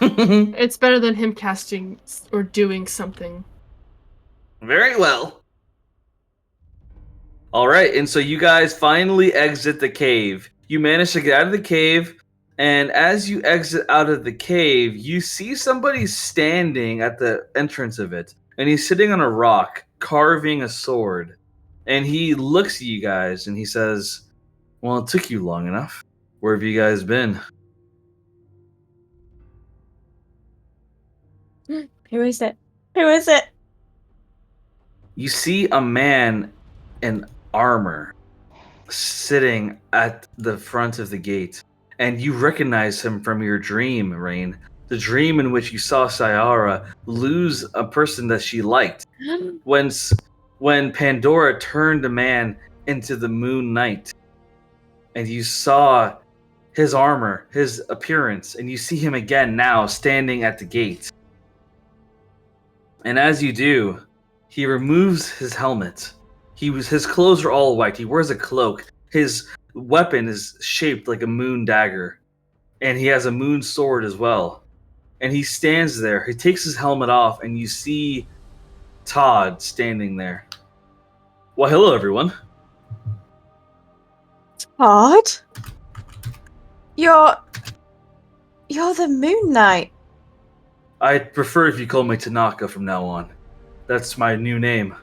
It's better than him casting or doing something.
Very well. All right, and so you guys finally exit the cave. You manage to get out of the cave, and as you exit out of the cave, you see somebody standing at the entrance of it, and he's sitting on a rock, carving a sword. And he looks at you guys, and he says, "Well, it took you long enough. Where have you guys been?"
Who is it? Who is it?
You see a man in armor sitting at the front of the gate, and you recognize him from your dream, Rain. The dream in which you saw Sayara lose a person that she liked. When Pandora turned a man into the Moon Knight, and you saw his armor, his appearance, and you see him again now standing at the gate. And as you do, he removes his helmet. His clothes are all white. He wears a cloak. His weapon is shaped like a moon dagger, and he has a moon sword as well. And he stands there. He takes his helmet off, and you see Todd standing there. Well, hello, everyone.
Todd? You're the Moon Knight.
I'd prefer if you call me Tanaka from now on. That's my new name.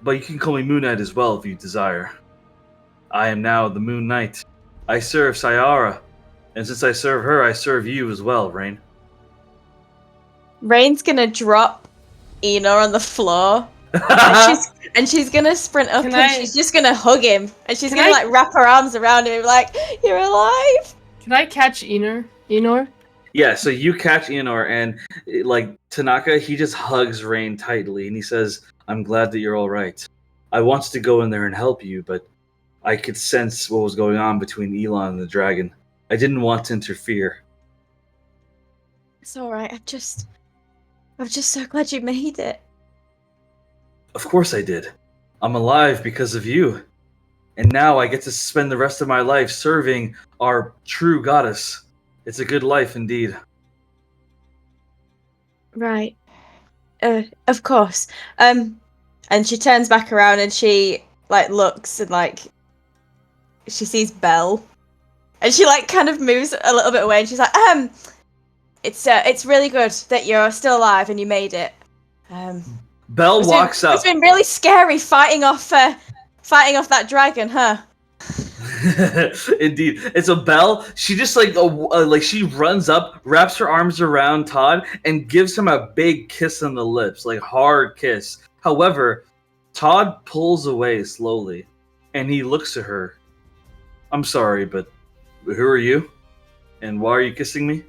But you can call me Moon Knight as well if you desire. I am now the Moon Knight. I serve Sayara, and since I serve her, I serve you as well, Rain.
Rain's gonna drop Enor on the floor. and she's gonna sprint up
Can
and
I-
she's just gonna hug him. And she's
Can
gonna
I-
like wrap her arms around him and be like, "You're alive!"
Can I catch Enor?
Yeah, so you catch Eonor, and like Tanaka, he just hugs Rain tightly, and he says, "I'm glad that you're all right. I wanted to go in there and help you, but I could sense what was going on between Elon and the dragon. I didn't want to interfere."
It's alright, I'm just so glad you made it.
Of course I did. I'm alive because of you. And now I get to spend the rest of my life serving our true goddess. It's a good life indeed.
Right. Of course. And she turns back around and she like looks and like she sees Belle. And she like kind of moves a little bit away and she's like, it's really good that you're still alive and you made it.
Belle walks up.
It's been really scary fighting off that dragon, huh?
Indeed, it's a Belle. She just like she runs up, wraps her arms around Todd, and gives him a big kiss on the lips, like hard kiss. However, Todd pulls away slowly, and he looks at her. I'm sorry, but who are you? And why are you kissing me?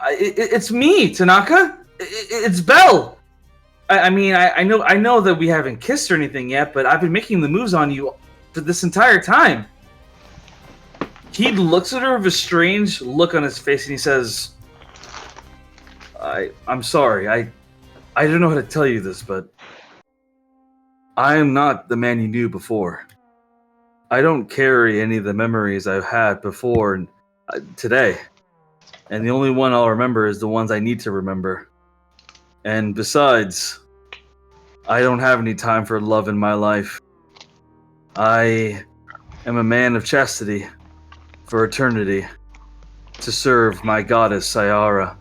It's me, Tanaka. It's Belle. I mean, I know that we haven't kissed or anything yet, but I've been making the moves on you for this entire time. He looks at her with a strange look on his face and he says, I'm sorry. I don't know how to tell you this, but I am not the man you knew before. I don't carry any of the memories I've had before today. And the only one I'll remember is the ones I need to remember. And besides, I don't have any time for love in my life. I am a man of chastity for eternity to serve my goddess, Sayara.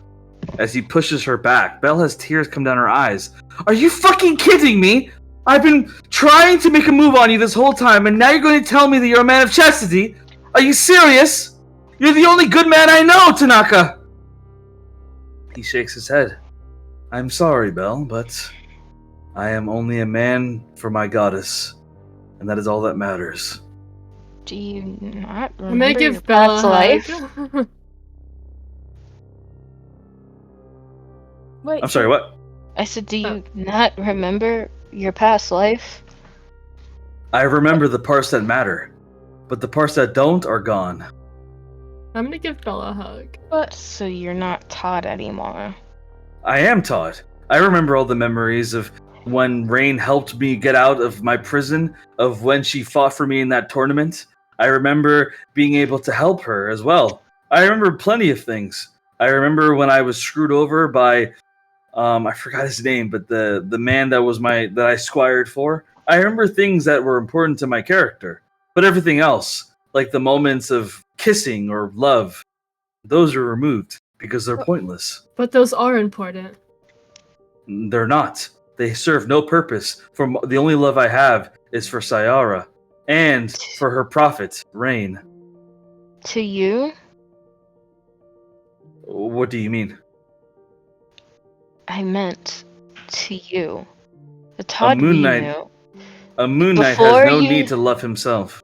As he pushes her back, Belle has tears come down her eyes. Are you fucking kidding me? I've been trying to make a move on you this whole time, and now you're going to tell me that you're a man of chastity? Are you serious? You're the only good man I know, Tanaka! He shakes his head. I'm sorry, Belle, but I am only a man for my goddess, and that is all that matters.
Do you not
I may
remember your
give Bella
past
a
life?
hug.
Wait.
I'm sorry, what?
I said, do you not remember your past life?
I remember the parts that matter, but the parts that don't are gone.
I'm gonna give Bella a hug.
So you're not Todd anymore.
I am Todd. I remember all the memories of when Rain helped me get out of my prison, of when she fought for me in that tournament. I remember being able to help her as well. I remember plenty of things. I remember when I was screwed over by, I forgot his name, but the man that I squired for. I remember things that were important to my character. But everything else, like the moments of kissing or love, those are removed because they're pointless.
But those are important.
They're not. They serve no purpose. The only love I have is for Sayara and for her prophet, Rain.
To you?
What do you mean?
I meant to you. The Todd
Moon
we
Knight-
knew.
A Moon Knight
Before
has no
you-
need to love himself.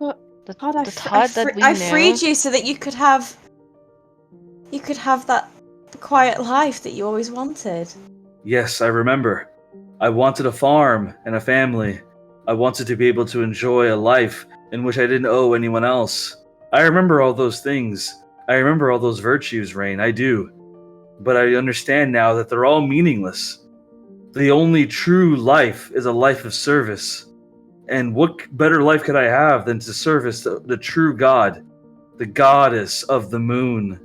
God,
The Todd that we
I
knew.
freed you so that you could have that quiet life that you always wanted.
Yes, I remember. I wanted a farm and a family. I wanted to be able to enjoy a life in which I didn't owe anyone else. I remember all those things. I remember all those virtues, Rain. I do. But I understand now that they're all meaningless. The only true life is a life of service. And what better life could I have than to service the true God, the goddess of the moon?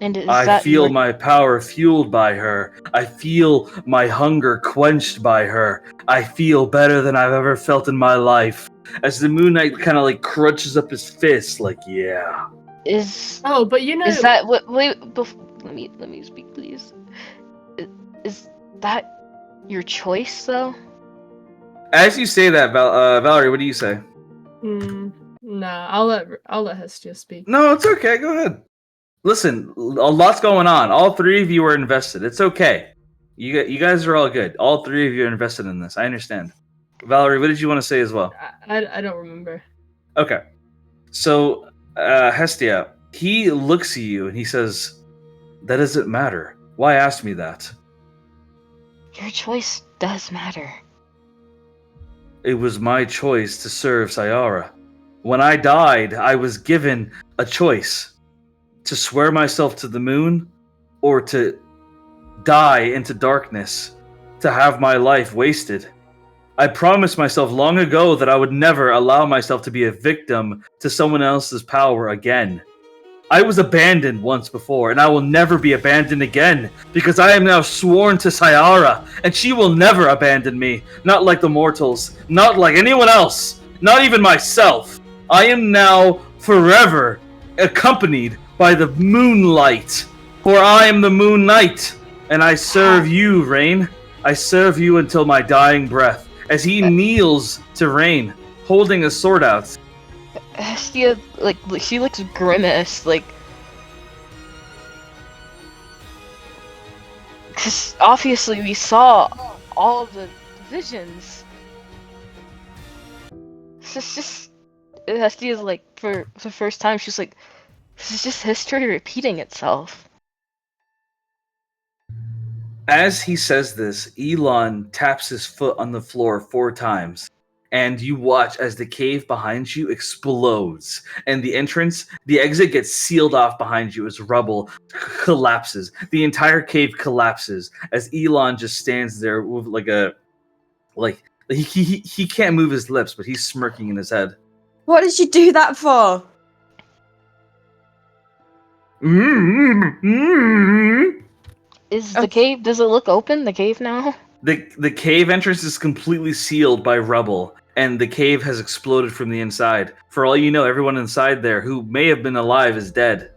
And is
I
that
feel
your-
my power fueled by her. I feel my hunger quenched by her. I feel better than I've ever felt in my life. As the Moon Knight kind of like crunches up his fist, like, yeah.
Is
Oh, but you know.
is that what? Wait, let me speak, please. Is that your choice, though?
As you say that, Valerie, what do you say?
Nah, I'll let Hestia speak.
No, it's okay. Go ahead. Listen, a lot's going on. All three of you are invested. It's okay. You guys are all good. All three of you are invested in this. I understand. Valerie, what did you want to say as well?
I don't remember.
Okay. So, Hestia, he looks at you and he says, that doesn't matter. Why ask me that?
Your choice does matter.
It was my choice to serve Sayara. When I died, I was given a choice. to swear myself to the moon, or to die into darkness, to have my life wasted. I promised myself long ago that I would never allow myself to be a victim to someone else's power again. I was abandoned once before, and I will never be abandoned again, because I am now sworn to Sayara, and she will never abandon me, not like the mortals, not like anyone else, not even myself. I am now forever accompanied by the moonlight, for I am the Moon Knight, and I serve you, Rain. I serve you until my dying breath, as he kneels to Rain, holding a sword out.
Hestia, like, she looks grimace, like... Because obviously we saw all of the visions. It's just... Hestia's like, for the first time, she's like, this is just history repeating itself.
As he says this, Elon taps his foot on the floor 4 times, and you watch as the cave behind you explodes, and the exit gets sealed off behind you as rubble collapses. The entire cave collapses as Elon just stands there with he can't move his lips, but he's smirking in his head.
What did you do that for?
Is the cave, does it look open, the cave now?
The cave entrance is completely sealed by rubble, and the cave has exploded from the inside. For all you know, everyone inside there who may have been alive is dead.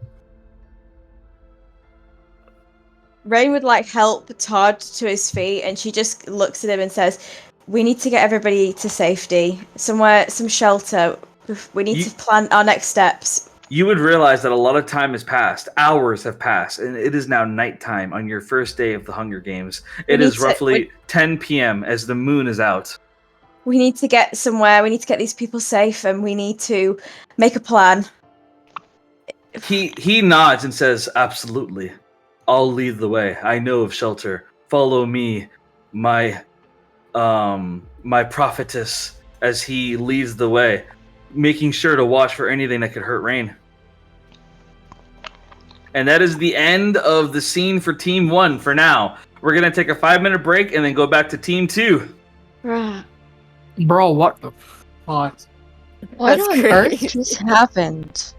Rain would like help Todd to his feet, and she just looks at him and says, "We need to get everybody to safety, somewhere, some shelter. We need to plan our next steps."
You would realize that a lot of time has passed. Hours have passed, and it is now nighttime on your first day of the Hunger Games. It is roughly 10 p.m. as the moon is out.
We need to get somewhere. We need to get these people safe, and we need to make a plan.
He nods and says, "Absolutely. I'll lead the way. I know of shelter. Follow me, my prophetess," as he leads the way, making sure to watch for anything that could hurt Rain. And that is the end of the scene for Team 1 for now. We're going to take a 5-minute break and then go back to Team 2.
Bro, what the fuck?
What
That's
on
great.
earth just happened?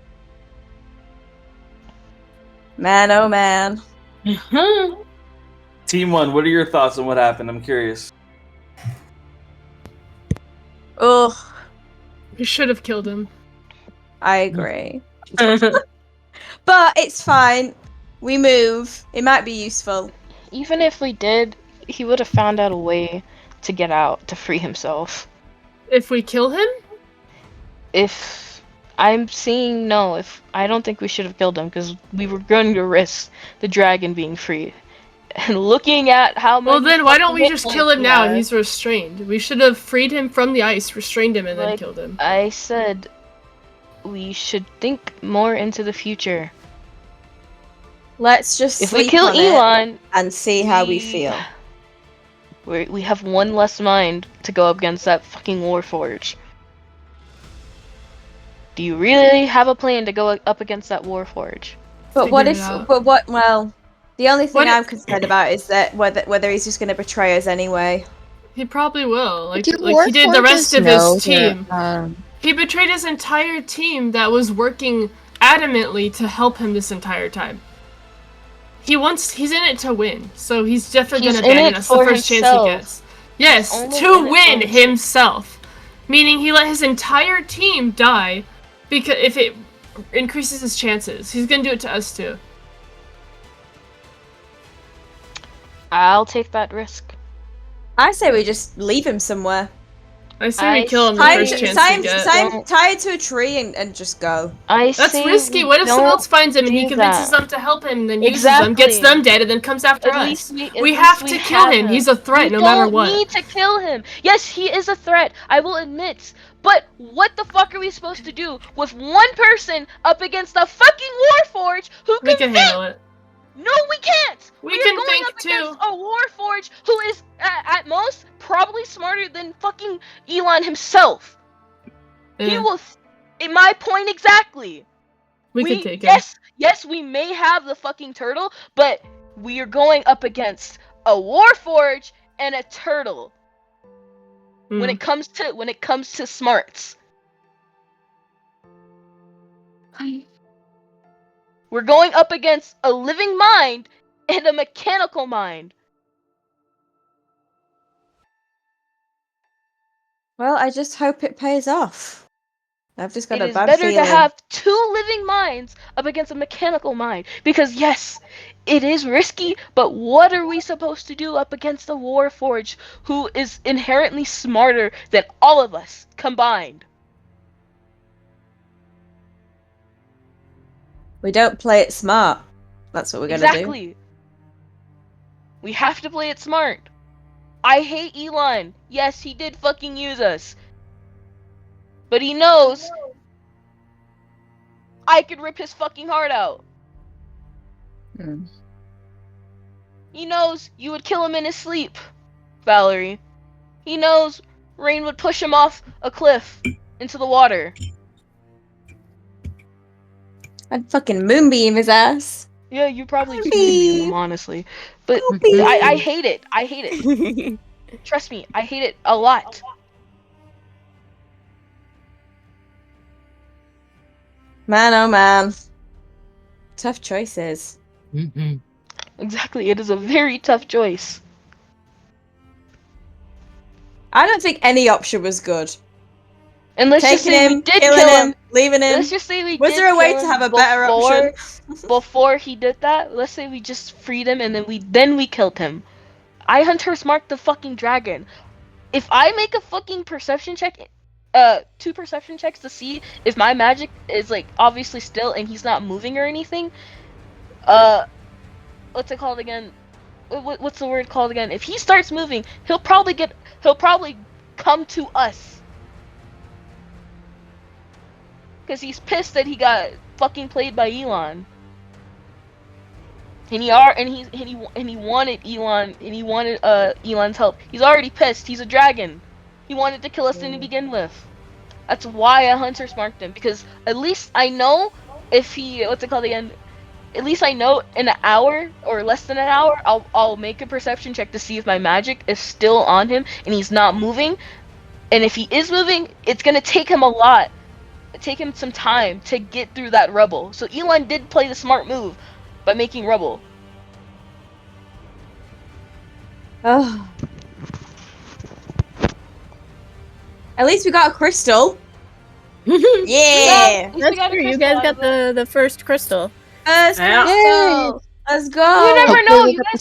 Man, oh man.
Team 1, what are your thoughts on what happened? I'm curious.
Ugh,
You should have killed him.
I agree. But it's fine. We move. It might be useful.
Even if we did, he would have found out a way to get out, to free himself.
If we kill him?
If I'm seeing no, if I don't think we should have killed him because we were going to risk the dragon being free. And looking at how
Well,
many
then why don't we
hit
just
points
kill him
he
now?
has.
He's restrained. We should have freed him from the ice, restrained him, and then
Like,
killed him.
I said we should think more into the future.
Let's just
If we
sleep
kill
on it
Elon,
and see how we feel.
we have one less mind to go up against that fucking Warforge. Do you really have a plan to go up against that Warforge?
But what
Figure
if?
it out.
But what? Well, the only thing
What
I'm
if-
concerned about is that whether he's just going to betray us anyway.
He probably will. Like
Do
he did the rest
Warforges
of
know
his team.
that,
He betrayed his entire team that was working adamantly to help him this entire time. He's in it to win, so he's definitely
He's
gonna
in
abandon
it
us the
for
first chance
himself.
he gets. Yes,
only
to
in it
win
for
himself. Meaning he let his entire team die because if it increases his chances. He's gonna do it to us too.
I'll take that risk.
I say we just leave him somewhere.
I say we
I
kill him the
Tie
first
him,
chance
tie
we
him,
get.
tie him to a tree and just go.
That's
say
risky.
we
What if someone
don't
else finds him and he
do
convinces
that?
them to help him, and then uses them, gets
Exactly.
them dead, and then comes after
At
us?
least
We
at
have
least
to
we
kill
have
him. He's a threat
We
no matter
don't
what.
need to kill him. Yes, he is a threat. I will admit. But what the fuck are we supposed to do with one person up against a fucking Warforge who
We
can
can handle it.
No, we can't.
We
are
can
going
think
up against
too.
a Warforge who is at most probably smarter than fucking Elon himself. He
Yeah.
will. In my point exactly.
We could take him.
Yes, we may have the fucking turtle, but we are going up against a warforge and a turtle. When it comes to smarts. We're going up against a living mind and a mechanical mind.
Well, I just hope it pays off. I've just got
It
a
is
bad
better
feeling.
to have two living minds up against a mechanical mind. Because yes, it is risky, but what are we supposed to do up against a warforge who is inherently smarter than all of us combined?
We don't play it smart. That's what we're gonna do.
Exactly. We have to play it smart. I hate Elon. Yes, he did fucking use us. But he knows I could rip his fucking heart out. He knows you would kill him in his sleep, Valerie. He knows Rain would push him off a cliff into the water.
I'd fucking moonbeam his ass.
Yeah, you probably
Moonbeam.
can him, honestly. But
Moonbeam.
I hate it. I hate it. Trust me, I hate it a lot.
Man, oh man. Tough choices.
Exactly, it is a very tough choice.
I don't think any option was good.
And let's just
Taking
say
him,
we did
killing
kill
him,
him.
leaving him.
Let's just say we
Was
did
there a way
kill
to
him
have a better option?
Before he did that, let's say we just freed him and then we killed him. I Hunter's marked the fucking dragon. If I make a fucking perception check, 2 perception checks to see if my magic is like obviously still and he's not moving or anything, what's it called again? What's the word called again? If he starts moving, he'll probably come to us. Cause he's pissed that he got fucking played by Elon. And he wanted Elon and he wanted Elon's help. He's already pissed. He's a dragon. He wanted to kill us to begin with. That's why I Hunter's marked him, because at least I know if he what's it called again? At least I know in an hour or less than an hour I'll make a perception check to see if my magic is still on him and he's not moving. And if he is moving, it's gonna take him some time to get through that rubble. So Elon did play the smart move by making rubble.
Oh. At least we got a crystal. Yeah.
That's true. You guys got the first crystal.
First
Yeah.
crystal. Let's go.
You never
Hopefully
know.
we
You
get the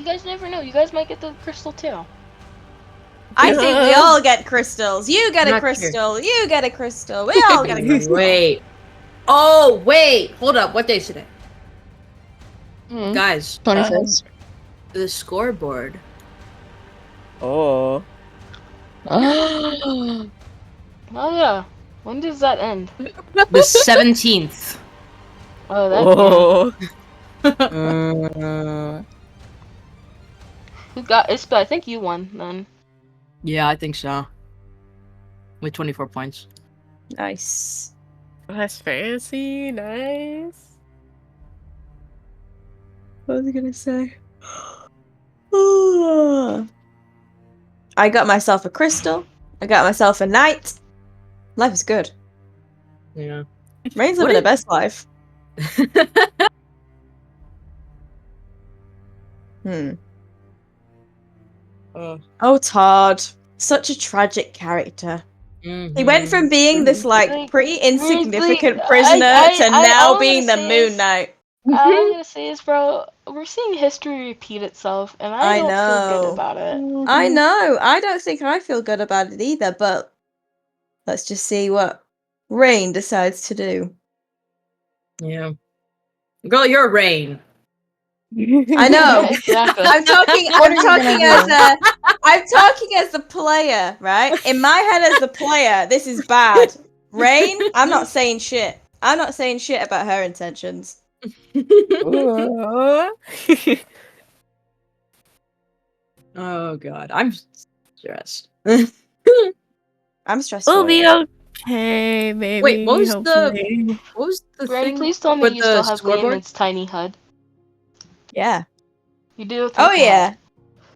guys
second.
never know. You guys might get the crystal too.
I think we all get crystals. You get a
Not
crystal. You get a crystal. We all get a crystal.
Wait. Oh, wait. Hold up. What day is today? Guys,
21st.
the scoreboard.
Oh.
Oh yeah. When does that end?
The 17th.
Oh, that.
Oh.
Who got it? I think you won then.
Yeah, I think so. With 24 points.
Nice.
That's fancy. Nice.
What was I gonna say? I got myself a crystal. I got myself a knight. Life is good.
Yeah.
Rain's
What
living the
is-
best life. Oh, Todd. Such a tragic character. He went from being this like pretty insignificant
like,
prisoner to now
all I'm
being the
gonna say
Moon
is-
Knight.
All I'm gonna say is, bro, we're seeing history repeat itself, and I
I
don't feel good
know.
about it.
I know. I don't think I feel good about it either, but let's just see what Rain decides to do.
Yeah. Girl, you're Rain.
I know.
Exactly.
I'm talking as the player, right? In my head as the player, this is bad. Rain, I'm not saying shit. I'm not saying shit about her intentions.
Oh god, I'm stressed.
I'm stressed.
We'll
for
be
you.
Hey, maybe.
Wait, what was
hopefully.
the
Brady,
thing
please tell me
with
you
the
still have Liam
scoreboard?
in its tiny HUD.
Yeah.
You do.
Oh
Thank God.
yeah.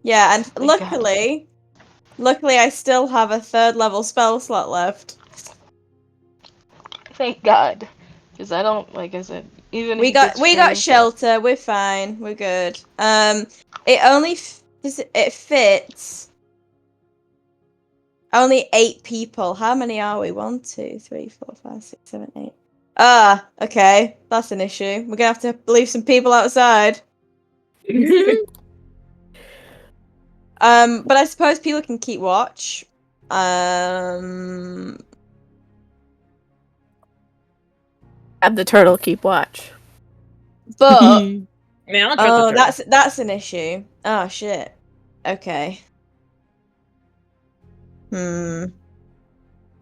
Yeah, and
Thank God.
luckily I still have a 3rd level spell slot left.
Thank God. Because I don't like I said. Even if
We
it gets
got
true,
shelter. We're fine. We're good. It only it fits only 8 people. How many are we? 1, 2, 3, 4, 5, 6, 7, 8. Ah, okay. That's an issue. We're gonna have to leave some people outside. But I suppose people can keep watch. Have the turtle keep watch. But
Man, I'll trust the turtle.
that's an issue. Oh shit. Okay.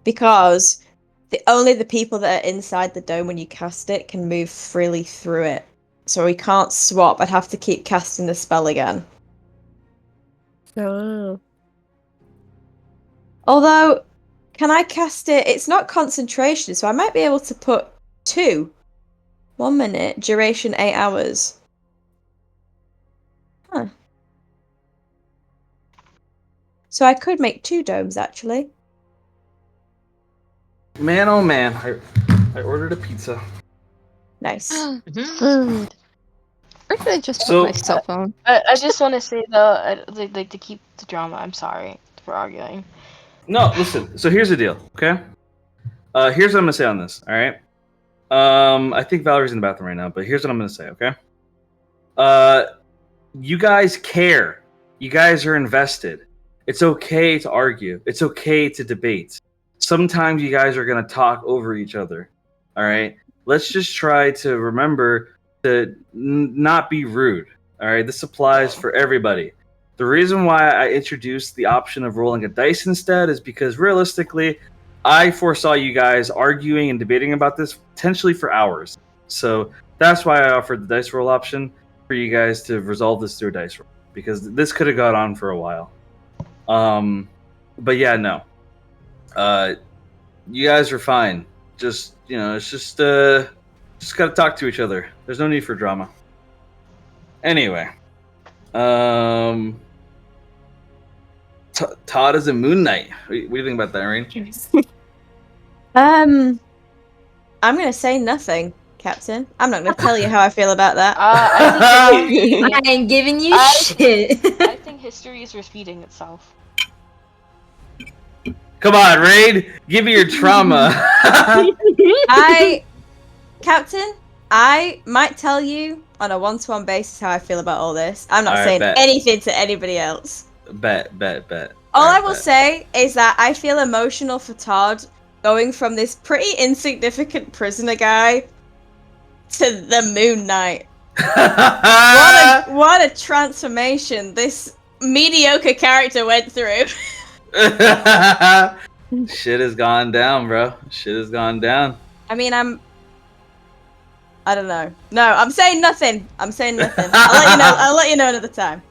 Because only the people that are inside the dome when you cast it can move freely through it. So we can't swap. I'd have to keep casting the spell again. Oh. Although, can I cast it? It's not concentration, so I might be able to put 2. 1 minute, duration 8 hours. Huh. So I could make 2 domes, actually.
Man, oh man, I ordered a pizza.
Nice.
Food. Where did I just put my cell phone?
I just want to say though, like to keep the drama. I'm sorry for arguing.
No, listen. So here's the deal, okay? Here's what I'm gonna say on this. All right. I think Valerie's in the bathroom right now, but here's what I'm gonna say, okay? You guys care. You guys are invested. It's okay to argue. It's okay to debate. Sometimes you guys are gonna talk over each other. All right. Let's just try to remember to not be rude. All right. This applies for everybody. The reason why I introduced the option of rolling a dice instead is because realistically, I foresaw you guys arguing and debating about this potentially for hours. So that's why I offered the dice roll option for you guys to resolve this through a dice roll, because this could have gone on for a while. But yeah, no. You guys are fine. Just, it's just gotta talk to each other. There's no need for drama. Anyway, Todd is a Moon Knight. What do you think about that, Rain?
I'm gonna say nothing, Captain. I'm not gonna tell you how I feel about that.
I ain't giving you shit.
I think history is repeating itself.
Come on, Rain. Give me your trauma.
Captain, I might tell you on a 1-to-1 basis how I feel about all this. I'm not saying
bet.
anything to anybody else.
Bet.
All I will say is that I feel emotional for Todd going from this pretty insignificant prisoner guy to the Moon Knight. What a transformation this mediocre character went through.
Shit has gone down, bro. Shit has gone down.
I mean, I don't know. No, I'm saying nothing. I'll let you know another time.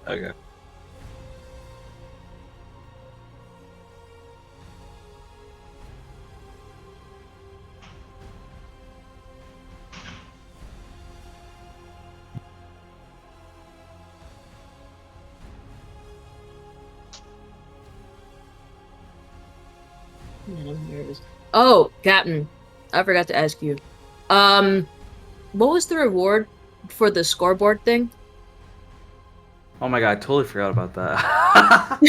Okay.
Man, I'm nervous. Oh, Captain, I forgot to ask you. What was the reward for the scoreboard thing?
Oh my god, I totally forgot about that.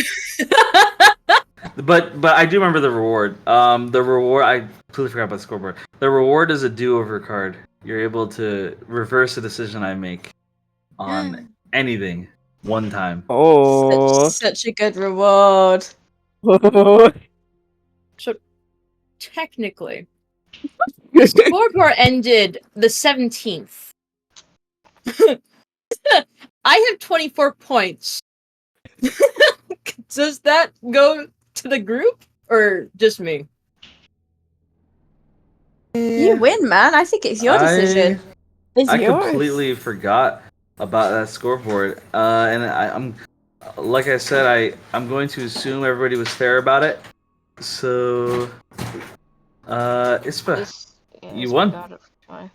But I do remember the reward. The reward, I completely forgot about the scoreboard. The reward is a do-over card. You're able to reverse a decision I make on anything one time.
Oh, such a good reward.
So, technically, the scoreboard ended the 17th. I have 24 points. Does that go to the group or just me?
You win, man. I think it's your decision. It's
I
yours.
completely forgot about that scoreboard. And I'm like I said, I'm going to assume everybody was fair about it. So, Ispa,
Yeah,
you
so
won.
got it. Fine.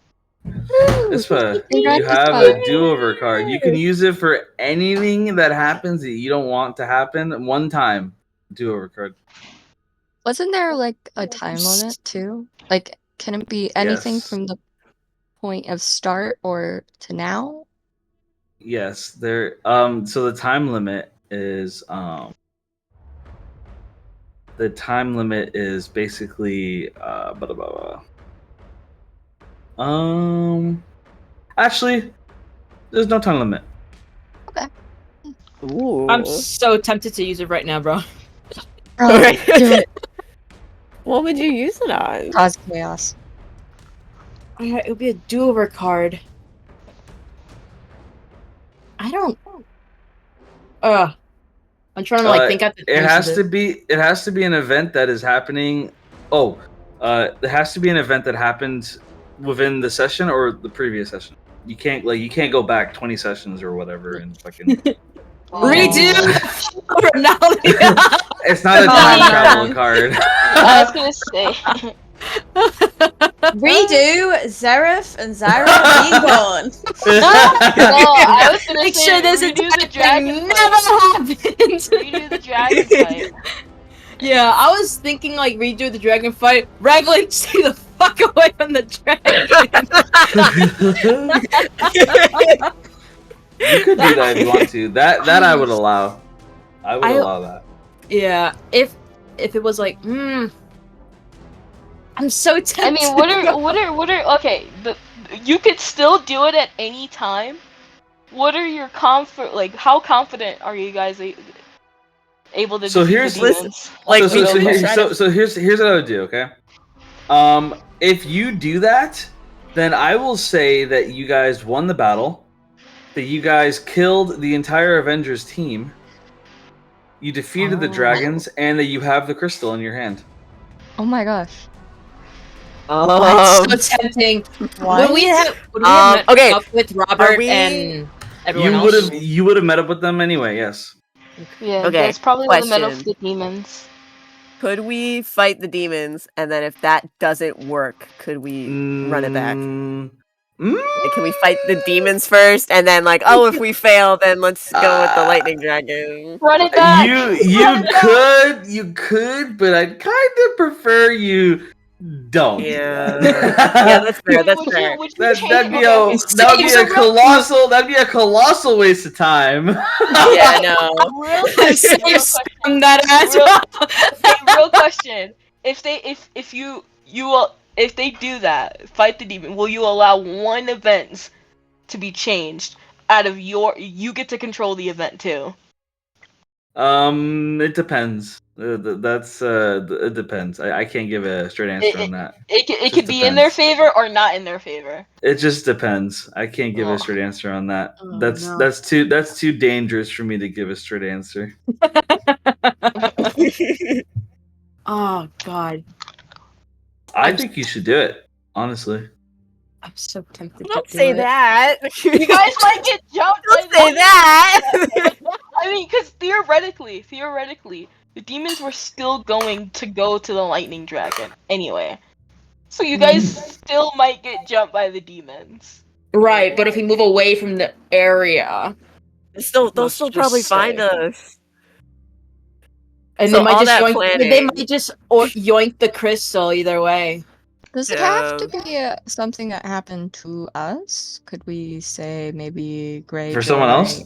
Ispa,
Congrats,
you have
Ispa.
a do-over card. You can use it for anything that happens that you don't want to happen. One time, do-over card.
Wasn't there like a time limit too? Like, can it be anything
Yes.
from the point of start or to now?
Yes, there. So the time limit is basically blah, blah, blah, blah. Actually, there's no time limit.
Ooh.
I'm so tempted to use it right now, bro.
Alright.
Do it.
What would you use it on?
Cause chaos.
Alright, it would be a do-over card. I don't. I'm trying to like think out the
It
terms
has
of
to be. It has to be an event that is happening. Oh, it has to be an event that happened within the session or the previous session. You can't go back 20 sessions or whatever and fucking.
Redo.
It's not a time travel card.
I was gonna say.
Redo Zeref and Zyra be gone.
No, I was gonna
Make
say
sure this
redo the
attack
dragon
thing
fight.
never happens.
Redo the dragon fight.
Yeah, I was thinking like redo the dragon fight. Raglan, stay the fuck away from the dragon.
You could do that if you want to. That I would allow. I would allow that.
Yeah, if it was like, I'm so tempted.
I mean, what are okay? You could still do it at any time. What are your how confident are you guys able to?
So
defeat
here's-
the demons?
Like,
so here's what I would do. Okay. If you do that, then I will say that you guys won the battle. That you guys killed the entire Avengers team. You defeated the dragons, and that you have the crystal in your hand.
Oh my gosh.
That's so tempting.
What?
Would we have met
okay,
up with Robert
we-
and everyone else?
You would have met up with them anyway. Yes.
Yeah,
Okay,
that's probably the metal for
question.
the demons.
Could we fight the demons, and then if that doesn't work, could we run it back? Like, can we fight the demons first, and then if we fail, then let's go with the lightning dragon?
Run it back.
You could, but I'd kind of prefer you don't.
Yeah, yeah, that's fair. That's fair.
That'd be a colossal waste of time.
Yeah, no.
From that as well.
Real question: if they do that, fight the demon, will you allow one event to be changed out of you get to control the event too?
It depends. It depends. I can't give a straight answer on that.
It could be in their favor or not in their favor.
It just depends. I can't give a straight answer on that.
Oh,
That's too dangerous for me to give a straight answer.
Oh God,
I
think you should do it. Honestly.
I'm so tempted.
Don't
to do
say
it.
that.
You guys might get jumped.
Don't say that.
I mean, because theoretically, the demons were still going to go to the lightning dragon anyway. So you guys still might get jumped by the demons.
Right, but if we move away from the area,
They'll
Let's
still
just
probably
say.
find us.
and
So
they might
all
just
that
yoink,
planning-
they might just yoink the crystal either way.
Does it have to be something that happened to us? Could we say maybe Grey
For someone else?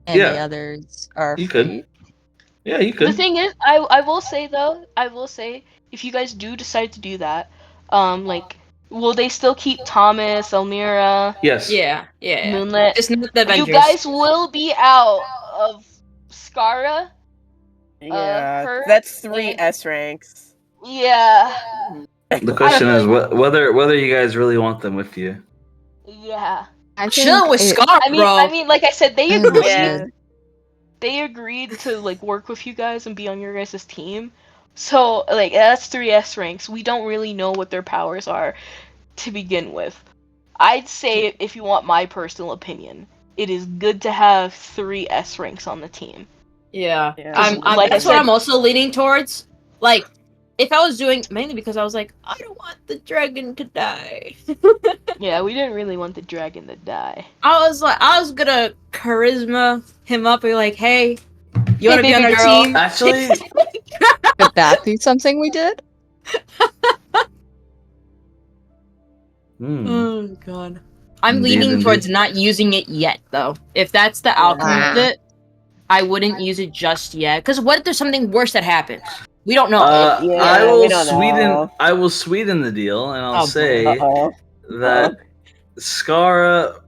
and the
Yeah.
others are
You could.
free?
Yeah, you
The
could.
thing is, I will say though, if you guys do decide to do that, will they still keep Thomas, Elmira,
Yes.
Yeah.
Moonlit?
Just not the Avengers.
You guys will be out of Skara.
Yeah,
her
that's 3
and-
S ranks.
Yeah.
The question is whether you guys really want them with you.
Yeah.
I
Chill with
it-
Scar, bro.
I mean, like I said, they
I
agreed.
understood.
They agreed to work with you guys and be on your guys' team. So that's 3 S ranks. We don't really know what their powers are to begin with. I'd say, if you want my personal opinion, it is good to have 3 S ranks on the team.
Yeah.
Yeah.
Like I
That's what
said-
I'm also leaning towards. Like, if I was doing mainly because I was like, I don't want the dragon to die.
Yeah, we didn't really want the dragon to die.
I was gonna charisma him up and be like, hey, you wanna be on
baby
our
girl.
team?
Actually,
Could that be something we did?
Oh god. I'm
Indeed,
leaning
indeed.
towards not using it yet though. If that's the outcome of it, I wouldn't use it just yet. Because what if there's something worse that happens? We don't know.
Yeah,
I
we
will
don't know.
sweeten the deal, and I'll
Oh, boy.
say that Skara,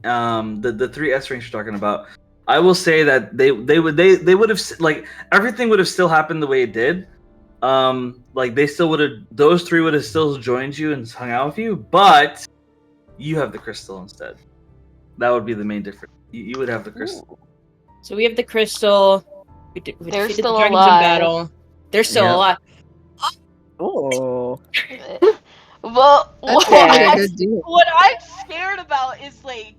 the three S ranks you're talking about. I will say that they would have like everything would have still happened the way it did. Like they still would have, those three would have still joined you and hung out with you, but you have the crystal instead. That would be the main difference. You would have the crystal.
So we have the crystal. We
They're
defeated
still
the dragons
alive.
in battle. They're still
Yeah.
alive.
Oh.
Well,
Okay.
A good deal.
what I'm scared about is like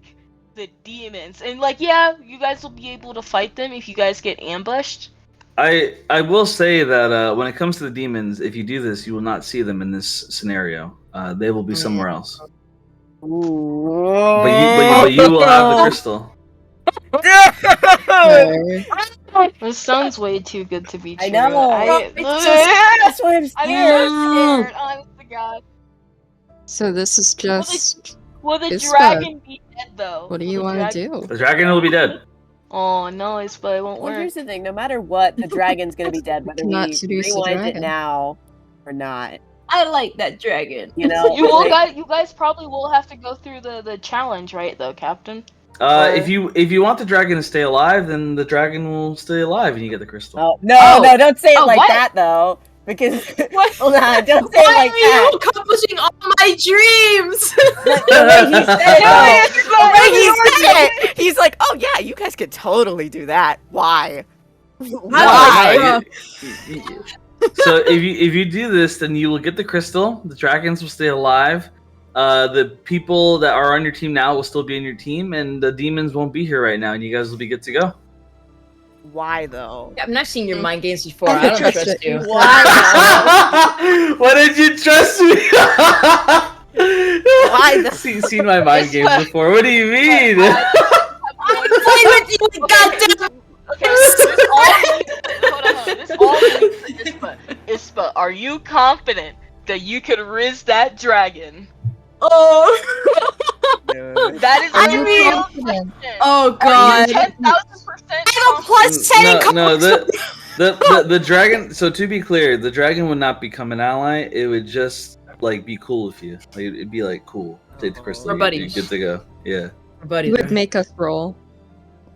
the demons, and like, yeah, you guys will be able to fight them if you guys get ambushed.
I will say that when it comes to the demons, if you do this, you will not see them in this scenario. They will be somewhere else. But you will have the crystal.
Okay.
This sounds way too good to be true.
I know. That's why I'm
I'm
scared.
so scared, honest to God.
So this is just.
Will the
Ispa,
dragon be dead though?
What do
Will
you
the
want
dragon-
to do?
The dragon will be dead.
Oh no, Ispa, it won't
Well,
work.
here's the thing. No matter what, the dragon's gonna be dead, whether
Cannot
we
seduce the
rewind it
dragon.
now or not.
I like that dragon.
You know,
You guys probably will have to go through the challenge, right? Though, Captain.
If you want the dragon to stay alive, then the dragon will stay alive, and you get the crystal.
Oh, no,
Oh.
no, don't say it
Oh,
like
what?
that though, because
What?
hold on, don't say
Why
it like
are you
that.
accomplishing all my dreams?
The way he said it, though. The way he
You're
said it, he's like, oh yeah, you guys could totally do that. Why?
Why?
So if you do this, then you will get the crystal. The dragons will stay alive. The people that are on your team now will still be in your team, and the demons won't be here right now, and you guys will be good to go.
Why though?
I've not seen your mind games before.
I
I don't
trust
trust
it.
you.
Why
Why did you trust me?
Why the-
Seen my mind games before? What do you mean?
Play with you, goddamn.
Okay, this all leads to Ispa. Ispa, are you confident that you could riz that dragon?
Oh.
That is
I
a
mean-
real question.
Oh
Are you
god.
10,000%
I have a plus 10 in
No,
confidence.
the dragon. So to be clear, the dragon would not become an ally. It would just like be cool with you. Like it'd be like cool. Take the crystal.
We're
You're
buddies.
good to go. Yeah.
Buddy,
You would make us roll.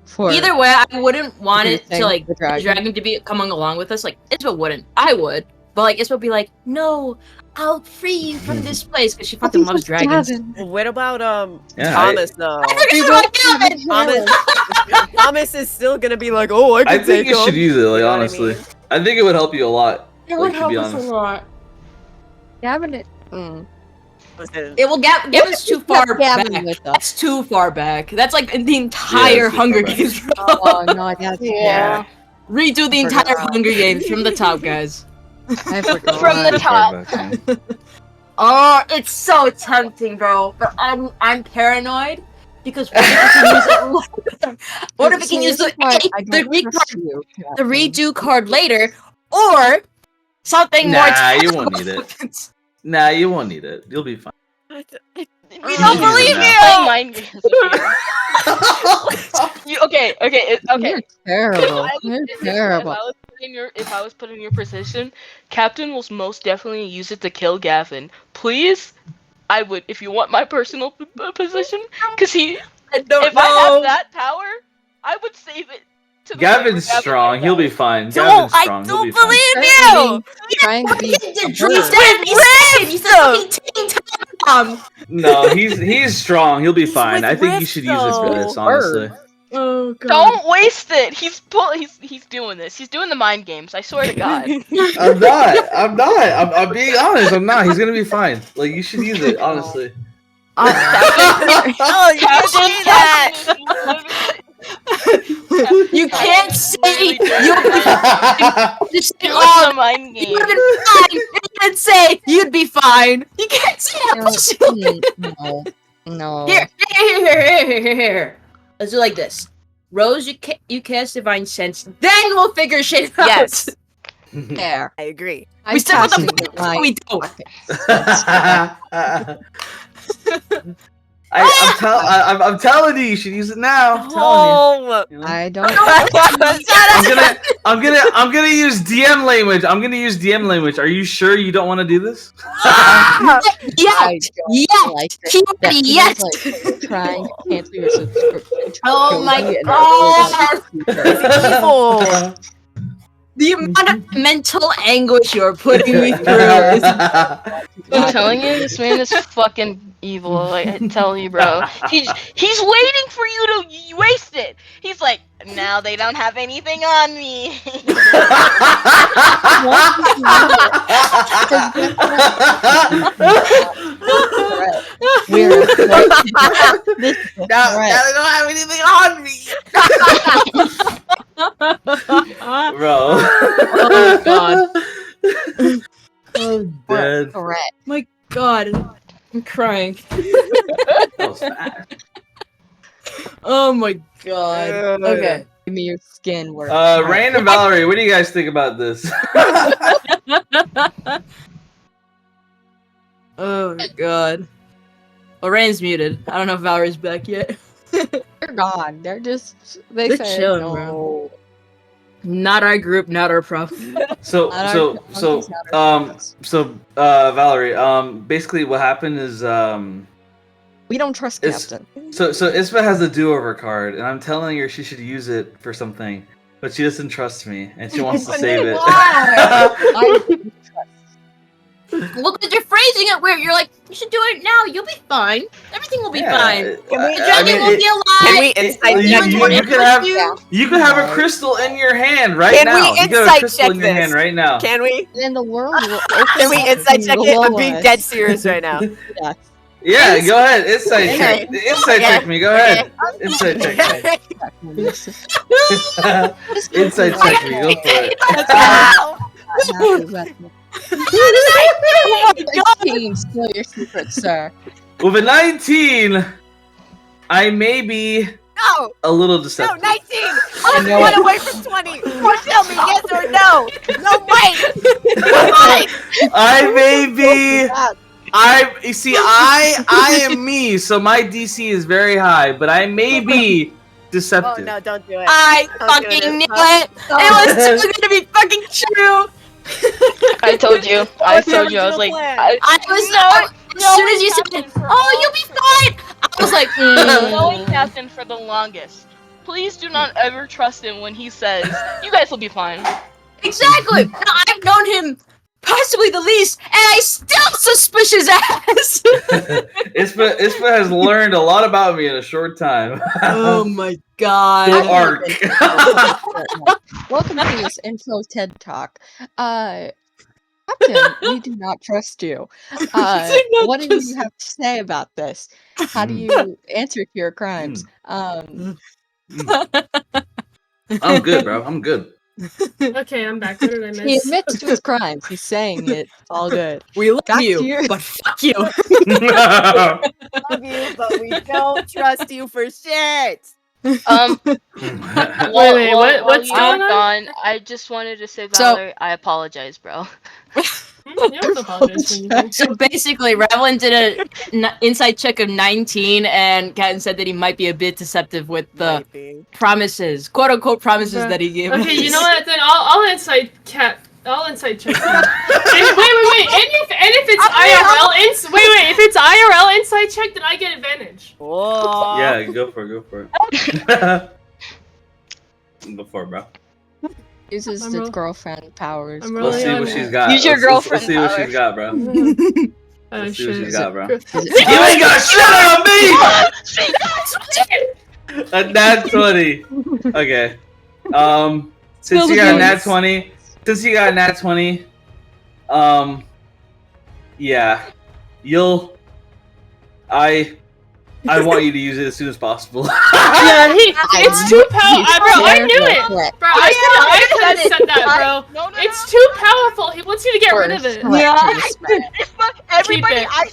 For
either way, I wouldn't want it to
Everything,
like
the dragon.
the dragon to be coming along with us. Like Isabel wouldn't. I would, but like Isabel would be like, "No, I'll free you from this place," because she fucking loves dragons.
What about
Yeah,
Thomas though?
Thomas.
Thomas is still gonna be like, oh, I can
I think
take
you should
him.
use it. Like
You know what I
honestly,
mean?
I think it would help you a lot.
It
Like,
would
to
help
be
us a
honest.
lot.
Gavin, it.
Listen,
It will get Gavin's too far
Gavin
back.
with us.
That's too far back. That's like the entire
too
Hunger
far back.
Games. Bro.
Oh no, that's
Yeah.
Redo the entire Hunger Games from the top, guys.
I forgot.
From the
Too far
top.
back, man.
Oh, it's so tempting, bro. But I'm paranoid because what if we can use it? What if we can use the the redo card later, or something more?
Nah, you won't
tactical?
need it. Nah, you won't need it. You'll be fine.
You
don't
don't
believe
believe
me?
me! Playing mind games with you. Okay.
You're terrible.
If I was-
You're
if-
terrible.
If I was put in your position, Captain will most definitely use it to kill Gavin. Please, I would, if you want my personal position, because
I
if
don't
I have
know.
that power, I would save it. To the
Gavin's
point where Gavin
strong.
gets
He'll
out.
be fine.
don't,
Gavin's
I
strong. He'll
don't
be fine.
believe you.
Trying to be.
He's
a bird.
dead. He's fucking Teen Tom.
No, he's strong. He'll be fine.
with
I think you
Rift,
should use it for
though.
this, honestly.
Oh god.
Don't waste it. He's doing this. He's doing the mind games. I swear to God.
I'm not. I'm being honest. I'm not. He's gonna be fine. Like you should use it, honestly.
Oh, you can't say that.
You can't say you'll be Just
It
say,
was
oh,
a mind
you
game.
would have been fine. You can't say you'd be fine. You can't say that bullshit.
No.
Here. Let's do like this. Rose, you cast divine sense, then we'll figure shit out.
Yes,
There.
I agree.
We still have
casting
the
my
we don't.
I'm telling you, you should use it now. I'm telling you.
Oh,
You know?
I don't.
I'm gonna use DM language. I'm gonna use DM language. Are you sure you don't want to do this?
I
Yet,
don't like it.
Keep
That
it
feels
yet.
like trying to cancel your subscription. to
Oh
Adobe
my
and
god!
evil.
The amount of mental anguish you're putting me through is
I'm telling you, this man is fucking evil. Like I tell you, bro. He's waiting for you to waste it. He's like, now they don't have anything on me.
We're this is a
Now
threat.
they don't have anything on me. Bro.
Oh god.
I'm
We're a
dead.
threat.
My god. I'm crying.
That was fast.
Oh my god. Okay.
Give me your skin work.
Rain and Valerie, what do you guys think about this?
Oh my god. Well, Rain's muted. I don't know if Valerie's back yet.
They're gone. They're just they
They're
said
chilling,
no.
bro. Not our group, not our problem.
Valerie, basically what happened is
We don't trust
It's-
Captain.
so Ispa has the do-over card, and I'm telling her she should use it for something, but she doesn't trust me, and she wants to save it.
I
Well, because you're phrasing it weird. You're like, you should do it now. You'll be fine. Everything will be
Yeah,
fine.
Can we-
The dragon will be alive.
Can we
it-
insight
you-
check
you-
this?
you can have-
Yeah.
You could have a
No.
crystal in your hand right
Can
now.
we
You could have a
insight
crystal
check
in your hand
this?
right now.
Can we?
then the world will open
Can we
up
insight check it? I'm
below
being
us.
dead serious right now.
Yes.
Yeah, go ahead. Insight
Okay.
check. Insight check me. Go ahead. Insight check me. Insight check me. Go for it.
Oh my god!
Team, spill your secrets, sir.
With a 19, I may be
No!
a little
No,
deceptive.
19! I'm
know
one
what?
away from 20! Tell me yes or no! No, wait! Wait!
I may be. You see, I am me, so my DC is very high, but I may be
Oh
deceptive.
no, don't do it.
I
Don't do
fucking knew
this.
it. It was too good to be fucking true.
I told you. I told you. I was like,
Plan.
I was as soon as you said, "Oh, you'll be fine," I was like,
knowing Captain for the longest. Please do not ever trust him when he says, "You guys will be fine."
exactly. No, I've known him possibly the least, and I still suspicious his ass.
Ispa has learned a lot about me in a short time.
Oh my god.
Full arc.
Welcome to this intro TED Talk. Captain, we do not trust you. What do you have to say about this? How do you answer to your crimes?
I'm good, bro. I'm good.
Okay, I'm back. What did I
He
miss?
admits to his crimes. He's saying it. It's all good.
We love
Back to
you,
you.
but fuck you.
Love you, but we don't trust you for shit!
Wait,
While
what's
you
going
were
on?
gone, I just wanted to say,
So-
Valerie, I apologize, bro.
You don't have to apologize for anything.
So basically, Ravelin did a inside check of 19, and Catton said that he might be a bit deceptive with the
Might be.
promises, quote unquote promises
Okay.
that he gave.
Okay,
us.
you know what? Then I'll insight check. Wait. And if it's IRL wait, if it's IRL insight check, then I get advantage.
Whoa.
Yeah, go for it. Go for it, bro.
Uses
I'm
its
roll-
girlfriend powers.
I'm
Let's
rolling
see
on
what
it.
she's got.
Use your
Let's
girlfriend
see what
power.
she's got, bro.
Oh
Let's see what
shit.
she's got, bro.
Is it-
You ain't got shit on me! A nat 20. Okay. Since you got a nat 20, yeah. I want you to use it as soon as possible.
Yeah, it's too powerful. Bro, I knew it. Bro, I could have said that, bro.
No,
It's too powerful. He wants you to get rid of it.
Everybody,
Keep it.
I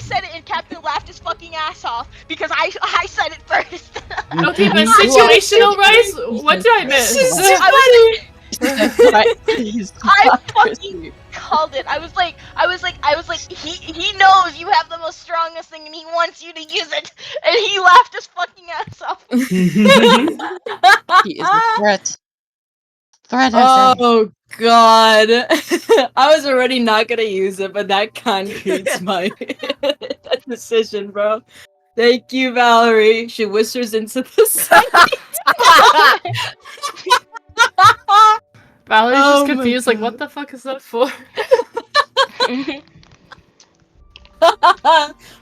said it, and Captain laughed his fucking ass off because I said it first.
Okay, but situational rise. What did I miss?
I fucking called it. I was like, he knows you have the most strongest thing and he wants you to use it, and he laughed his fucking ass off.
He is a threat. Threat has
Oh god. I was already not gonna use it, but that concretes my that decision, bro. Thank you, Valerie. She whispers into the sunlight.
Valerie's
Oh
just
my
confused, like,
God.
what the fuck is that for?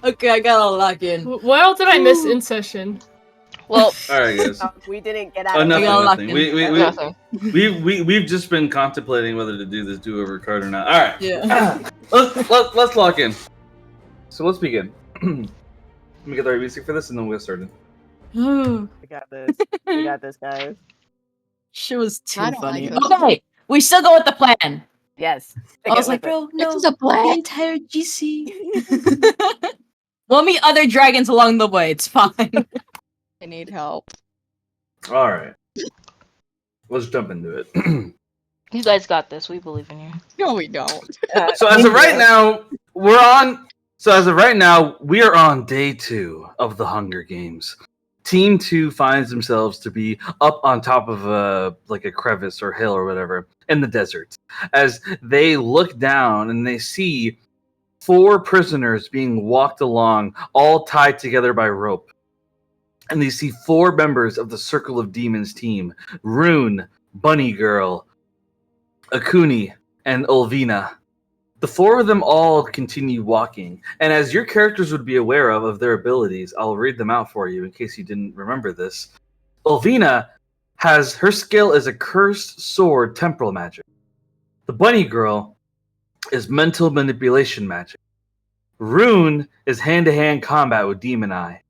Okay, I gotta lock in.
What else did I miss in session?
Well,
All right, guys.
We didn't get out
Oh,
of
nothing,
all
nothing.
locked
We've just been contemplating whether to do this do-over card or not. All right.
Yeah.
Let's lock in. So let's begin. Let me get the right music for this, and then we'll get started.
We got this. We got this, guys.
She was too
I don't
funny.
like it.
Okay, we still go with the plan.
Yes.
I was like, bro, no,
This is a
the
plan.
entire GC. We'll meet other dragons along the way. It's fine.
I need help.
All right. Let's jump into it.
you guys got this. We believe in you.
No, we don't.
So as of right now, we are on day 2 of the Hunger Games. Team 2 finds themselves to be up on top of a crevice or hill or whatever in the desert. As they look down and they see 4 prisoners being walked along, all tied together by rope. And they see 4 members of the Circle of Demons team: Rune, Bunny Girl, Akuni, and Ulvina. The 4 of them all continue walking, and as your characters would be aware of their abilities, I'll read them out for you in case you didn't remember this. Ulvina has her skill is a cursed sword temporal magic. The Bunny Girl is mental manipulation magic. Rune is hand-to-hand combat with Demon Eye.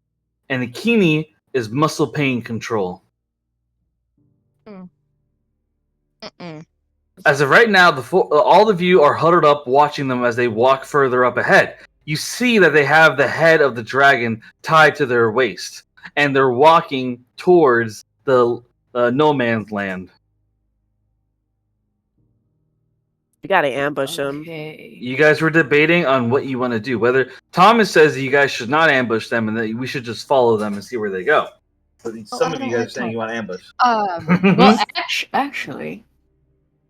And Akini is muscle pain control. As of right now, all of you are huddled up watching them as they walk further up ahead. You see that they have the head of the dragon tied to their waist, and they're walking towards the no man's land.
You gotta ambush them.
Okay.
You guys were debating on what you want to do. Whether Thomas says that you guys should not ambush them and that we should just follow them and see where they go. But some of you guys are saying you want to ambush.
Well, actually,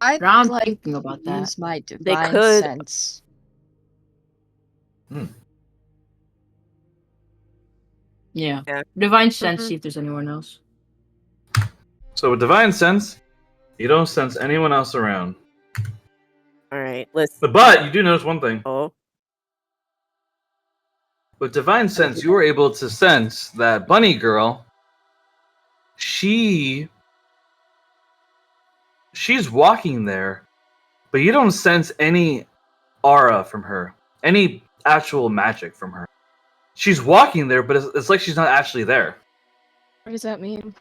I'd
I'm
like
thinking about that.
use my divine
could-
sense.
Yeah.
Yeah.
Divine sense, see if there's anyone else.
So with divine sense, you don't sense anyone else around.
All right, listen.
But you do notice one thing.
Oh,
With divine sense, you were able to sense that Bunny Girl, she's walking there, but you don't sense any aura from her, any actual magic from her. She's walking there, but it's like she's not actually there.
What does that mean?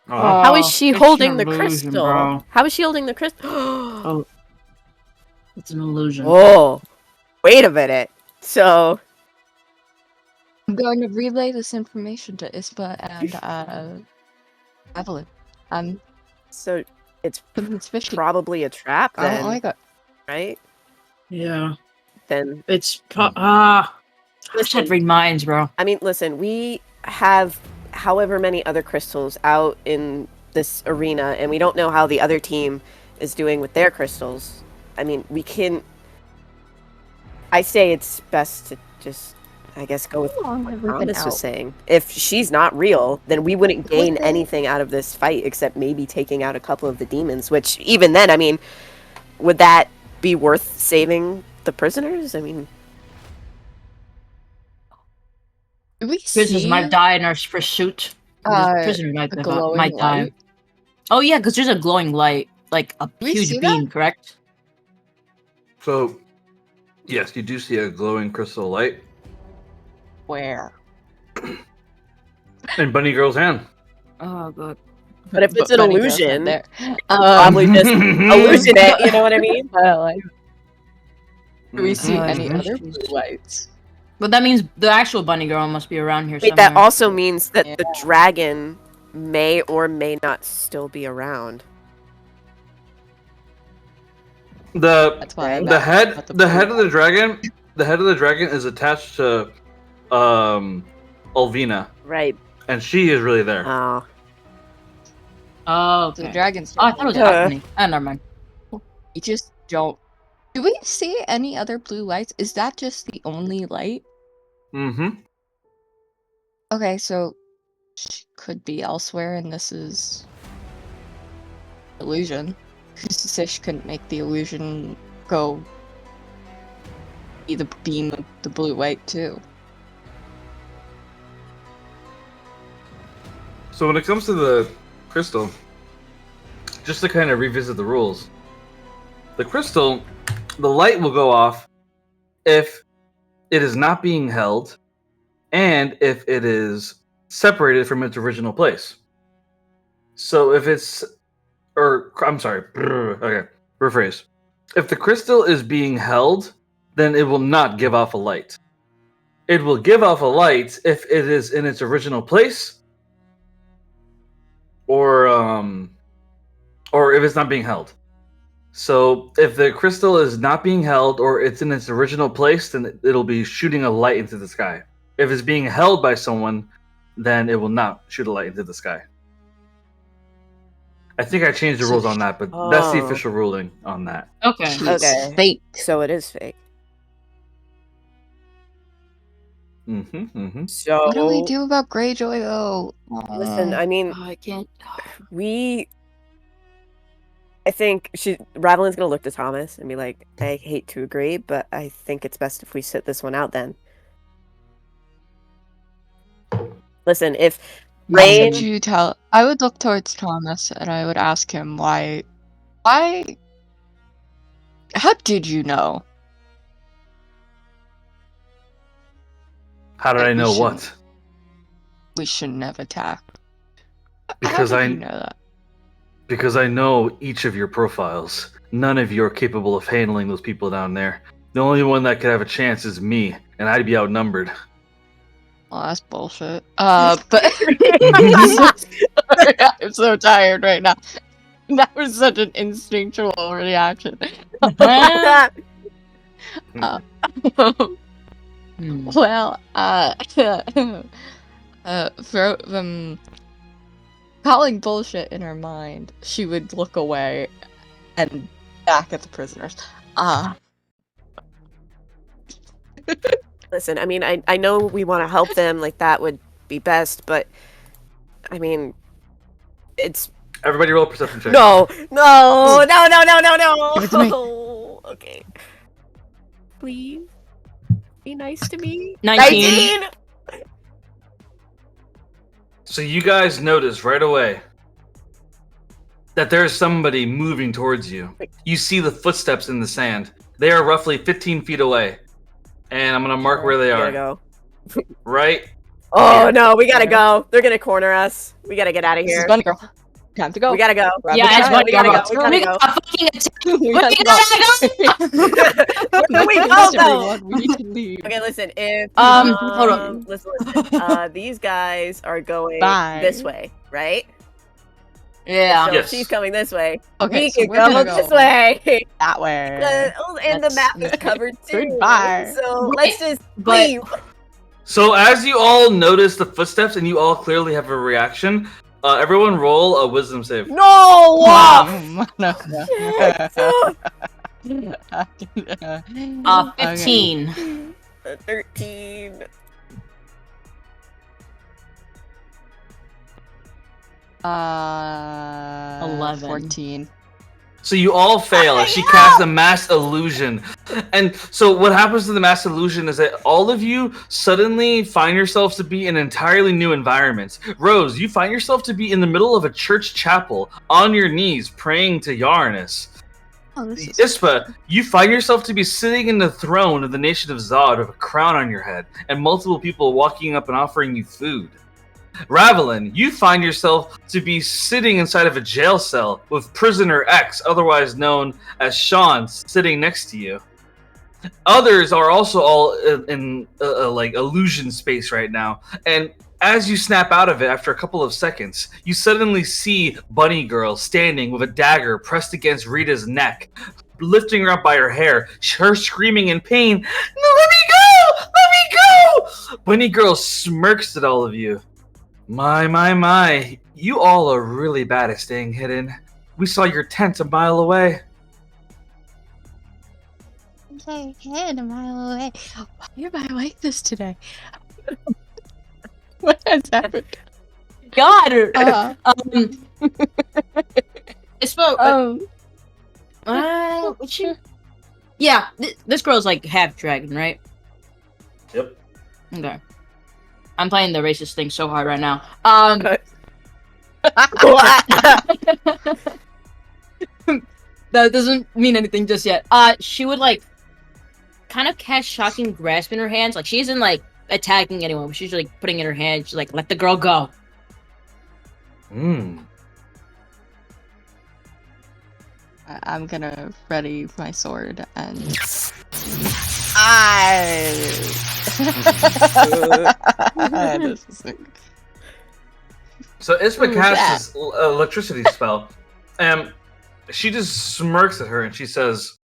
how is she
it's
holding
an
the
illusion,
crystal?
bro.
How is she holding the crystal?
Oh. It's an illusion.
Oh, wait a minute. So,
I'm going to relay this information to Ispa and Evelyn.
so it's
It's fishy.
probably a trap
I
then,
don't like it.
right?
Yeah.
Then,
It's I
Listen.
should read minds, bro.
I mean, listen, we have however many other crystals out in this arena, and we don't know how the other team is doing with their crystals. I mean, we can. I say it's best to just, I guess, go with
How long
what
have we been
Promise was
out?
saying. If she's not real, then we wouldn't gain
they-
anything out of this fight except maybe taking out a couple of the demons, which even then, I mean, would that be worth saving the prisoners? I mean,
Do we
Prisoners
see
might die in our pursuit. Prisoners might,
the glowing
might die.
light?
Oh yeah, because there's a glowing light, like a
we
huge
see
beam, correct?
So, yes, you do see a glowing crystal light.
Where?
In Bunny Girl's hand.
Oh god.
But if it's an
Bunny Girl's not
illusion,
there.
probably just illusion it. You know what I mean?
Like, do we see
Mhm.
any
Mhm.
other blue lights?
But that means the actual bunny girl must be around here
Wait,
somewhere.
that also means that the
Yeah.
dragon may or may not still be around.
That's why
The head
Not the
the head
blue
of the dragon is attached to Ulvina,
Right.
and she is really there.
Oh.
Oh,
The
okay.
dragons.
Oh, I thought it was
Yeah.
happening. Never mind.
You just don't. Do we see any other blue lights? Is that just the only light?
Mm-hmm.
Okay, so she could be elsewhere, and this is illusion. Who's to say she couldn't make the illusion go be the beam of the blue light too?
So when it comes to the crystal, just to kind of revisit the rules, the crystal, the light will go off if it is not being held and if it is separated from its original place. So if it's, or I'm sorry, okay, rephrase. If the crystal is being held, then it will not give off a light. It will give off a light if it is in its original place, or if it's not being held. So if the crystal is not being held or it's in its original place, then it'll be shooting a light into the sky. If it's being held by someone, then it will not shoot a light into the sky. I think I changed the
So
rules on that, but that's the
Oh.
official ruling on that.
Okay.
It's
Okay.
fake.
So it is fake.
Mm-hmm, mm-hmm.
So
What do we do about Greyjoy though?
Listen, I mean,
Oh, I can't.
I think Ravelin's gonna look to Thomas and be like, I hate to agree, but I think it's best if we sit this one out then. Listen, if
What
Rain
would you tell? I would look towards Thomas and I would ask him why. How did you know?
How did
Like,
I
we
know
shouldn't-
what?
We shouldn't have attacked.
Because
How did
I-
you know that?
Because I know each of your profiles. None of you are capable of handling those people down there. The only one that could have a chance is me, and I'd be outnumbered.
Well, that's bullshit. But I'm so tired right now. That was such an instinctual reaction.
Hmm.
Well, calling bullshit in her mind, she would look away and back at the prisoners.
Listen, I mean, I know we want to help them, like that would be best, but I mean, it's
Everybody roll a perception check.
no. Give it
to me.
Okay, please be nice to me.
19.
So you guys notice right away that there's somebody moving towards you. You see the footsteps in the sand. They are roughly 15 feet away. And I'm going to mark where they
We
are.
gotta go.
Right?
Oh
Here.
no, we gotta go. They're gonna corner us. We gotta get out of
This is
here.
Bunny Girl. Time to go.
We gotta go.
Grab
Yeah,
the
it's
child.
Bunny
we gotta
Girl.
go. We
We
gotta
got a fucking attack.
We
We
have to
gotta go.
Where do we go
Yes,
though?
everyone, we need to leave.
Okay, listen. If
Hold on.
listen. These guys are going
Bye.
this way, right?
Yeah.
So
Yes.
she's coming this way.
Okay,
we
so
can
we're gonna
go this
go
way.
that way.
And the map is covered too.
Goodbye.
So
Wait,
let's just
but-
leave.
So as you all notice the footsteps and you all clearly have a reaction, everyone roll a wisdom save.
No!
No. Okay.
15.
13.
Uh,
11.
14.
So you all fail as she casts a mass illusion. And so what happens to the mass illusion is that all of you suddenly find yourselves to be in entirely new environments. Rose, you find yourself to be in the middle of a church chapel on your knees praying to Uranus.
Oh, this is
Ispa, you find yourself to be sitting in the throne of the nation of Zod with a crown on your head, and multiple people walking up and offering you food. Ravelin, you find yourself to be sitting inside of a jail cell with prisoner X, otherwise known as Sean, sitting next to you. Others are also all in like illusion space right now, and as you snap out of it after a couple of seconds, you suddenly see Bunny Girl standing with a dagger pressed against Rita's neck, lifting her up by her hair, her screaming in pain, "No, let me go! Let me go!" Bunny Girl smirks at all of you. My, you all are really bad at staying hidden. We saw your tent a mile away.
my head a mile away. Why am I like this today? What has happened?
God.
Oh,
What's she? Yeah, this girl's like half dragon, right?
Yep.
Okay. I'm playing the racist thing so hard right now. That doesn't mean anything just yet. She would like kind of cast shocking grasp in her hands. Like she isn't like attacking anyone, but she's like putting in her hand. She's like, "Let the girl go."
I'm gonna ready my sword and this is like...
So Ispa casts this electricity spell, and she just smirks at her and she says,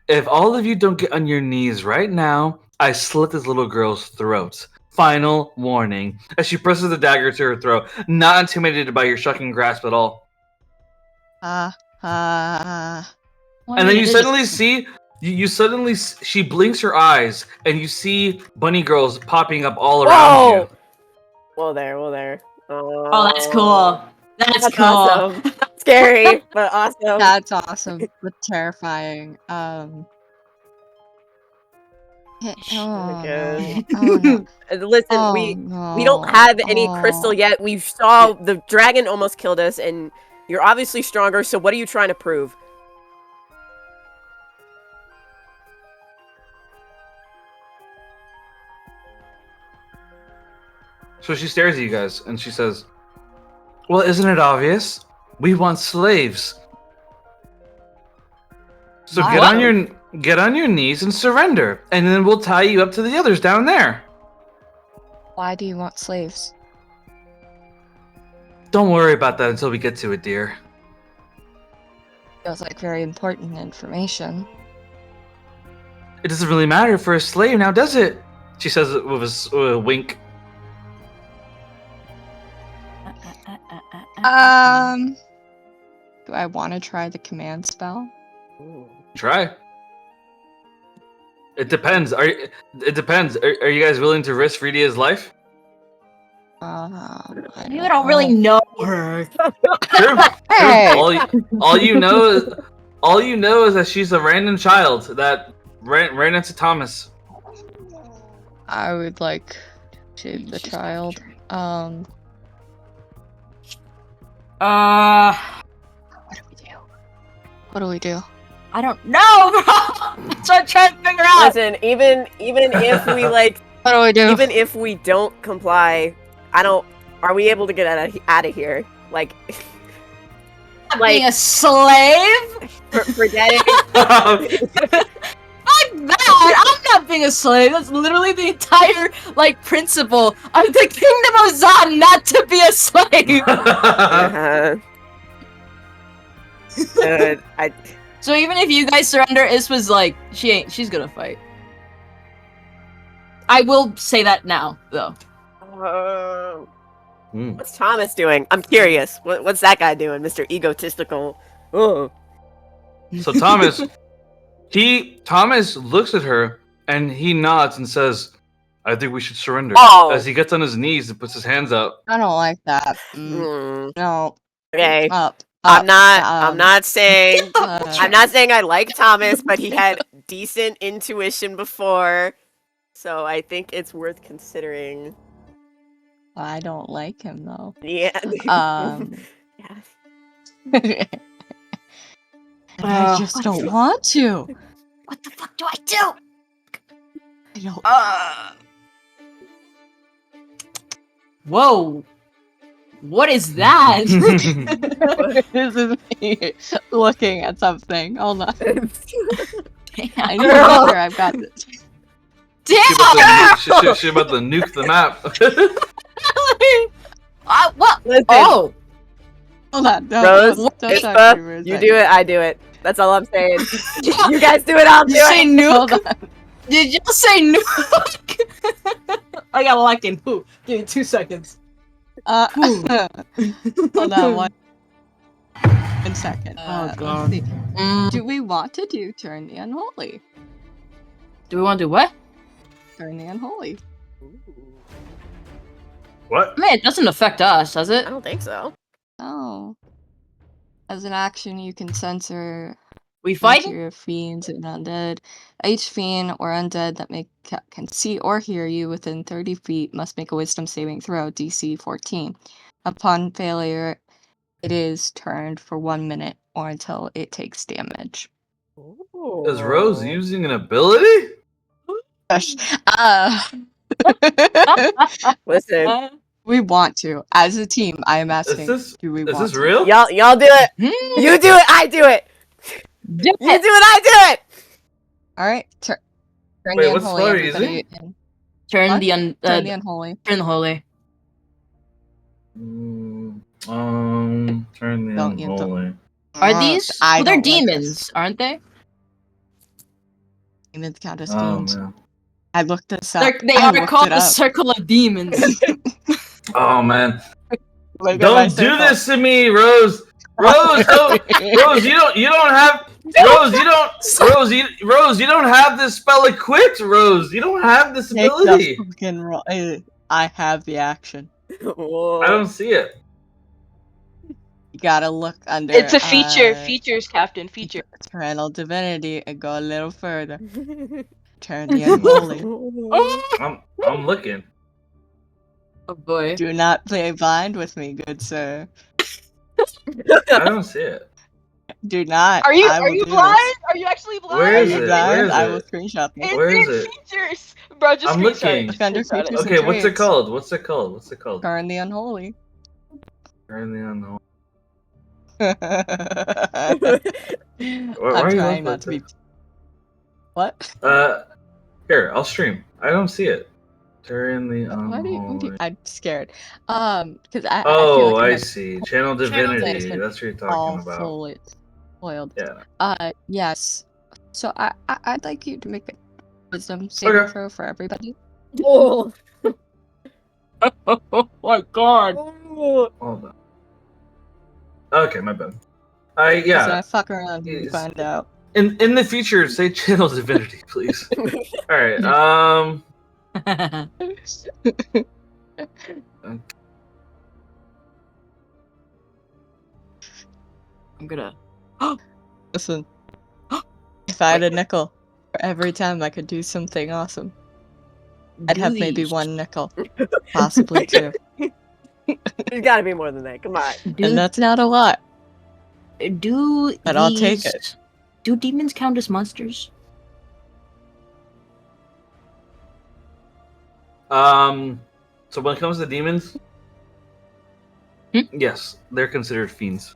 "If all of you don't get on your knees right now, I slit this little girl's throat. Final warning." As she presses the dagger to her throat, not intimidated by your shocking grasp at all. And then you suddenly see, she blinks her eyes, and you see bunny girls popping up all around you.
Well, there.
Oh, that's cool. That's cool.
Awesome. Scary, but awesome.
That's awesome, but terrifying.
God.
Oh, no.
Listen, we don't have any crystal yet. We saw the dragon almost killed us, and you're obviously stronger. So what are you trying to prove?
So she stares at you guys, and she says, "Well, isn't it obvious? We want slaves. So get on your knees and surrender, and then we'll tie you up to the others down there."
Why do you want slaves?
Don't worry about that until we get to it, dear.
Feels like very important information.
It doesn't really matter for a slave now, does it? She says it with a wink.
Do I want to try the command spell?
Try. It depends. It depends. Are you guys willing to risk Ridia's life?
You don't really know her.
True.
Hey!
All you know is that she's a random child that ran into Thomas.
I would like to shoot the child. What do we do?
I don't know, bro. That's what I'm trying to figure out.
Listen, even if we like,
What do we do?
even if we don't comply, are we able to get out of here? Like,
Being a slave?
forgetting.
Fuck that! I'm not being a slave. That's literally the entire principle of the Kingdom of Zod, not to be a slave. So even if you guys surrender, Ispa's like, she's gonna fight. I will say that now, though.
What's Thomas doing? I'm curious. What's that guy doing, Mr. Egotistical? Oh.
So Thomas looks at her and he nods and says, "I think we should surrender."
Oh.
As he gets on his knees and puts his hands up.
I don't like that. No.
Okay.
Up.
I'm not saying I like Thomas, but he had decent intuition before, so I think it's worth considering.
I don't like him though.
Yeah.
Yeah. And I just don't want to.
What the fuck do I do?
I don't.
Whoa. What is that?
This is me looking at something. Hold on. I
Damn.
need to make sure I've got this.
Damn.
She about to nuke the map.
What?
Listen.
Oh.
Hold on. No,
Rose,
don't talk
Ispa,
to me for a
you
second.
do it, I do it. That's all I'm saying. You guys do it, I'll do
Did you say
it.
Hold
nuke?
on.
Did you say nuke? I got locked in. Ooh, give me 2 seconds.
Hold on one second.
Oh,
Let's
God.
see. Do we want to do Turn the Unholy?
Do we want to do what?
Turn the Unholy.
What?
I mean, it doesn't affect us, does it?
I don't think so.
Oh. As an action, you can censor
We fight?
your fiends and undead. Each fiend or undead that can see or hear you within 30 feet must make a wisdom saving throw, DC 14. Upon failure, it is turned for 1 minute or until it takes damage.
Is Rose using an ability?
Listen,
We want to. As a team, I am asking, do we
Is
want
this
to?
real?
y'all do it.
Hmm.
You do it, I do it.
Do
You
it.
do it, I do it.
Alright, turn
Wait,
the
what
unholy,
spell are you
everybody.
using?
And
Turn
What?
the
turn the unholy.
turn the holy.
Turn the
Don't you
unholy.
Are these?
I
Well, they're
don't like this.
demons, aren't they?
Demons count as
Oh
fiends.
man.
I looked this up.
They
I
are
looked
called
it
the
up.
circle of demons.
Oh man.
Look at my
Don't do
circle.
this to me, Rose. Rose, don't. Rose, you don't have. Rose, you don't. Rose, you don't have this spell equipped. Rose, you don't have this
Take the
ability.
fucking roll. I have the action.
Whoa.
I don't see it.
You gotta look under.
It's a feature. Features, Captain. Feature.
Parental divinity and go a little further. Turn the unholy.
I'm looking.
Oh boy.
Do not play blind with me, good sir.
I don't see it.
Do not.
Are you
I will
blind?
do this.
Are you actually blind?
Where
Are
is
you
it?
blind?
Where is
I
it?
will screenshot this.
It's
Where is
in
it?
features, bro. Just
I'm
screenshot
looking.
it.
Look under
Screenshot it.
features and
Okay, what's it
traits.
called? What's it called? What's it called?
Turn the unholy.
Turn the unholy.
I'm
Why are you
trying
looking
not
like
to be.
that?
What?
Here, I'll stream. I don't see it. Turn the
Why do you,
unholy.
I'm scared. Because I feel
Oh,
like
I
I'm
see. Channel
Channel
divinity.
Divinity.
That's what you're
all
talking about.
fully spoiled.
Yeah.
Yes. So I'd like you to make a wisdom saving
Okay.
throw for everybody.
Oh.
Oh my god.
Oh.
Hold on. Okay, my bad.
So I
Yeah.
fuck around and
Is-
find out.
In the future, say channel divinity, please. All right.
I'm gonna.
Listen. If I had a nickel for every time I could do something awesome, I'd
do
have maybe
these.
1 nickel. Possibly 2.
There's gotta be more than that. Come on.
And that's not a lot.
Do
But I'll take it.
these- Do demons count as monsters?
So when it comes to demons, yes, they're considered fiends.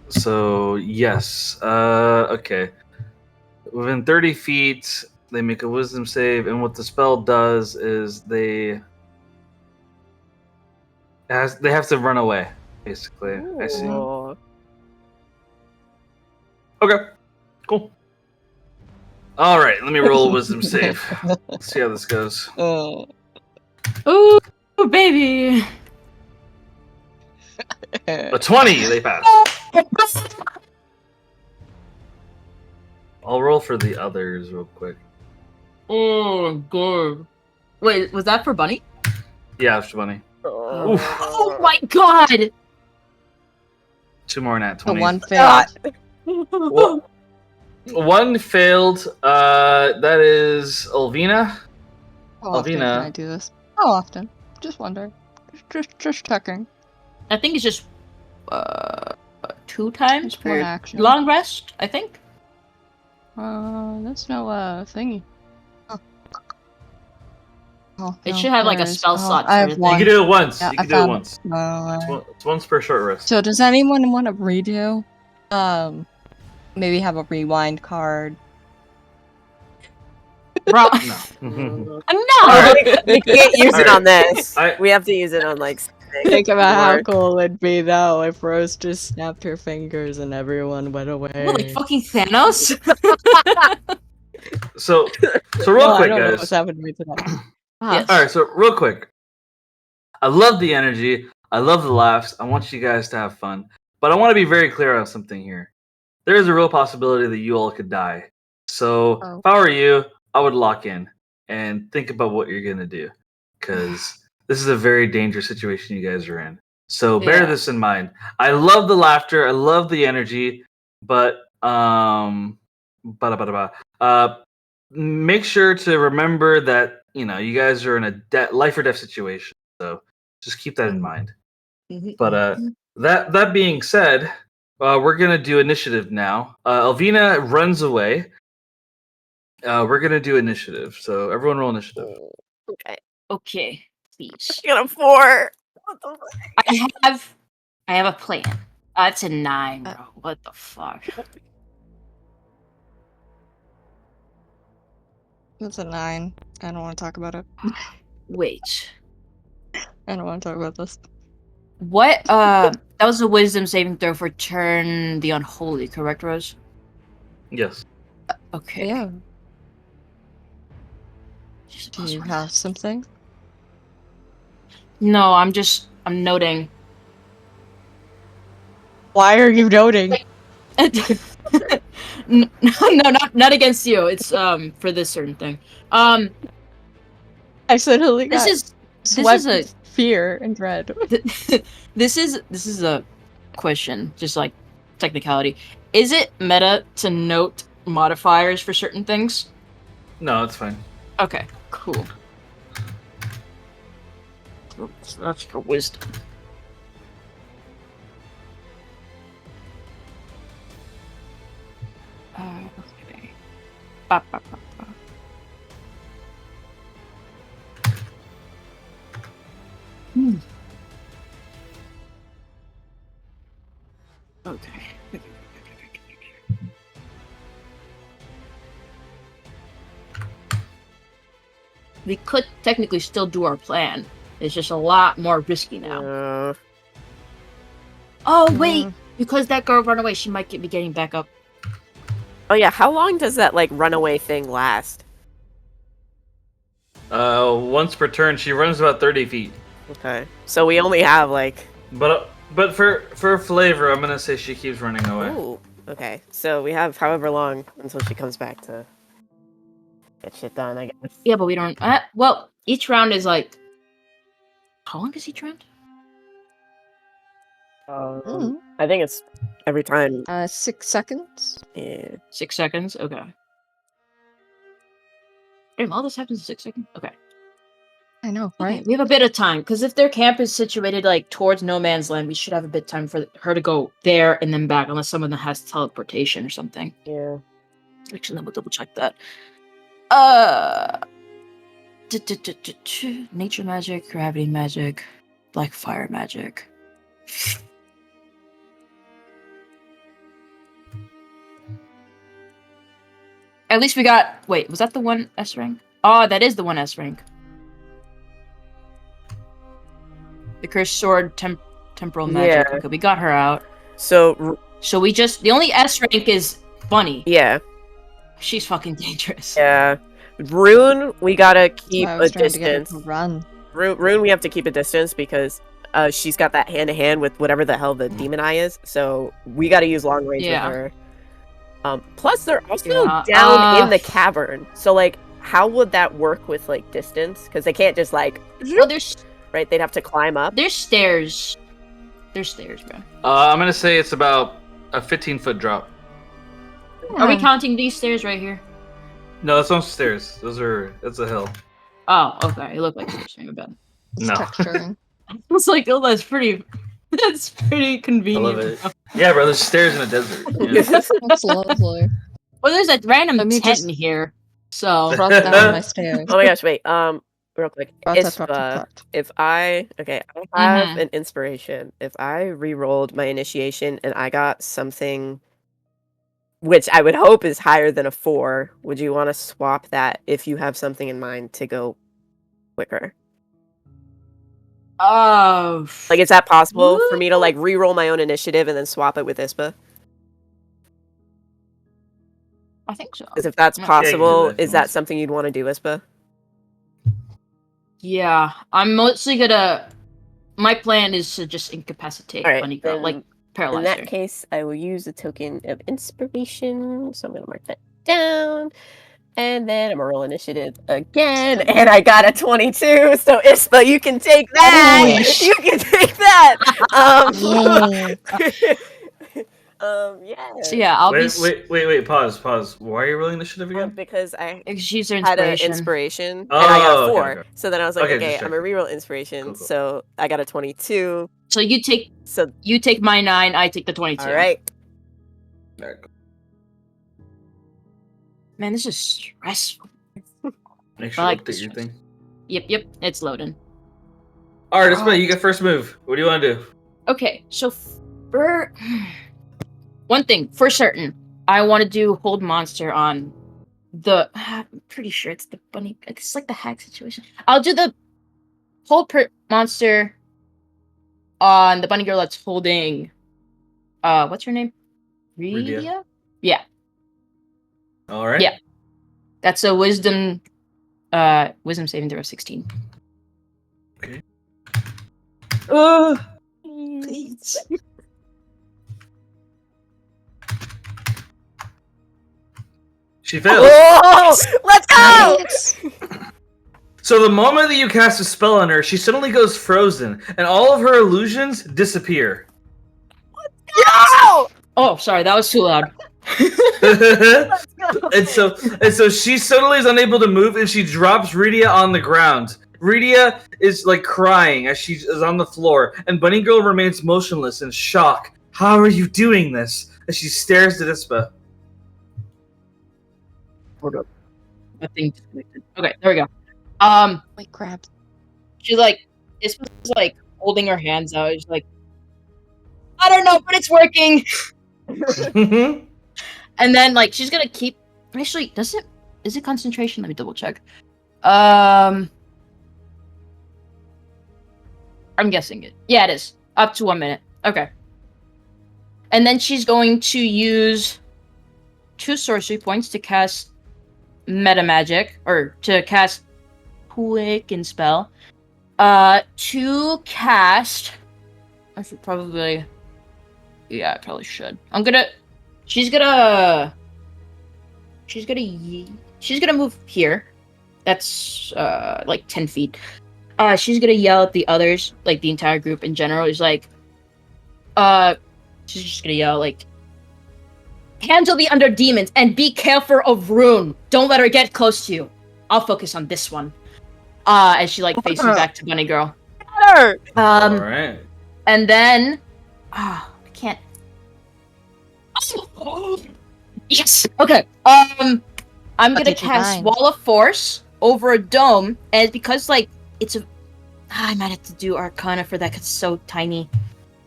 So yes, okay. Within 30 feet, they make a wisdom save, and what the spell does is they have to run away, basically. I see.
Oh.
Okay, cool. All right, let me roll a wisdom save. Let's see how this goes.
Oh.
Ooh, baby.
A 20, they pass. I'll roll for the others real quick.
Oh god. Wait, was that for Bunny?
Yeah, it's 20. Oof.
Oh my god.
2 more nat
The
20s.
one failed.
Well, one failed. That is Elvina.
How often can
Alvina.
I do this? How often? Just wondering. Just checking.
I think it's just 2 times
That's one
per
action.
long rest, I think.
That's no thingy. Oh,
It
no,
should have like a
there is.
spell
Oh,
slot
I
for
have
the
You
one.
can do it once.
Yeah,
You
I
can do it
found
once.
it.
It's once per short rest.
So does anyone want to redo? Maybe have a rewind card.
Bro.
No.
No!
We can't use it
Alright.
on this.
I-
We have to use it on like something
Think about how
more.
cool it'd be though if Rose just snapped her fingers and everyone went away.
What, like fucking Thanos?
So real
No, I
quick,
don't know what's
guys.
happened to me today.
Yes.
All right, so real quick. I love the energy. I love the laughs. I want you guys to have fun. But I want to be very clear on something here. There is a real possibility that you all could die. So
Oh.
if I were you, I would lock in and think about what you're going to do. Because this is a very dangerous situation you guys are in. So bear
Yeah.
this in mind. I love the laughter. I love the energy. But, make sure to remember that, you guys are in a life or death situation. So just keep that in mind. But that being said, we're gonna do initiative now. Elvina runs away. We're gonna do initiative. So everyone roll initiative.
Okay.
Okay, please.
I got a 4. What the fuck?
I have a plan. That's a 9, bro. What the fuck?
That's a 9. I don't want to talk about it.
Wait.
I don't want to talk about this.
What? That was a wisdom saving throw for turn the unholy, correct, Rose?
Yes.
Okay.
Yeah.
She's a
Do you
plus one.
have something?
No, I'm noting.
Why are you noting?
No, not against you. It's for this certain thing.
I suddenly got
This
swept
is a
with fear and dread.
this is a question, just like technicality. Is it meta to note modifiers for certain things?
No, it's fine.
Okay, cool. So that's for wisdom. Okay. Ba, ba, ba, ba. Okay. We could technically still do our plan. It's just a lot more risky now. Oh wait, because that girl ran away, she might be getting back up.
Oh yeah, how long does that like runaway thing last?
Once per turn, she runs about 30 feet.
Okay, so we only have like.
But for flavor, I'm gonna say she keeps running away.
Ooh. Okay, so we have however long until she comes back to get shit done, I guess.
Yeah, but we don't. Well, each round is like. How long is each round?
I think it's every time.
6 seconds?
Yeah.
6 seconds. Okay. Damn, all this happens in 6 seconds. Okay.
I know,
Okay,
right?
we have a bit of time because if their camp is situated like towards no man's land, we should have a bit of time for her to go there and then back, unless someone has teleportation or something.
Yeah.
Actually, we'll double check that. Nature magic, gravity magic, black fire magic. At least we got. Wait, was that the one S rank? Oh, that is the one S rank. The cursed sword, temporal magic.
Yeah.
Okay, we got her out.
So
we just the only S rank is Bunny.
yeah.
She's fucking dangerous.
Yeah. Rune, we gotta keep
I
a
was trying to get her
distance.
to run.
Rune, we have to keep a distance because she's got that hand to hand with whatever the hell the demon eye is. So we gotta use long range
Yeah.
with her. Plus, they're also
Yeah,
down in the cavern. So like, how would that work with like distance? Because they can't just like
Well, there's
right. They'd have to climb up.
stairs. There's stairs, bro.
I'm gonna say it's about a 15-foot drop.
Are we counting these stairs right here?
No, that's not stairs. That's a hill.
Oh, okay. It looked like stairs. My bad.
It's
No.
texturing.
I was like, oh, that's pretty. That's pretty
I
convenient.
love it. Yeah, bro, there's stairs in a desert. Yeah.
That's lovely.
Well, there's a random
Let me
tent
just-
in here, so
Brought down my stairs.
Oh my gosh, wait. Real quick.
Brought.
If I have an inspiration. If I re-rolled my initiation and I got something which I would hope is higher than a 4, would you want to swap that if you have something in mind to go quicker?
oh,
Like, is that possible for me to like re-roll my own initiative and then swap it with ISPA?
I think so.
Because if that's
Yeah,
you can do
possible,
that if you
is that
want.
something you'd want to do, ISPA?
Yeah, I'm mostly gonna. My plan is to just incapacitate
All right,
Bunny Girl, like
then
paralyze
in that
her.
case, I will use a token of inspiration. So I'm gonna mark that down. And then I'm gonna roll initiative again. And I got a 22. So ISPA, you can take that.
Holy
You can take that. Yeah.
So yeah, I'll be.
Wait, pause. Why are you rolling initiative again?
Because I
Excuse her
had an
inspiration.
inspiration and
Oh,
I got a
okay,
4.
okay.
So then I was like,
Okay,
okay,
just
I'm gonna reroll inspiration.
Cool.
So I got a 22.
So you take
So
my 9, I take the 22.
all right.
Alright,
Man, this is stressful.
make sure
I
you
like
update
this
your
stress.
thing.
Yep, it's loading.
Alright, Isma, you get first move. What do you want to do?
Okay, so for one thing for certain, I want to do hold monster on the. I'm pretty sure it's the bunny. It's like the hack situation. I'll do the hold monster on the bunny girl that's holding. What's her name?
Rydia.
Rydia? Yeah,
Alright.
Yeah. that's a wisdom saving throw of 16.
Okay.
Please.
She fails.
Oh, let's go!
So the moment that you cast a spell on her, she suddenly goes frozen, and all of her illusions disappear.
Go!
Oh, sorry, that was too loud.
Let's go!
and so she suddenly is unable to move, and she drops Rydia on the ground. Rydia is like crying as she is on the floor, and Bunny Girl remains motionless in shock. How are you doing this? As she stares at Ispa.
Hold up. That thing disconnected. Okay, there we go.
Wait, crap.
She's like, this was like holding her hands out. She's like, I don't know, but it's working. And then like she's gonna keep. Actually, is it concentration? Let me double check. I'm guessing it. Yeah, it is. Up to 1 minute. Okay. And then she's going to use 2 sorcery points to cast meta magic, or to cast quicken spell. To cast. I should probably. Yeah, I probably should. She's gonna move here. That's like 10 feet. She's gonna yell at the others, like the entire group in general. Is like, she's just gonna yell like, handle the under demons and be careful of Rune. Don't let her get close to you. I'll focus on this one. As she like faces back to Bunny Girl.
Alright.
And then, I can't. Yes. Okay. I'm gonna
did you
cast
find?
Wall of Force over a dome, and because like it's a, I might have to do Arcana for that because it's so tiny.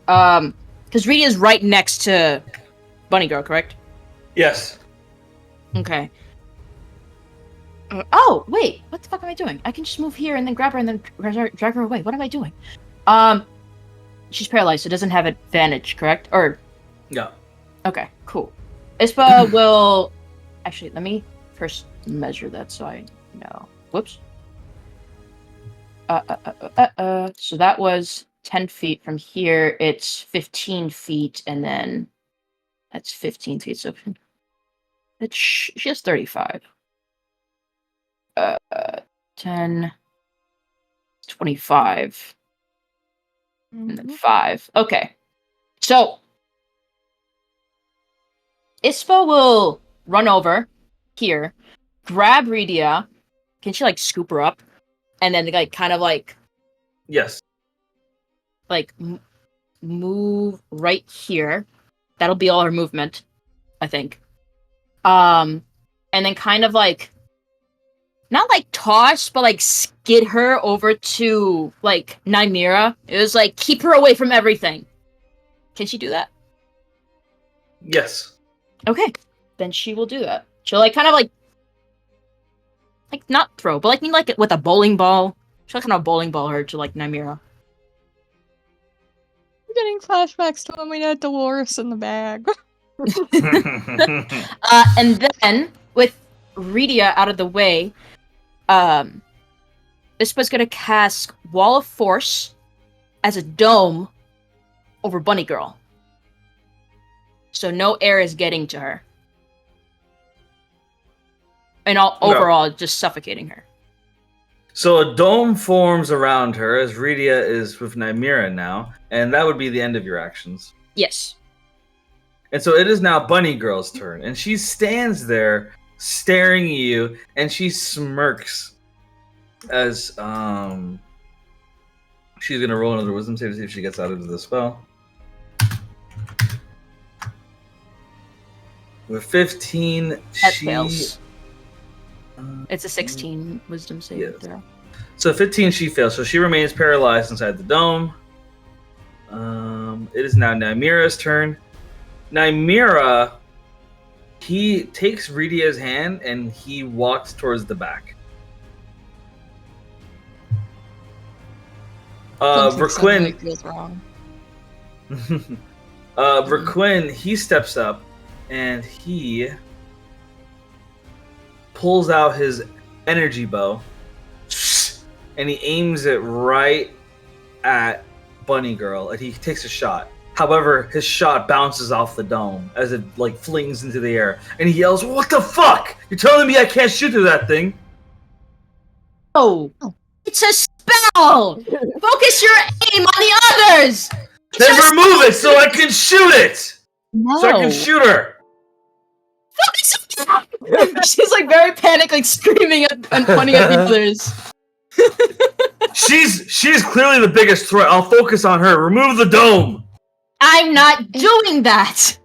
Because Rydia is right next to Bunny Girl, correct?
Yes.
Okay. Oh wait, what the fuck am I doing? I can just move here and then grab her and then drag her away. What am I doing? She's paralyzed, so doesn't have advantage, correct? Or
Yeah.
okay, cool. Ispa will actually let me first measure that so I know. Whoops. So that was 10 feet from here. It's 15 feet, and then that's 15 feet. So she has 35. 10, 25, and then 5. Okay. So Ispa will run over here, grab Rydia. Can she like scoop her up, and then like kind of like
Yes.
move right here. That'll be all her movement, I think. And then kind of like, not like toss, but like skid her over to like Nymira. It was like keep her away from everything. Can she do that?
Yes.
Okay, then she will do that. She'll like kind of like not throw, but like with a bowling ball. She'll kind of bowling ball her to like Nymira.
I'm getting flashbacks to when we had Dolores in the bag.
And then with Rydia out of the way, Ispa's gonna cast Wall of Force as a dome over Bunny Girl. So no air is getting to her. And overall, just suffocating her.
So a dome forms around her as Rydia is with Nymira now, and that would be the end of your actions.
Yes.
And so it is now Bunny Girl's turn, and she stands there staring at you, and she smirks as she's gonna roll another wisdom save to see if she gets out of the spell. With 15,
That
she
fails. It's a 16 wisdom save
yes.
throw.
So 15, she fails. So she remains paralyzed inside the dome. It is now Nymira's turn. Nymira, he takes Rydia's hand and he walks towards the back. Requin
feels wrong.
Requin, he steps up and he pulls out his energy bow and he aims it right at Bunny Girl and he takes a shot. However, his shot bounces off the dome as it like flings into the air and he yells, "What the fuck? You're telling me I can't shoot through that thing?"
Oh, it's a spell! Focus your aim on the others!
Then remove it so I can shoot it!
No.
So I can shoot her!
She's like very panicked, like screaming and pointing at the others.
She's clearly the biggest threat. I'll focus on her. Remove the dome!
I'm not doing that!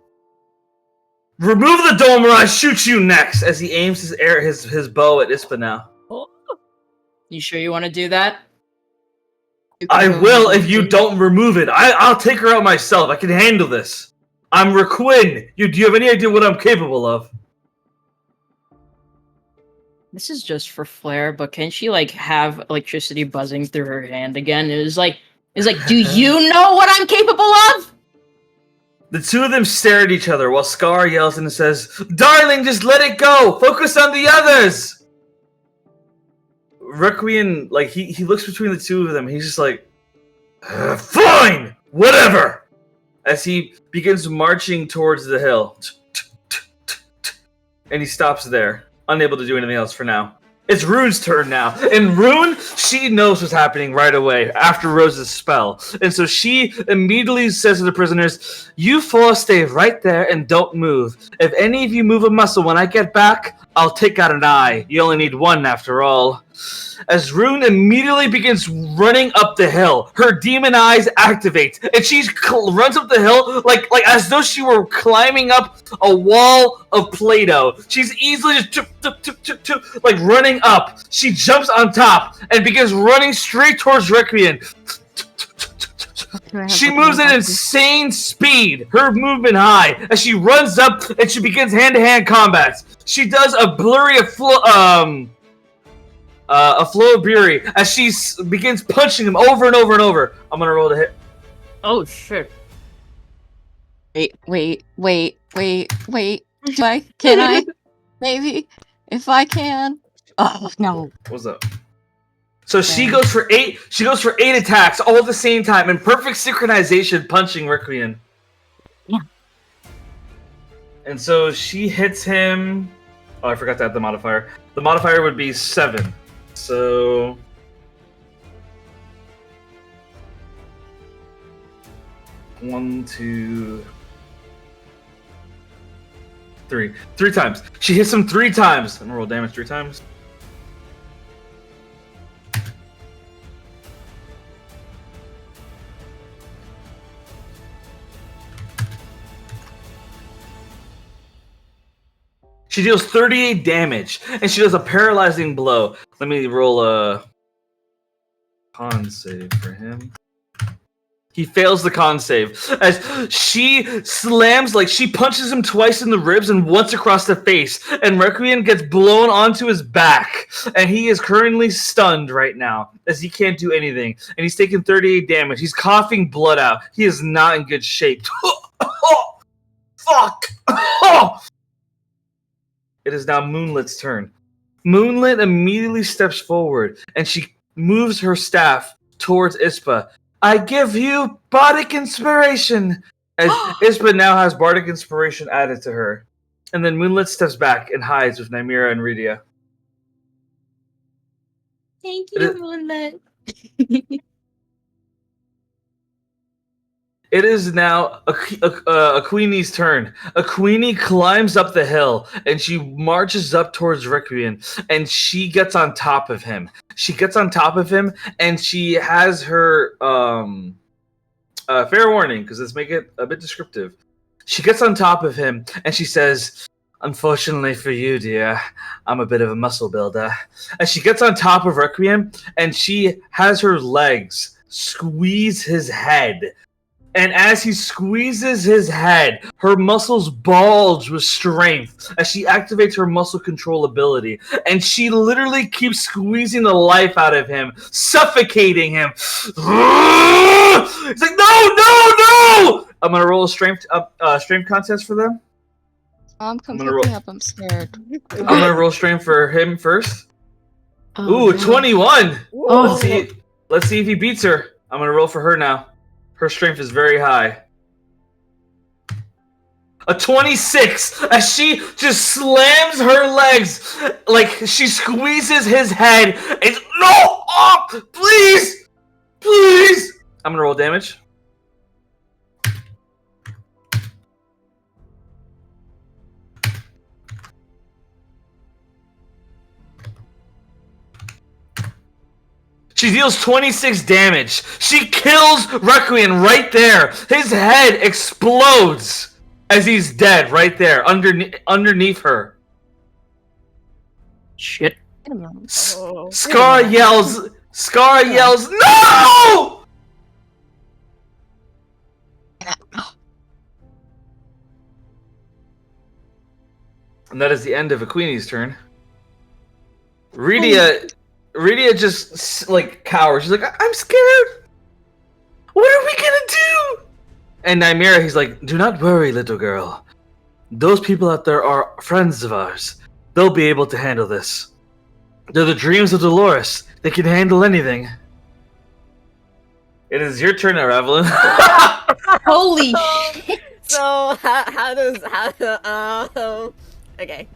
Remove the dome or I shoot you next! As he aims his bow at Ispa now.
You sure you want to do that?
I will if you don't remove it. I'll take her out myself. I can handle this. I'm Requin. Do you have any idea what I'm capable of?
This is just for flair, but can she like have electricity buzzing through her hand again? It's like, do you know what I'm capable of?
The two of them stare at each other while Scar yells and says, "Darling, just let it go! Focus on the others!" Requiem, like, he looks between the two of them. He's just like, "Fine! Whatever!" As he begins marching towards the hill. And he stops there, unable to do anything else for now. It's Rune's turn now. And Rune, she knows what's happening right away after Rose's spell. And so she immediately says to the prisoners, "You four stay right there and don't move. If any of you move a muscle when I get back, I'll take out an eye. You only need one after all." As Rune immediately begins running up the hill, her demon eyes activate, and she runs up the hill like as though she were climbing up a wall of Play-Doh. She's easily just like running up. She jumps on top and begins running straight towards Requiem. She moves at insane speed, her movement high, as she runs up and she begins hand-to-hand combat. She does a flow of Fury as she begins punching him over and over and over. I'm gonna roll to hit.
Oh shit!
Wait. Can I? Maybe. If I can. Oh, no.
What's up? So she goes for 8. She goes for 8 attacks all at the same time in perfect synchronization, punching Requiem.
Yeah.
And so she hits him. Oh, I forgot to add the modifier. The modifier would be 7. So 1, 2, 3. 3 times. She hits him 3 times. I'm gonna roll damage 3 times. She deals 38 damage, and she does a paralyzing blow. Let me roll a con save for him. He fails the con save as she slams, like she punches him twice in the ribs and once across the face, and Requiem gets blown onto his back, and he is currently stunned right now as he can't do anything, and he's taking 38 damage. He's coughing blood out. He is not in good shape. Fuck! It is now Moonlit's turn. Moonlit immediately steps forward, and she moves her staff towards Ispa. I give you Bardic Inspiration! As Ispa now has Bardic Inspiration added to her. And then Moonlit steps back and hides with Nymeria and Rydia.
Thank
It
you,
is-
Moonlit.
It is now a Queenie's turn. A Queenie climbs up the hill, and she marches up towards Requiem, and she gets on top of him. And she has her fair warning, because let's make it a bit descriptive. She gets on top of him, and she says, unfortunately for you, dear, I'm a bit of a muscle builder. And she gets on top of Requiem, and she has her legs squeeze his head. And as he squeezes his head, her muscles bulge with strength as she activates her muscle control ability. And she literally keeps squeezing the life out of him, suffocating him. It's like, no! I'm going to roll a strength contest for them.
I'm
gonna
completely
roll-
up. I'm scared.
I'm going to roll strength for him first.
Oh,
Ooh,
no.
21!
Oh.
Let's see if he beats her. I'm going to roll for her now. Her strength is very high. A 26 as she just slams her legs like she squeezes his head. It's no! Oh, please! I'm gonna roll damage. She deals 26 damage. She kills Requiem right there. His head explodes as he's dead right there underneath her.
Shit.
Wait a moment.
Scar yells, no! And that is the end of a Queenie's turn. Rydia just like cowers. She's like, I'm scared. What are we gonna do? And Nymeria, he's like, do not worry, little girl. Those people out there are friends of ours. They'll be able to handle this. They're the Dreams of Dolores. They can handle anything. It is your turn now, Evelyn.
Holy shit.
So okay.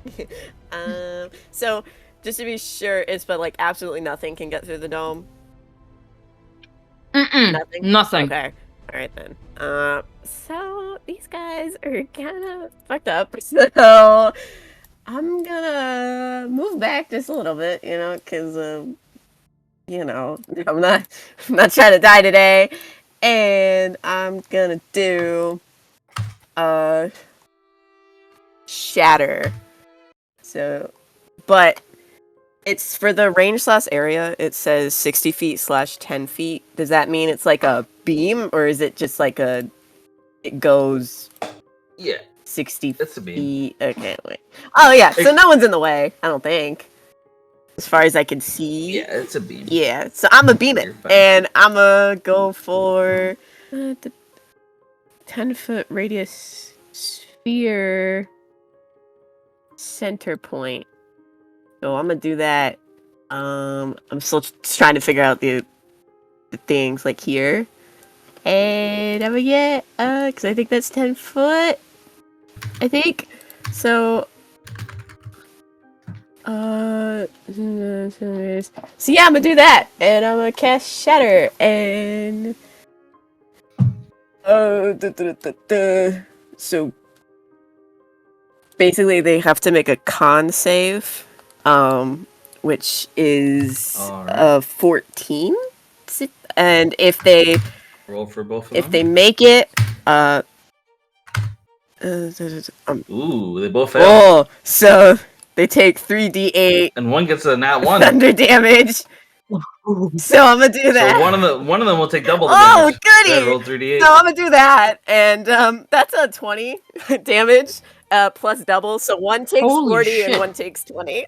So just to be sure, it's but like absolutely nothing can get through the dome. Nothing. Okay. All right then. So these guys are kind of fucked up. So I'm gonna move back just a little bit, because I'm not trying to die today, and I'm gonna do shatter. So, but it's for the range / area. It says 60 feet / 10 feet. Does that mean it's like a beam, or is it just like it goes?
Yeah,
60
it's a beam.
feet. Okay, wait. Oh yeah, so no one's in the way. I don't think, as far as I can see.
Yeah, it's a beam.
Yeah, so I'm gonna beam it,
You're fine.
and I'm gonna go for the 10-foot radius sphere center point. So I'm gonna do that. I'm still trying to figure out the things like here, and I'm gonna get because I think that's 10 foot. I think so. So yeah, I'm gonna do that, and I'm gonna cast Shatter, and so basically they have to make a con save, which is
Alright.
14, and if they
Roll for both of them.
if they make it,
Ooh, they both fail.
Oh, so they take 3d8
And one gets a nat 1.
thunder damage. So I'm gonna do that.
So one of them will take double the
Oh,
damage. Go ahead,
goody!
roll 3d8.
So I'm gonna do that, and that's a 20 damage plus double. So one takes
Holy
40
shit.
and one takes 20.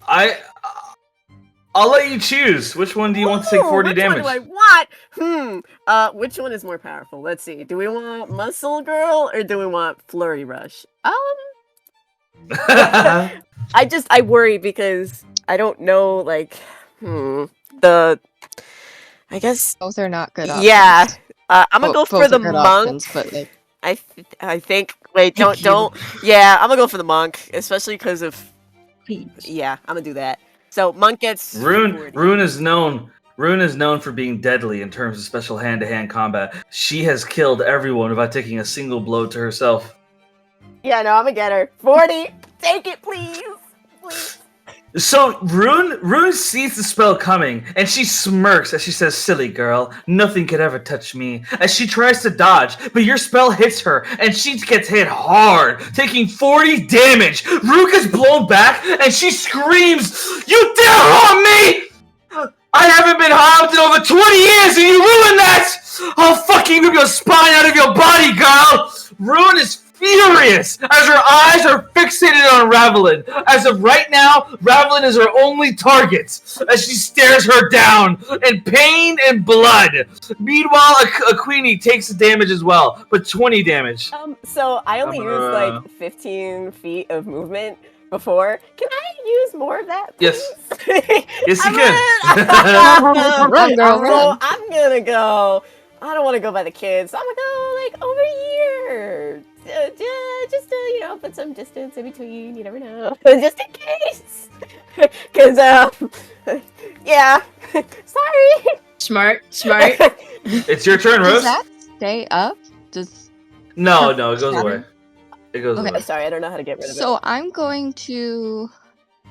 I'll let you choose. Which one do you want to take 40
which
damage?
one do I want? Which one is more powerful? Let's see. Do we want Muscle Girl or do we want Flurry Rush? I worry because I don't know, like, I guess.
Both are not good options.
Yeah. I'm gonna go
Both
for
are
the
good
monk.
options, but like,
I think. Wait,
Thank
don't. Yeah, I'm gonna go for the monk, especially because of.
Please.
Yeah, I'm gonna do that. So monk gets. 40.
Rune is known for being deadly in terms of special hand-to-hand combat. She has killed everyone without taking a single blow to herself.
Yeah, no, I'm gonna get her. 40. Take it, please. Please.
So Rune sees the spell coming, and she smirks as she says, "Silly girl, nothing could ever touch me." As she tries to dodge, but your spell hits her, and she gets hit hard, taking 40 damage. Rook is blown back, and she screams, "You dare harm me! I haven't been harmed in over 20 years, and you ruined that! I'll fucking rip your spine out of your body, girl!" Rune is furious as her eyes are fixated on Ravelin. As of right now, Ravelin is her only target as she stares her down in pain and blood. Meanwhile, Queenie takes the damage as well, but 20 damage.
So I only used like 15 feet of movement before. Can I use more of that, please?
Yes. Yes, you
can.
Run, girl, run.
I'm gonna go. I don't want to go by the kids. I'm gonna go like over here. Just put some distance in between. You never know, just in case. Cause yeah. Sorry.
Smart.
It's your turn,
does
Rose.
that stay up? Does
No, it goes
Shatter?
away. It goes
Okay.
away.
Sorry, I don't know how to get rid of it.
So I'm going to.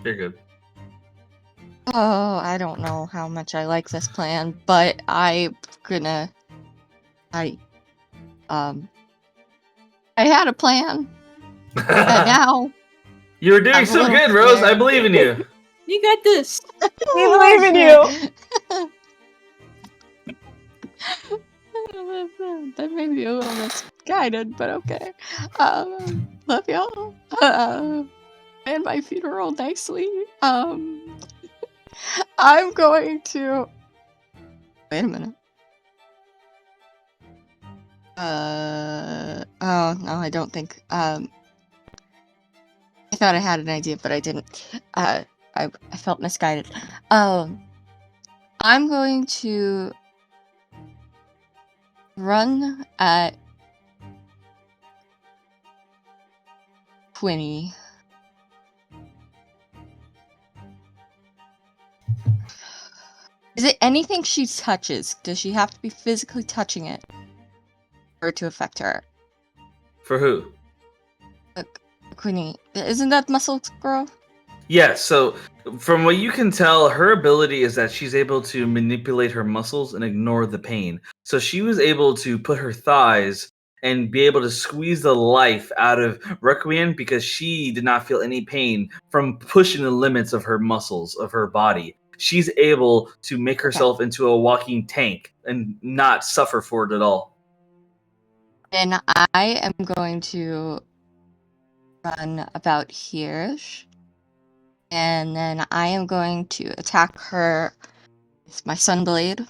You're good.
Oh, I don't know how much I like this plan, but I had a plan, and now
You're doing
I'm
so
a little
good, Rose. I
scared.
believe in you.
You got this.
We believe in you.
That may be a little misguided, but okay. Love y'all. And my funeral nicely. I'm going to. Wait a minute. Oh no, I don't think. I thought I had an idea, but I didn't. I felt misguided. I'm going to run at Quinny. Is it anything she touches? Does she have to be physically touching it for it to affect her?
For who?
Quinny, isn't that Muscle Girl?
Yeah, so from what you can tell, her ability is that she's able to manipulate her muscles and ignore the pain. So she was able to put her thighs and be able to squeeze the life out of Requiem because she did not feel any pain from pushing the limits of her muscles, of her body. She's able to make herself into a walking tank and not suffer for it at all.
And I am going to run about here. And then I am going to attack her with my Sunblade.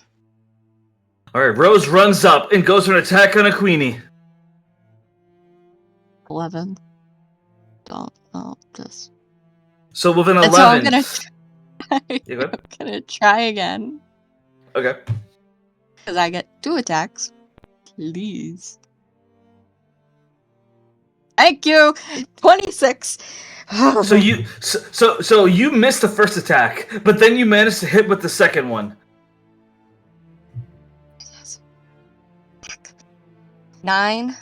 Alright, Rose runs up and goes for an attack on a Queenie.
11. Don't know this.
So with an
And
11.
so I'm gonna try.
You good?
I'm gonna try again.
Okay.
Because I get 2 attacks. Please. Thank you! 26!
So you missed the first attack, but then you managed to hit with the second one.
9,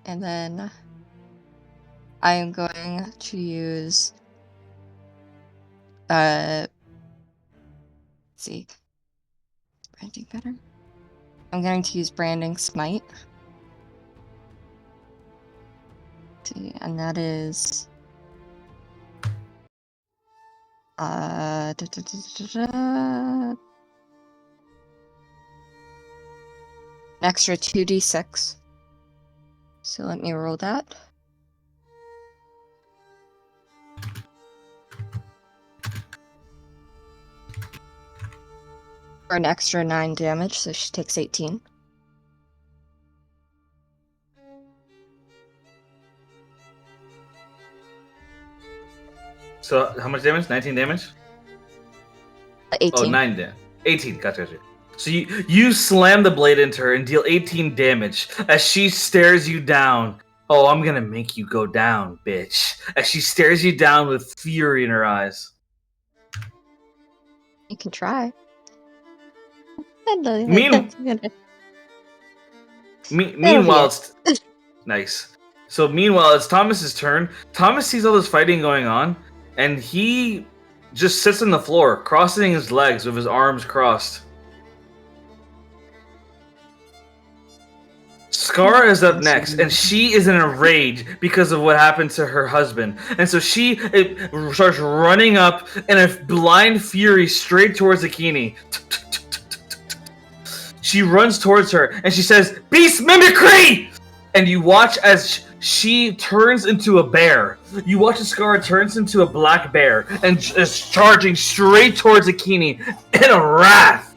and then I am going to use let's see. Branding better? I'm going to use Branding Smite. See, and that is an extra 2d6. So let me roll that. For an extra 9 damage, so she takes 18.
So how much damage? 19 damage?
18.
Oh, 9 damage. 18. Gotcha. So you slam the blade into her and deal 18 damage as she stares you down. Oh, I'm gonna make you go down, bitch. As she stares you down with fury in her eyes.
You can try.
Meanwhile, it's nice. So meanwhile, it's Thomas's turn. Thomas sees all this fighting going on, and he just sits on the floor, crossing his legs with his arms crossed. Scar is up next, and she is in a rage because of what happened to her husband. And so she starts running up in a blind fury straight towards Akini. She runs towards her, and she says, "Beast mimicry!" And you watch as she turns into a bear. You watch as Scar turns into a black bear and is charging straight towards Akini in a wrath.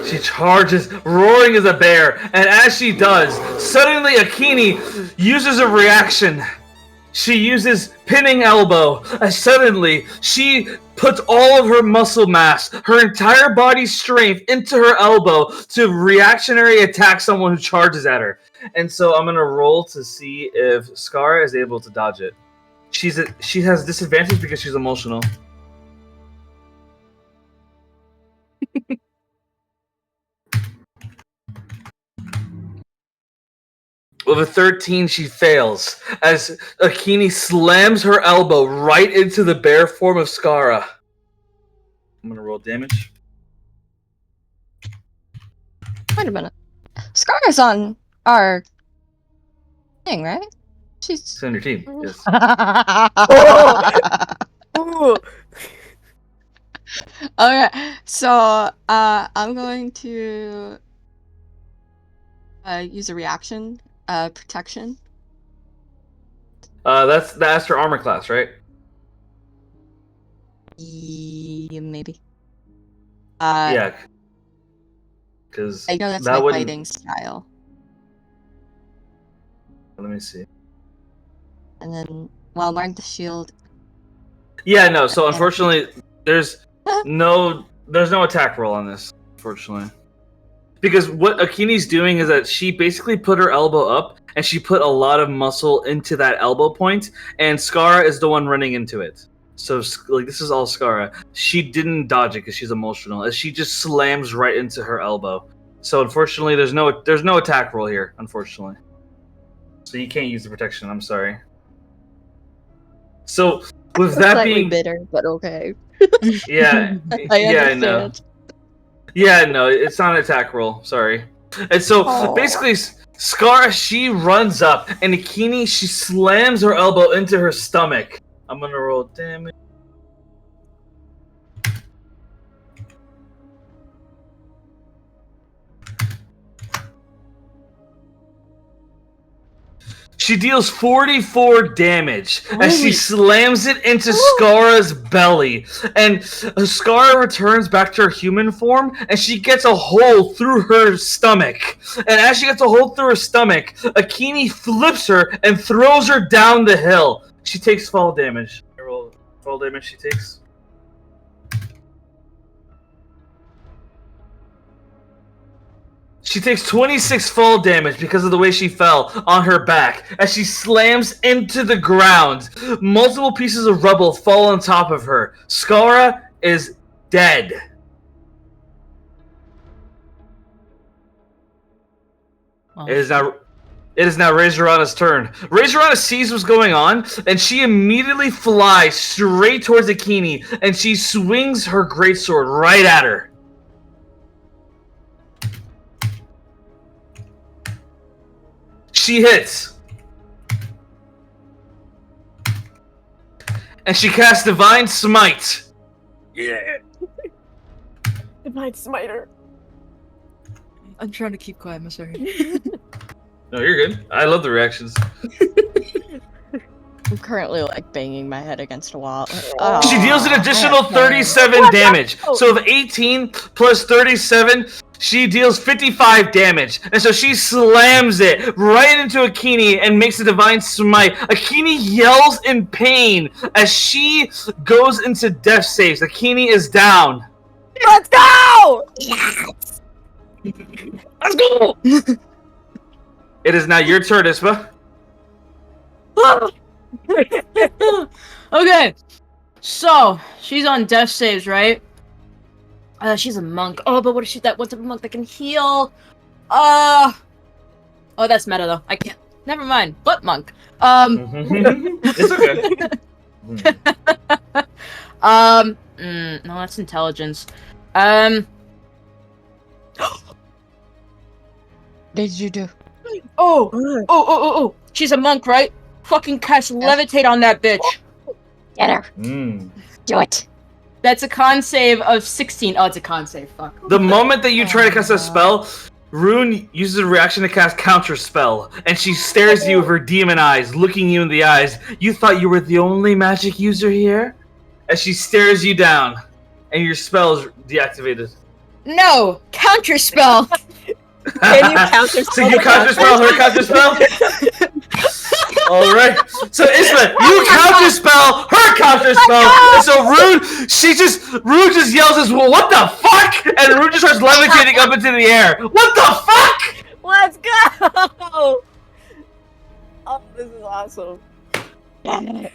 She charges, roaring as a bear, and as she does, suddenly Akini uses a reaction. She uses pinning elbow, and suddenly she puts all of her muscle mass, her entire body strength into her elbow to reactionary attack someone who charges at her. And so I'm gonna roll to see if Scar is able to dodge it. She has disadvantage because she's emotional. With a 13, she fails, as Akini slams her elbow right into the bear form of Skara. I'm gonna roll damage.
Wait a minute. Scar's on our thing, right?
She's on your team, yes.
Ooh.
Okay, so I'm going to use a reaction, protection.
That's her armor class, right?
Maybe.
Yeah. Because
I know that's
that
my fighting style.
Let me see.
And then, well, mark the shield.
Yeah, no. So unfortunately, there's no attack roll on this. Unfortunately, because what Akini's doing is that she basically put her elbow up and she put a lot of muscle into that elbow point, and Skara is the one running into it. So like this is all Skara. She didn't dodge it because she's emotional, as she just slams right into her elbow. So unfortunately, there's no attack roll here. Unfortunately, so you can't use the protection. I'm sorry. So with that being
bitter, but okay.
Yeah,
I
yeah, I
understand.
know. Yeah, no, it's not an attack roll. Sorry. And so basically, Scar, she runs up, and Akini, she slams her elbow into her stomach. I'm gonna roll damage. She deals 44 damage as she slams it into Skara's belly. And Skara returns back to her human form, and she gets a hole through her stomach. And as she gets a hole through her stomach, Akini flips her and throws her down the hill. She takes fall damage. Roll fall damage she takes. She takes 26 fall damage because of the way she fell on her back as she slams into the ground. Multiple pieces of rubble fall on top of her. Skara is dead.
Oh,
It is It is now Razorana's turn. Razorana sees what's going on, and she immediately flies straight towards Akini, and she swings her greatsword right at her. She hits. And she casts Divine Smite. Yeah.
Divine Smiter.
I'm trying to keep quiet, I'm sorry.
No, you're good. I love the reactions.
I'm currently like banging my head against a wall.
She deals an additional
man.
37 damage. So if 18 plus 37, she deals 55 damage. And so she slams it right into Akini and makes a Divine Smite. Akini yells in pain as she goes into death saves. Akini is down.
Let's go!
Let's go! It is now your turn, Ispa.
Okay, so she's on death saves, right? She's a monk. Oh, but what is she? That what's a monk that can heal? Oh, that's meta though. I can't. Never mind. Butt monk.
It's okay.
No, that's intelligence.
Did you do?
Oh. She's a monk, right? Fucking cast levitate on that bitch.
Get her. Do it.
That's a con save of 16. Oh, it's a con save. Fuck.
The moment that you try to cast a spell, Rune uses a reaction to cast counter spell, and she stares at you with her demon eyes, looking you in the eyes. You thought you were the only magic user here? As she stares you down, and your spell is deactivated.
No, counter spell.
Can you counter
So you counter spell, her counter spell? Alright. So Isma, you counter spell, her counter spell, and so Rune just yells as well, what the fuck? And Rune just starts levitating up into the air. What the fuck?
Let's go! Oh, this is awesome.
And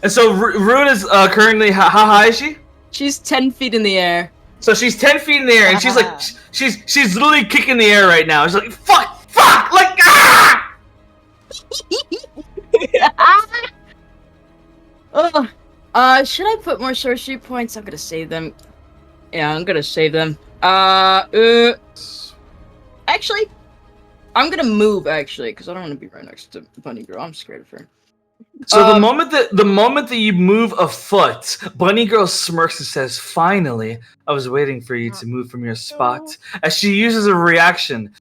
so Rune is currently, how high is she?
She's 10 feet in the air.
So she's 10 feet in the air, and she's like, she's literally kicking the air right now. She's like, fuck, like, ah!
Should I put more sorcery points? I'm gonna save them. Yeah, I'm gonna save them. Actually, I'm gonna move, because I don't want to be right next to Bunny Girl. I'm scared of her.
So the moment that you move a foot, Bunny Girl smirks and says, "Finally, I was waiting for you to move from your spot." As she uses a reaction,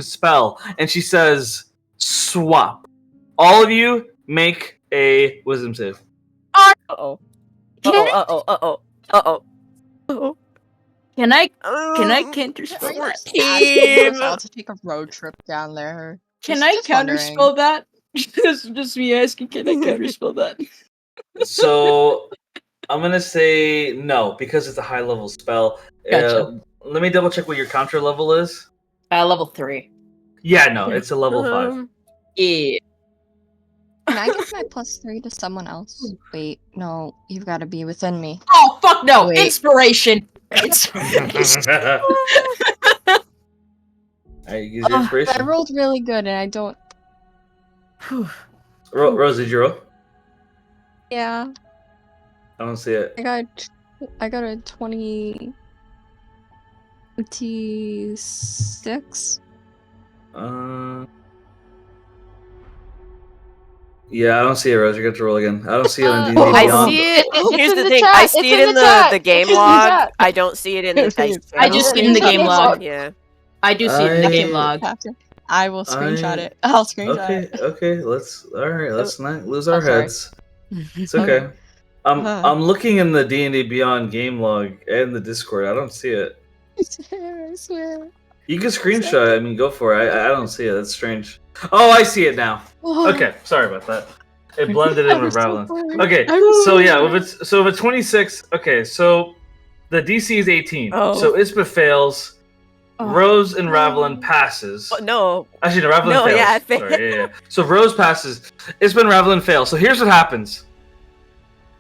spell, and she says, "Swap." All of you make a wisdom save.
Uh-oh.
Can I counterspell that?
I'll to take a road trip down there.
Can I counterspell that? just me asking, can I counterspell that?
So I'm gonna say no because it's a high level spell.
Gotcha.
Let me double check what your counter level is.
Level 3.
Yeah, no, it's a level 5.
Yeah.
Can I give my +3 to someone else? Wait, no, you've got to be within me.
Oh fuck no!
Wait.
Inspiration.
Alright, use your inspiration.
I rolled really good, and I don't.
Rose, did you roll?
Yeah,
I don't see it.
I got a 26.
Yeah, I don't see it, Rose. You got to roll again. I don't see it on D&D
I
Beyond.
see it.
It's
Here's
in
the
the
thing.
chat.
I
It's
see it
in
in
the chat.
the game
It's in the
log.
chat.
I don't see it in the dice.
I just see it in the game log.
Yeah.
I do see it in the game log.
I will screenshot it. I'll screenshot it.
Okay, let's not lose our
sorry.
heads. It's okay. I'm looking in the D&D Beyond game log and the Discord. I don't see it.
I swear.
You can screenshot it. I mean, go for it. I don't see it. That's strange. Oh, I see it now. Okay, sorry about that. It blended in with Raveling. Okay, so yeah, with a 26. Okay, so the DC is 18.
Oh.
So Ispa fails. Rose and Ravelin passes.
No.
Actually, no, Ravelin
No,
fails.
yeah, I
Sorry, yeah. So Rose passes. Ispa and Ravelin fail. So here's what happens.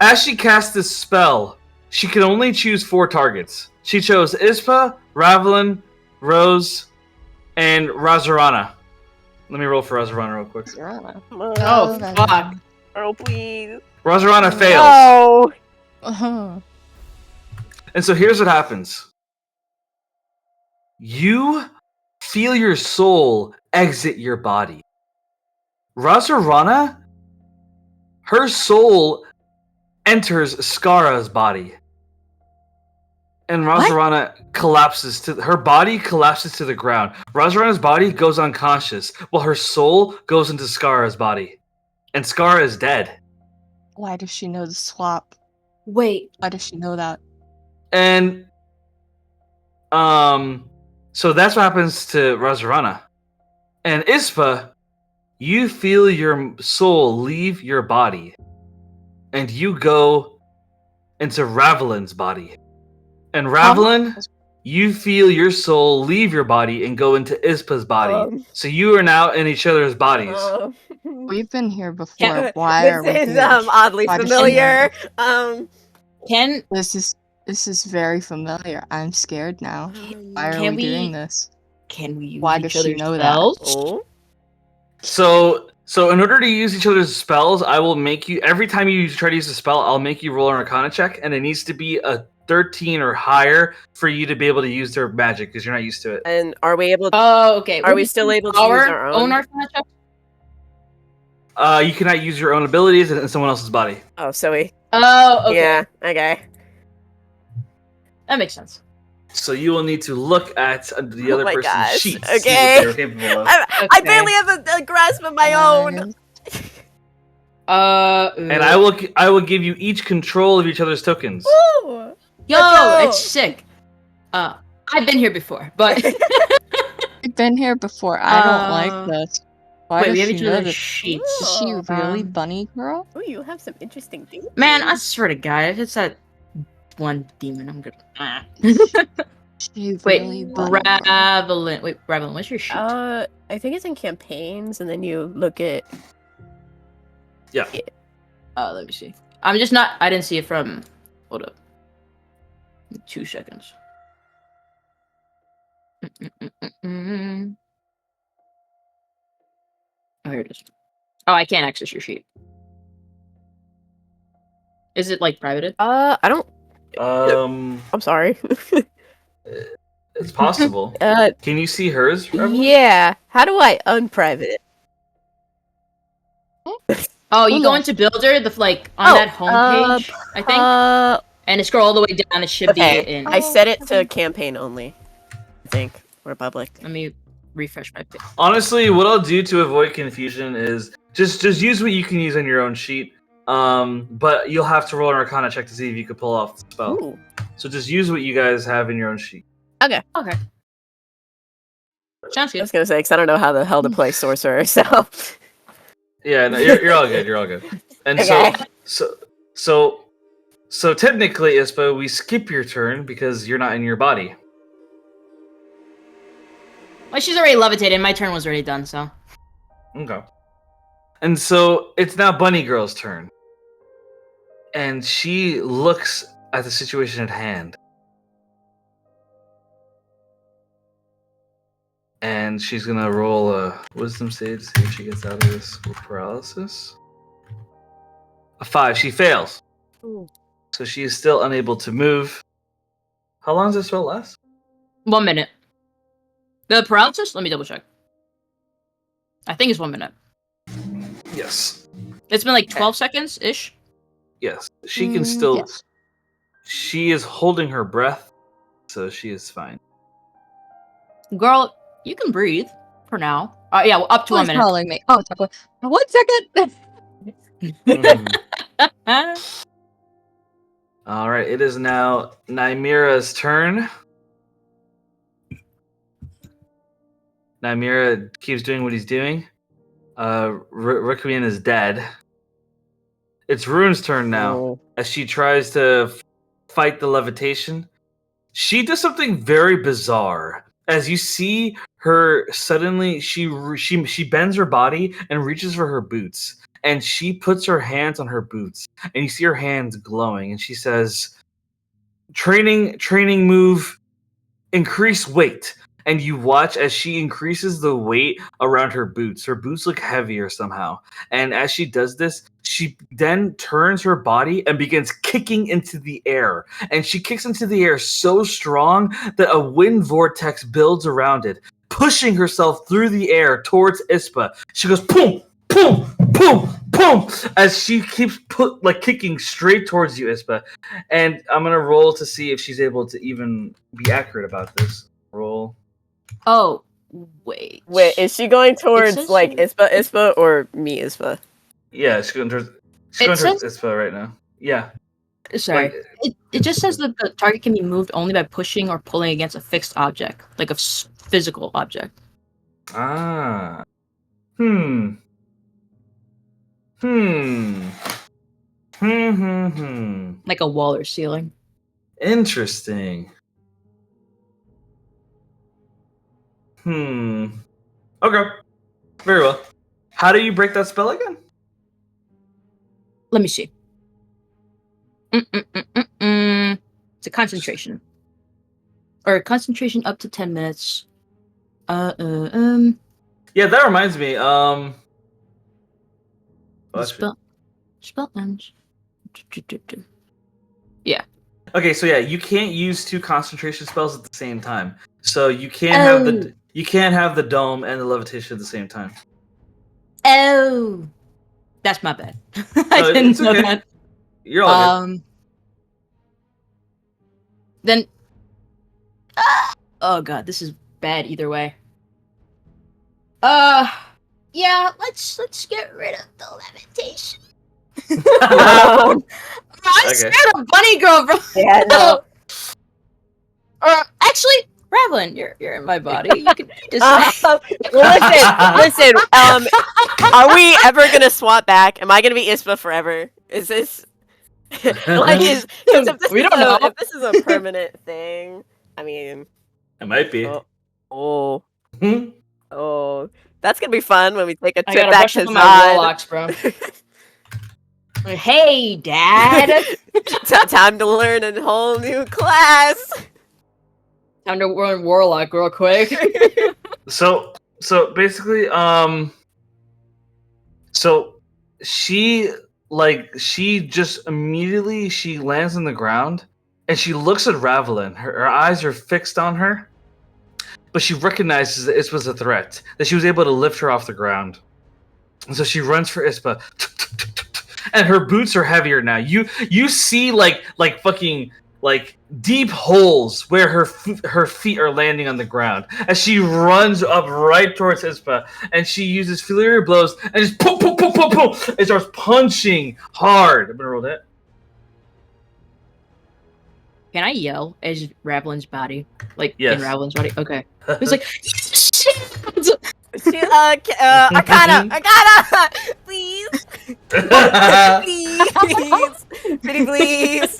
As she casts this spell, she can only choose 4 targets. She chose Ispa, Ravelin, Rose, and Razorana. Let me roll for Razarana real quick.
Zerana.
Oh, fuck.
Oh, please.
Razarana fails.
No.
Uh-huh.
And so here's what happens. You feel your soul exit your body. Razarana, her soul enters Skara's body. And Razarana collapses her body collapses to the ground. Razarana's body goes unconscious, while her soul goes into Skara's body. And Skara is dead.
Why does she know the swap?
Wait.
Why does she know that?
And so that's what happens to Razarana. And Ispa, you feel your soul leave your body. And you go into Ravelin's body. And Ravelin, you feel your soul leave your body and go into Ispa's body. So you are now in each other's bodies.
We've been here before.
Yeah,
Why are we
This is
here?
oddly
Why does she
familiar.
Can
This is very familiar. I'm scared now. Why are
Can
we doing
we-
this?
we use
Why
each
does she
other's
know that?
spells?
Oh.
So in order to use each other's spells, I will make you every time you try to use a spell, I'll make you roll an Arcana check, and it needs to be a 13 or higher for you to be able to use their magic because you're not used to it.
And are we able?
Oh, okay.
Are we still able to use our own?
Arcana check?
You cannot use your own abilities in someone else's body.
Oh, so we.
Oh, okay.
Yeah. Okay.
That makes sense.
So you will need to look at the other
my
person's
gosh.
sheets. to see
Okay.
what they're capable of.
I
Okay.
barely have a grasp of my own.
And I will give you each control of each other's tokens.
Woo!
Yo,
go.
it's sick. I've been here before, but
We've been here before. I don't like this. Why
wait,
does
we have
she
each
know
other's
this?
sheets.
Is she really
Um,
bunny girl?
Oh, you have some interesting things.
Man, I swear to God, if it's that one demon, I'm good.
She
Wait,
really bunny girl.
Ravelin. Wait, Ravelin, what's your sheet?
I think it's in campaigns, and then you look at.
Yeah.
Let me see. I'm just not. I didn't see it from. Hold up. 2 seconds. Oh, here it is. Oh, I can't access your sheet. Is it like privated?
I don't.
Um,
I'm sorry.
it's possible. Can you see hers? Revelin?
Yeah. How do I unprivate it?
Oh, you
Oh,
go
no.
into Builder, the like on that homepage, I think, and you scroll all the way down. It should
Okay.
be in.
I set it to campaign only. I think or public.
Let me refresh my page.
Honestly, what I'll do to avoid confusion is just use what you can use on your own sheet. But you'll have to roll an Arcana check to see if you can pull off the spell.
Ooh.
So just use what you guys have in your own sheet.
Okay. Sounds
I
good.
was gonna say because I don't know how the hell to play sorcerer. So.
Yeah, no, you're all good. You're all good. And
Okay.
so technically, Ispa, we skip your turn because you're not in your body.
Well, she's already levitated. My turn was already done, so.
Okay. And so it's now Bunny Girl's turn. And she looks at the situation at hand. And she's gonna roll a wisdom save to see if she gets out of this with paralysis. A 5. She fails.
Ooh.
So she is still unable to move. How long does this spell last?
1 minute. The paralysis? Let me double check. I think it's 1 minute.
Yes.
It's been like 12 seconds ish.
Yes. She can still.
yes.
She is holding her breath, so she is fine.
Girl, you can breathe for now. Yeah, well, up to 1
Who's
minute.
calling me? Oh, it's like, 1 second.
All right. It is now Nymira's turn. Nymira keeps doing what he's doing. Requiem is dead. It's Rune's turn now.
Oh.
As she tries to fight the levitation, she does something very bizarre. As you see her suddenly, she bends her body and reaches for her boots, and she puts her hands on her boots, and you see her hands glowing, and she says, "Training move, increase weight." and you watch as she increases the weight around her boots. Her boots look heavier somehow. And as she does this, she then turns her body and begins kicking into the air. And she kicks into the air so strong that a wind vortex builds around it, pushing herself through the air towards Ispa. She goes, boom, boom, boom, boom, as she keeps kicking straight towards you, Ispa. And I'm going to roll to see if she's able to even be accurate about this. Roll.
Oh, wait.
Wait, is she going towards
says
like
she-
Ispa or me Ispa?
Yeah, she's going towards Ispa right now. Yeah.
Sorry.
Like,
It just says that the target can be moved only by pushing or pulling against a fixed object, like a physical object.
ah. Hmm. Hmm.
Like a wall or ceiling.
Interesting. Okay. Very well. How do you break that spell again?
Let me see. It's a concentration. Or concentration up to 10 minutes.
Yeah, that reminds me.
Spell ends. Yeah.
Okay, so yeah, you can't use 2 concentration spells at the same time. So you can't have the dome and the levitation at the same time.
Oh, that's my bad. I
No,
didn't
it's
know
okay.
that.
You're all good.
Then. Oh god, this is bad either way. Yeah, let's get rid of the levitation. I'm
Okay.
scared of Bunny Girl, bro.
Yeah, no.
Actually, Ravlin, you're in my body. You can just.
Listen. Are we ever gonna swap back? Am I gonna be Ispa forever? Is this if
We don't know.
If this is a permanent thing, I mean,
It might be.
oh,
Hmm?
that's gonna be fun when we take a
I
trip
gotta
back
brush
to
up on my
Zod.
warlocks, bro. Hey, Dad.
Time to learn a whole new class.
Time to learn warlock real quick.
So basically, so she just immediately she lands on the ground and she looks at Ravelin. Her eyes are fixed on her, but she recognizes that Ispa's a threat. That she was able to lift her off the ground, and so she runs for Ispa. And her boots are heavier now. You see like fucking like deep holes where her feet are landing on the ground as she runs up right towards Ispa, and she uses flurry blows and just boom, boom, boom, boom, boom, and starts punching hard. I'm gonna roll that.
Can I yell as Ravlin's body? Like,
Yes.
in Ravlin's body? Okay. It's like,
Arcana, please, pretty please,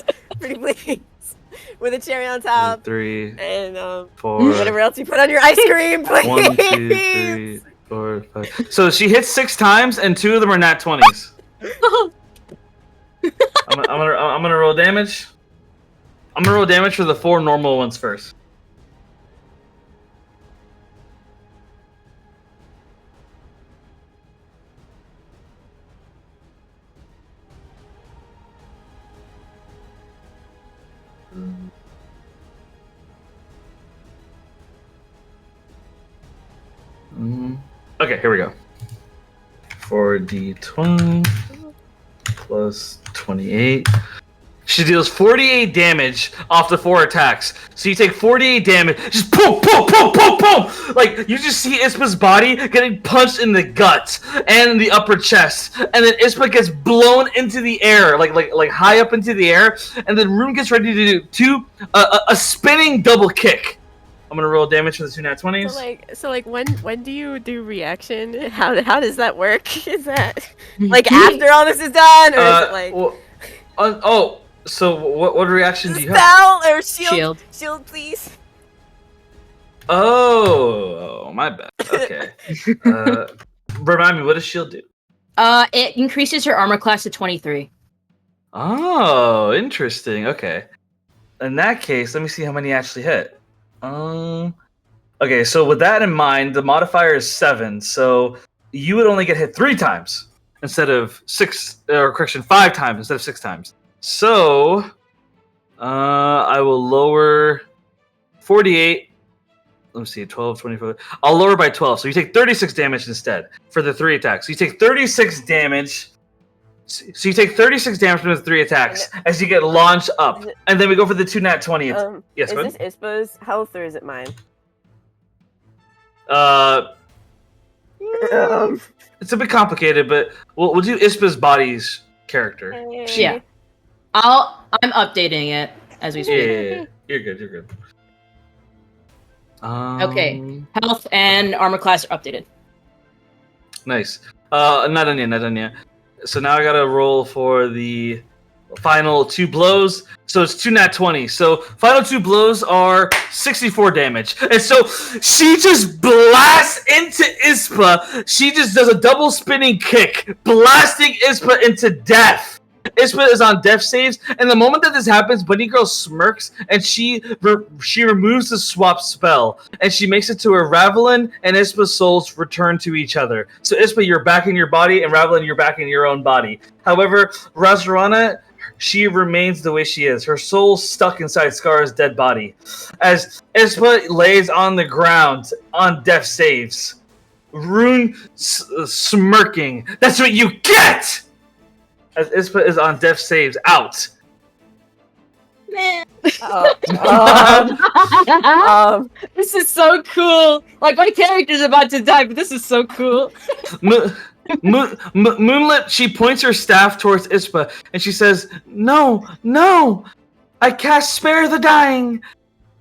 with a cherry on top,
3,
and
4,
whatever else you put on your ice cream, please.
1, 2, 3, 4, 5. So she hits 6 times, and 2 of them are nat 20s. I'm gonna roll damage. I'm gonna roll damage for the 4 normal ones first. Okay, here we go. 4d20 plus 28. She deals 48 damage off the 4 attacks. So you take 48 damage, just boom, boom, boom, boom, boom! Like, you just see Ispa's body getting punched in the gut and in the upper chest. And then Ispa gets blown into the air, like high up into the air. And then Rune gets ready to do a spinning double kick. I'm gonna roll damage for the 2 nat 20s.
So when do you do reaction? How does that work? Is that like after all this is done, or is it like
so what reaction do you have?
spell or shield? Shield, please.
Oh, my bad. Okay. Remind me, what does shield do?
It increases her armor class to 23.
Oh, interesting. Okay. In that case, let me see how many actually hit. Okay, so with that in mind, the modifier is 7, so you would only get hit 3 times instead of 6, or correction, 5 times instead of 6 times. So, I will lower 48. Let me see, 12, 24. I'll lower by 12, so you take 36 damage instead for the 3 attacks. So you take 36 damage. So you take 36 damage from the 3 attacks as you get launched up, and then we go for the 2 nat 20. Yes,
is
go
this
ahead.
Ispa's health or is it mine?
It's a bit complicated, but we'll do Ispa's body's character.
Yeah. I'm updating it as we speak.
Yeah. You're good. You're good.
Okay. Health and armor class are updated.
Nice. Not done yet. So now I gotta roll for the final 2 blows. So it's 2 nat 20. So final 2 blows are 64 damage. And so she just blasts into Ispa. She just does a double spinning kick, blasting Ispa into death. Ispa is on death saves, and the moment that this happens, Bunny Girl smirks, and she removes the swap spell, and she makes it to where Ravelin and Ispa's souls return to each other. So Ispa, you're back in your body, and Ravelin, you're back in your own body. However, Razarana, she remains the way she is. Her soul's stuck inside Scar's dead body. As Ispa lays on the ground on death saves, Rune smirking. That's what you get! As Ispa is on death saves out.
Man. This is so cool. Like, my character's about to die, but this is so cool.
Moonlit, she points her staff towards Ispa, and she says, No, I cast Spare the Dying.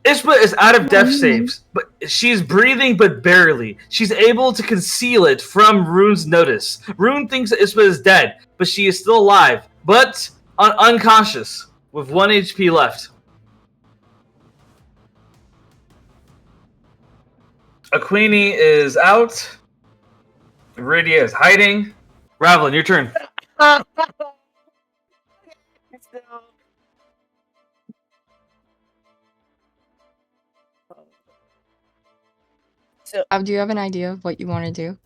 Ispa is out of death saves, but she's breathing but barely. She's able to conceal it from Rune's notice. Rune thinks that Ispa is dead, but she is still alive, but unconscious, with 1 HP left. Aquini is out. Viridia is hiding. Ravelin, your turn.
So,
Do you have an idea of what you want to do?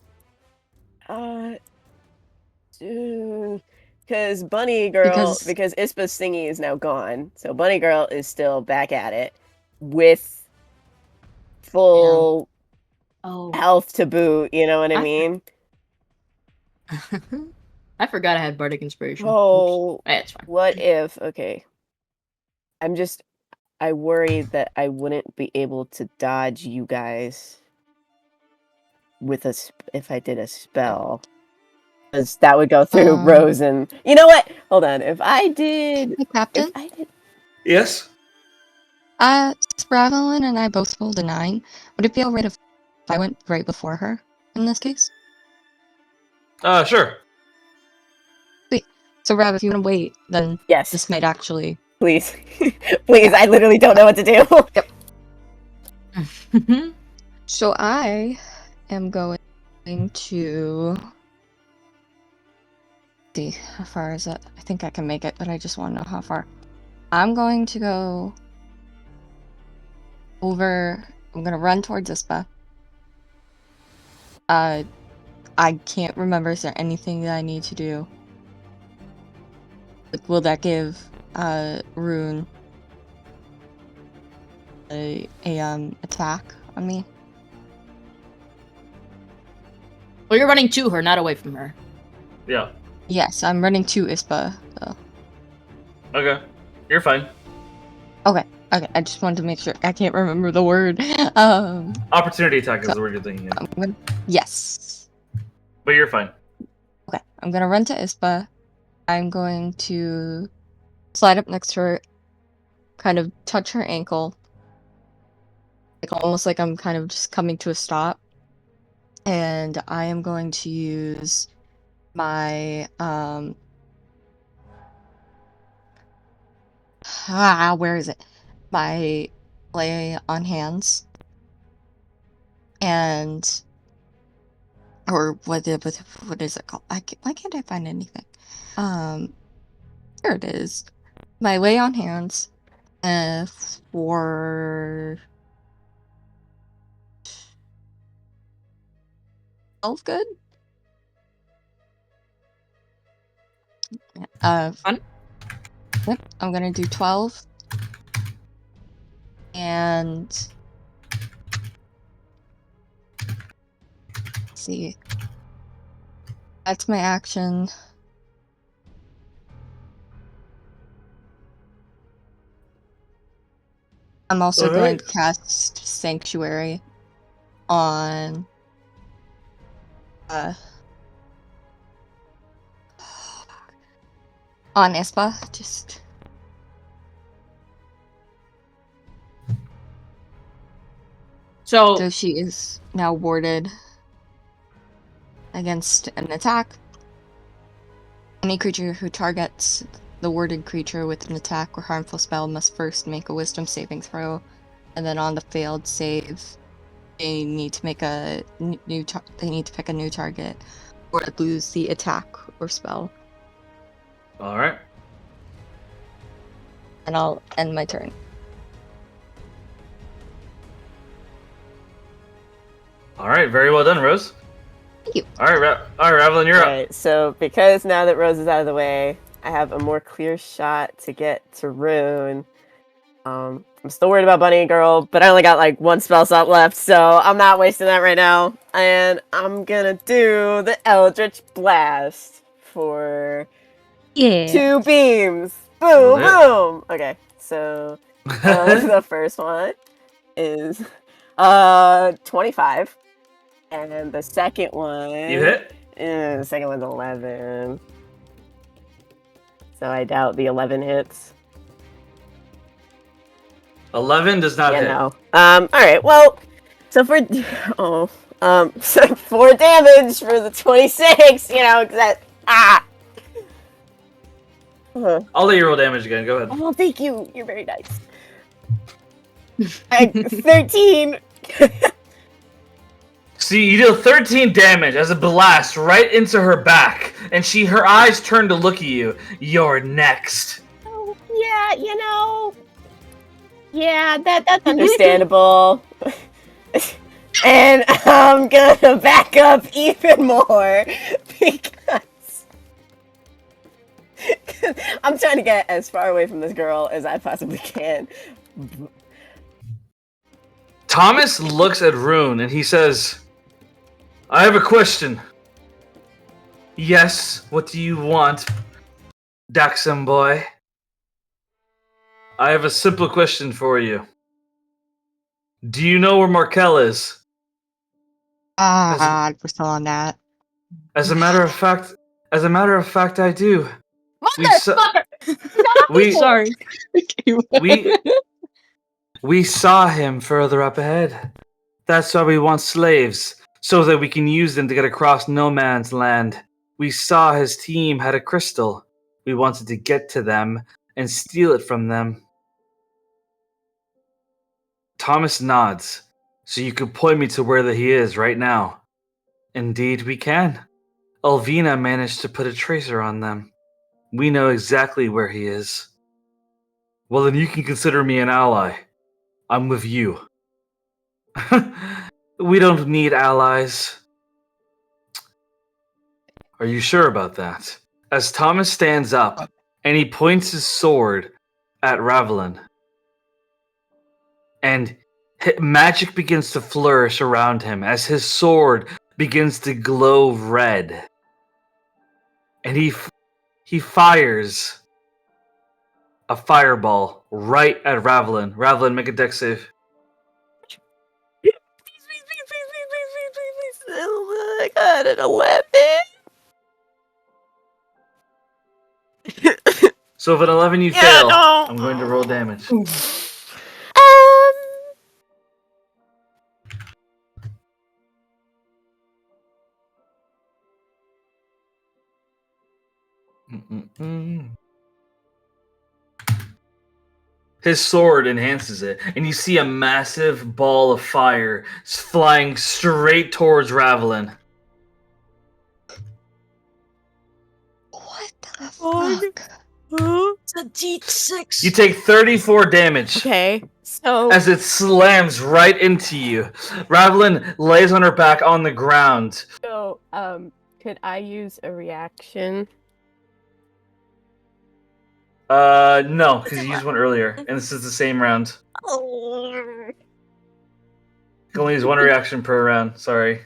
because Bunny Girl, because Ispa's thingy is now gone, so Bunny Girl is still back at it with full health to boot. You know what I mean?
I forgot I had bardic inspiration.
Oh,
it's fine.
What if? Okay, I worry that I wouldn't be able to dodge you guys with if I did a spell. Because that would go through Rose and... You know what? Hold on. If I did...
Hey, Captain?
Yes?
Spravelin and I both rolled a 9. Would it be alright if I went right before her in this case?
Sure.
Sweet. So, Rav, if you want to wait, then
yes,
this might actually...
Please. Please, I literally don't know what to do.
Yep. So I am going to... see, how far is it? I think I can make it, but I just want to know how far. I'm going to go over... I'm going to run towards Ispa. I can't remember, is there anything that I need to do? Like, will that give Rune a attack on me?
Well, you're running to her, not away from her.
Yeah.
Yes, I'm running to Ispa, though.
Okay. You're fine.
Okay, I just wanted to make sure. I can't remember the word.
Opportunity attack is the word you're thinking of.
Yes.
But you're fine.
Okay, I'm gonna run to Ispa. I'm going to slide up next to her, kind of touch her ankle. Like, almost like I'm kind of just coming to a stop. And I am going to use my, where is it? My lay on hands. And, or what is it called? Why can't I find anything? Here it is. My lay on hands, for 12 good?
Fun.
Yep, I'm gonna do 12. And let's see. That's my action. I'm also going to cast Sanctuary on Ispa. Just so she is now warded against an attack. Any creature who targets the warded creature with an attack or harmful spell must first make a Wisdom saving throw, and then on the failed save, they need to make a they need to pick a new target or lose the attack or spell.
All right.
And I'll end my turn.
All right. Very well done, Rose.
Thank you.
All right, Ravelin, you're up.
Alright, so because now that Rose is out of the way, I have a more clear shot to get to Rune. I'm still worried about Bunny Girl, but I only got like one spell slot left, so I'm not wasting that right now. And I'm gonna do the Eldritch Blast for 2 beams. Boom, boom. Okay, so the first one is 25. And the second one...
You hit?
The second one's 11. So I doubt the 11 hits.
11 does not hit.
No. Alright, well, so for... so 4 damage for the 26, you know, because that...
I'll let you roll damage again. Go ahead.
Oh, thank you. You're very nice. 13.
See, you deal 13 damage as a blast right into her back, and her eyes turn to look at you. You're next.
Oh, yeah, you know. Yeah, that's understandable. And I'm gonna back up even more because I'm trying to get as far away from this girl as I possibly can.
Thomas looks at Rune and he says, I have a question. Yes, what do you want, Daxam boy? I have a simple question for you. Do you know where Markel is?
We're still on that.
As a matter of fact, I do.
Sorry.
We saw him further up ahead. That's why we want slaves, so that we can use them to get across no man's land. We saw his team had a crystal. We wanted to get to them and steal it from them. Thomas nods, so you could point me to where he is right now. Indeed, we can. Elvina managed to put a tracer on them. We know exactly where he is. Well, then you can consider me an ally. I'm with you. We don't need allies. Are you sure about that? As Thomas stands up, and he points his sword at Ravelin. And magic begins to flourish around him as his sword begins to glow red. And he fires a fireball right at Ravelin. Ravelin, make a dex save.
Oh my god, an 11.
So if an 11 you fail, I'm going to roll damage. His sword enhances it, and you see a massive ball of fire flying straight towards Ravelin.
What the fuck?
a D6.
You take 34 damage.
Okay, so
As it slams right into you. Ravelin lays on her back on the ground.
could I use a reaction?
No, because you used one earlier, and this is the same round.
Oh.
You can only use one reaction per round, sorry.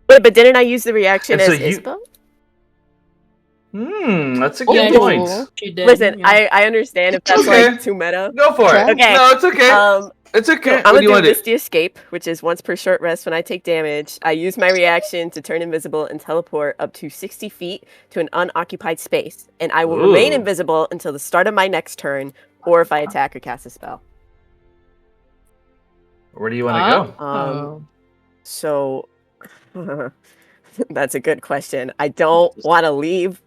Wait, but didn't I use the reaction
And so
as
you-
Ispa?
That's a good
Ooh.
point.
She did.
Listen,
yeah.
I understand if that's
Okay.
like too meta.
Go for it.
Okay.
No, it's okay. It's okay.
I'm
What
gonna
do you
do
want to do?
Misty Escape, which is once per short rest when I take damage. I use my reaction to turn invisible and teleport up to 60 feet to an unoccupied space, and I will remain
Ooh.
invisible until the start of my next turn, or if I attack or cast a spell.
Where do you want to go?
Oh.
So that's a good question. I don't want to leave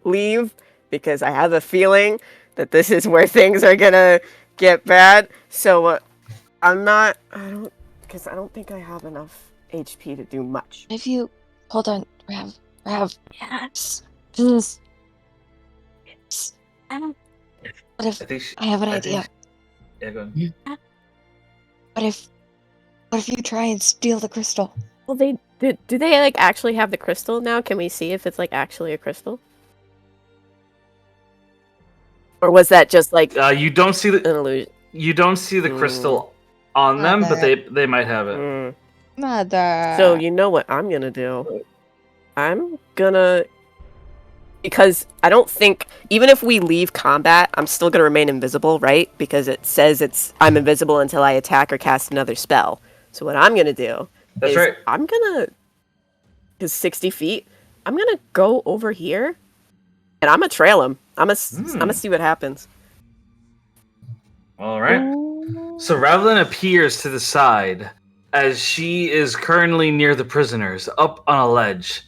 because I have a feeling that this is where things are gonna get bad. So I don't think I have enough HP to do much.
If you hold on, Rav, yes, what if
I think she,
I have an
I
idea?
think- Yeah, go on.
What if you try and steal the crystal?
Well, do they like actually have the crystal now? Can we see if it's like actually a crystal? Or was that just like
You don't see
an
the
illusion?
crystal on them, but they might have it.
Mm.
Mother.
So you know what I'm gonna do? I'm gonna, because I don't think, even if we leave combat, I'm still gonna remain invisible, right? Because it says I'm invisible until I attack or cast another spell. So what I'm gonna do
That's
is
right.
I'm gonna, because 60 feet, I'm gonna go over here, and I'm gonna trail him. I'm gonna see what happens.
All right. So Ravelin appears to the side as she is currently near the prisoners, up on a ledge.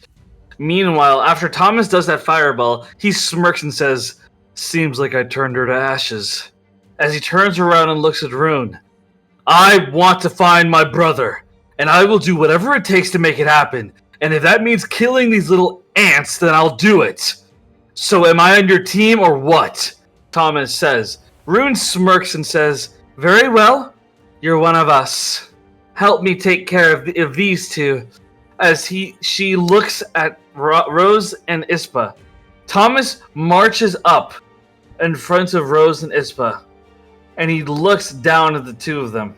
Meanwhile, after Thomas does that fireball, he smirks and says, "Seems like I turned her to ashes." As he turns around and looks at Rune, "I want to find my brother, and I will do whatever it takes to make it happen. And if that means killing these little ants, then I'll do it. So am I on your team or what?" Thomas says. Rune smirks and says, "Very well, you're one of us. Help me take care of these two." As she looks at Rose and Ispa, Thomas marches up in front of Rose and Ispa, and he looks down at the two of them.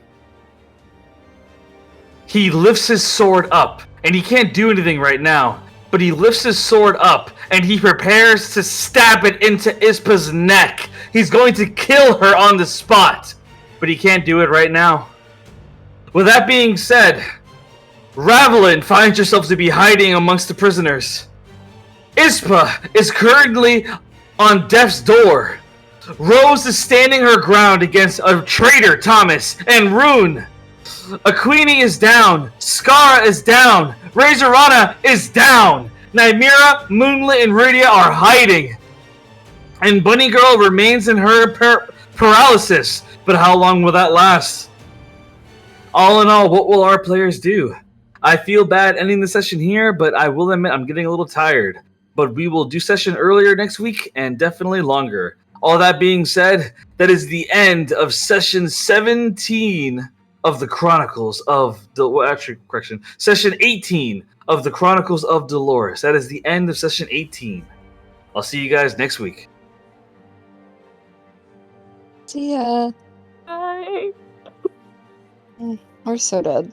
He lifts his sword up, and he can't do anything right now, but he lifts his sword up, and he prepares to stab it into Ispa's neck. He's going to kill her on the spot, but he can't do it right now. With that being said, Ravelin finds herself to be hiding amongst the prisoners. Ispa is currently on death's door. Rose is standing her ground against a traitor, Thomas, and Rune. Aquini is down. Skara is down. Razorana is down. Nymera, Moonlit, and Rydia are hiding. And Bunny Girl remains in her paralysis. But how long will that last? All in all, what will our players do? I feel bad ending the session here, but I will admit I'm getting a little tired. But we will do session earlier next week and definitely longer. All that being said, that is the end of session 17 of the Chronicles of session 18 of the Chronicles of Dolores. That is the end of session 18. I'll see you guys next week.
See ya.
Bye.
We're so dead.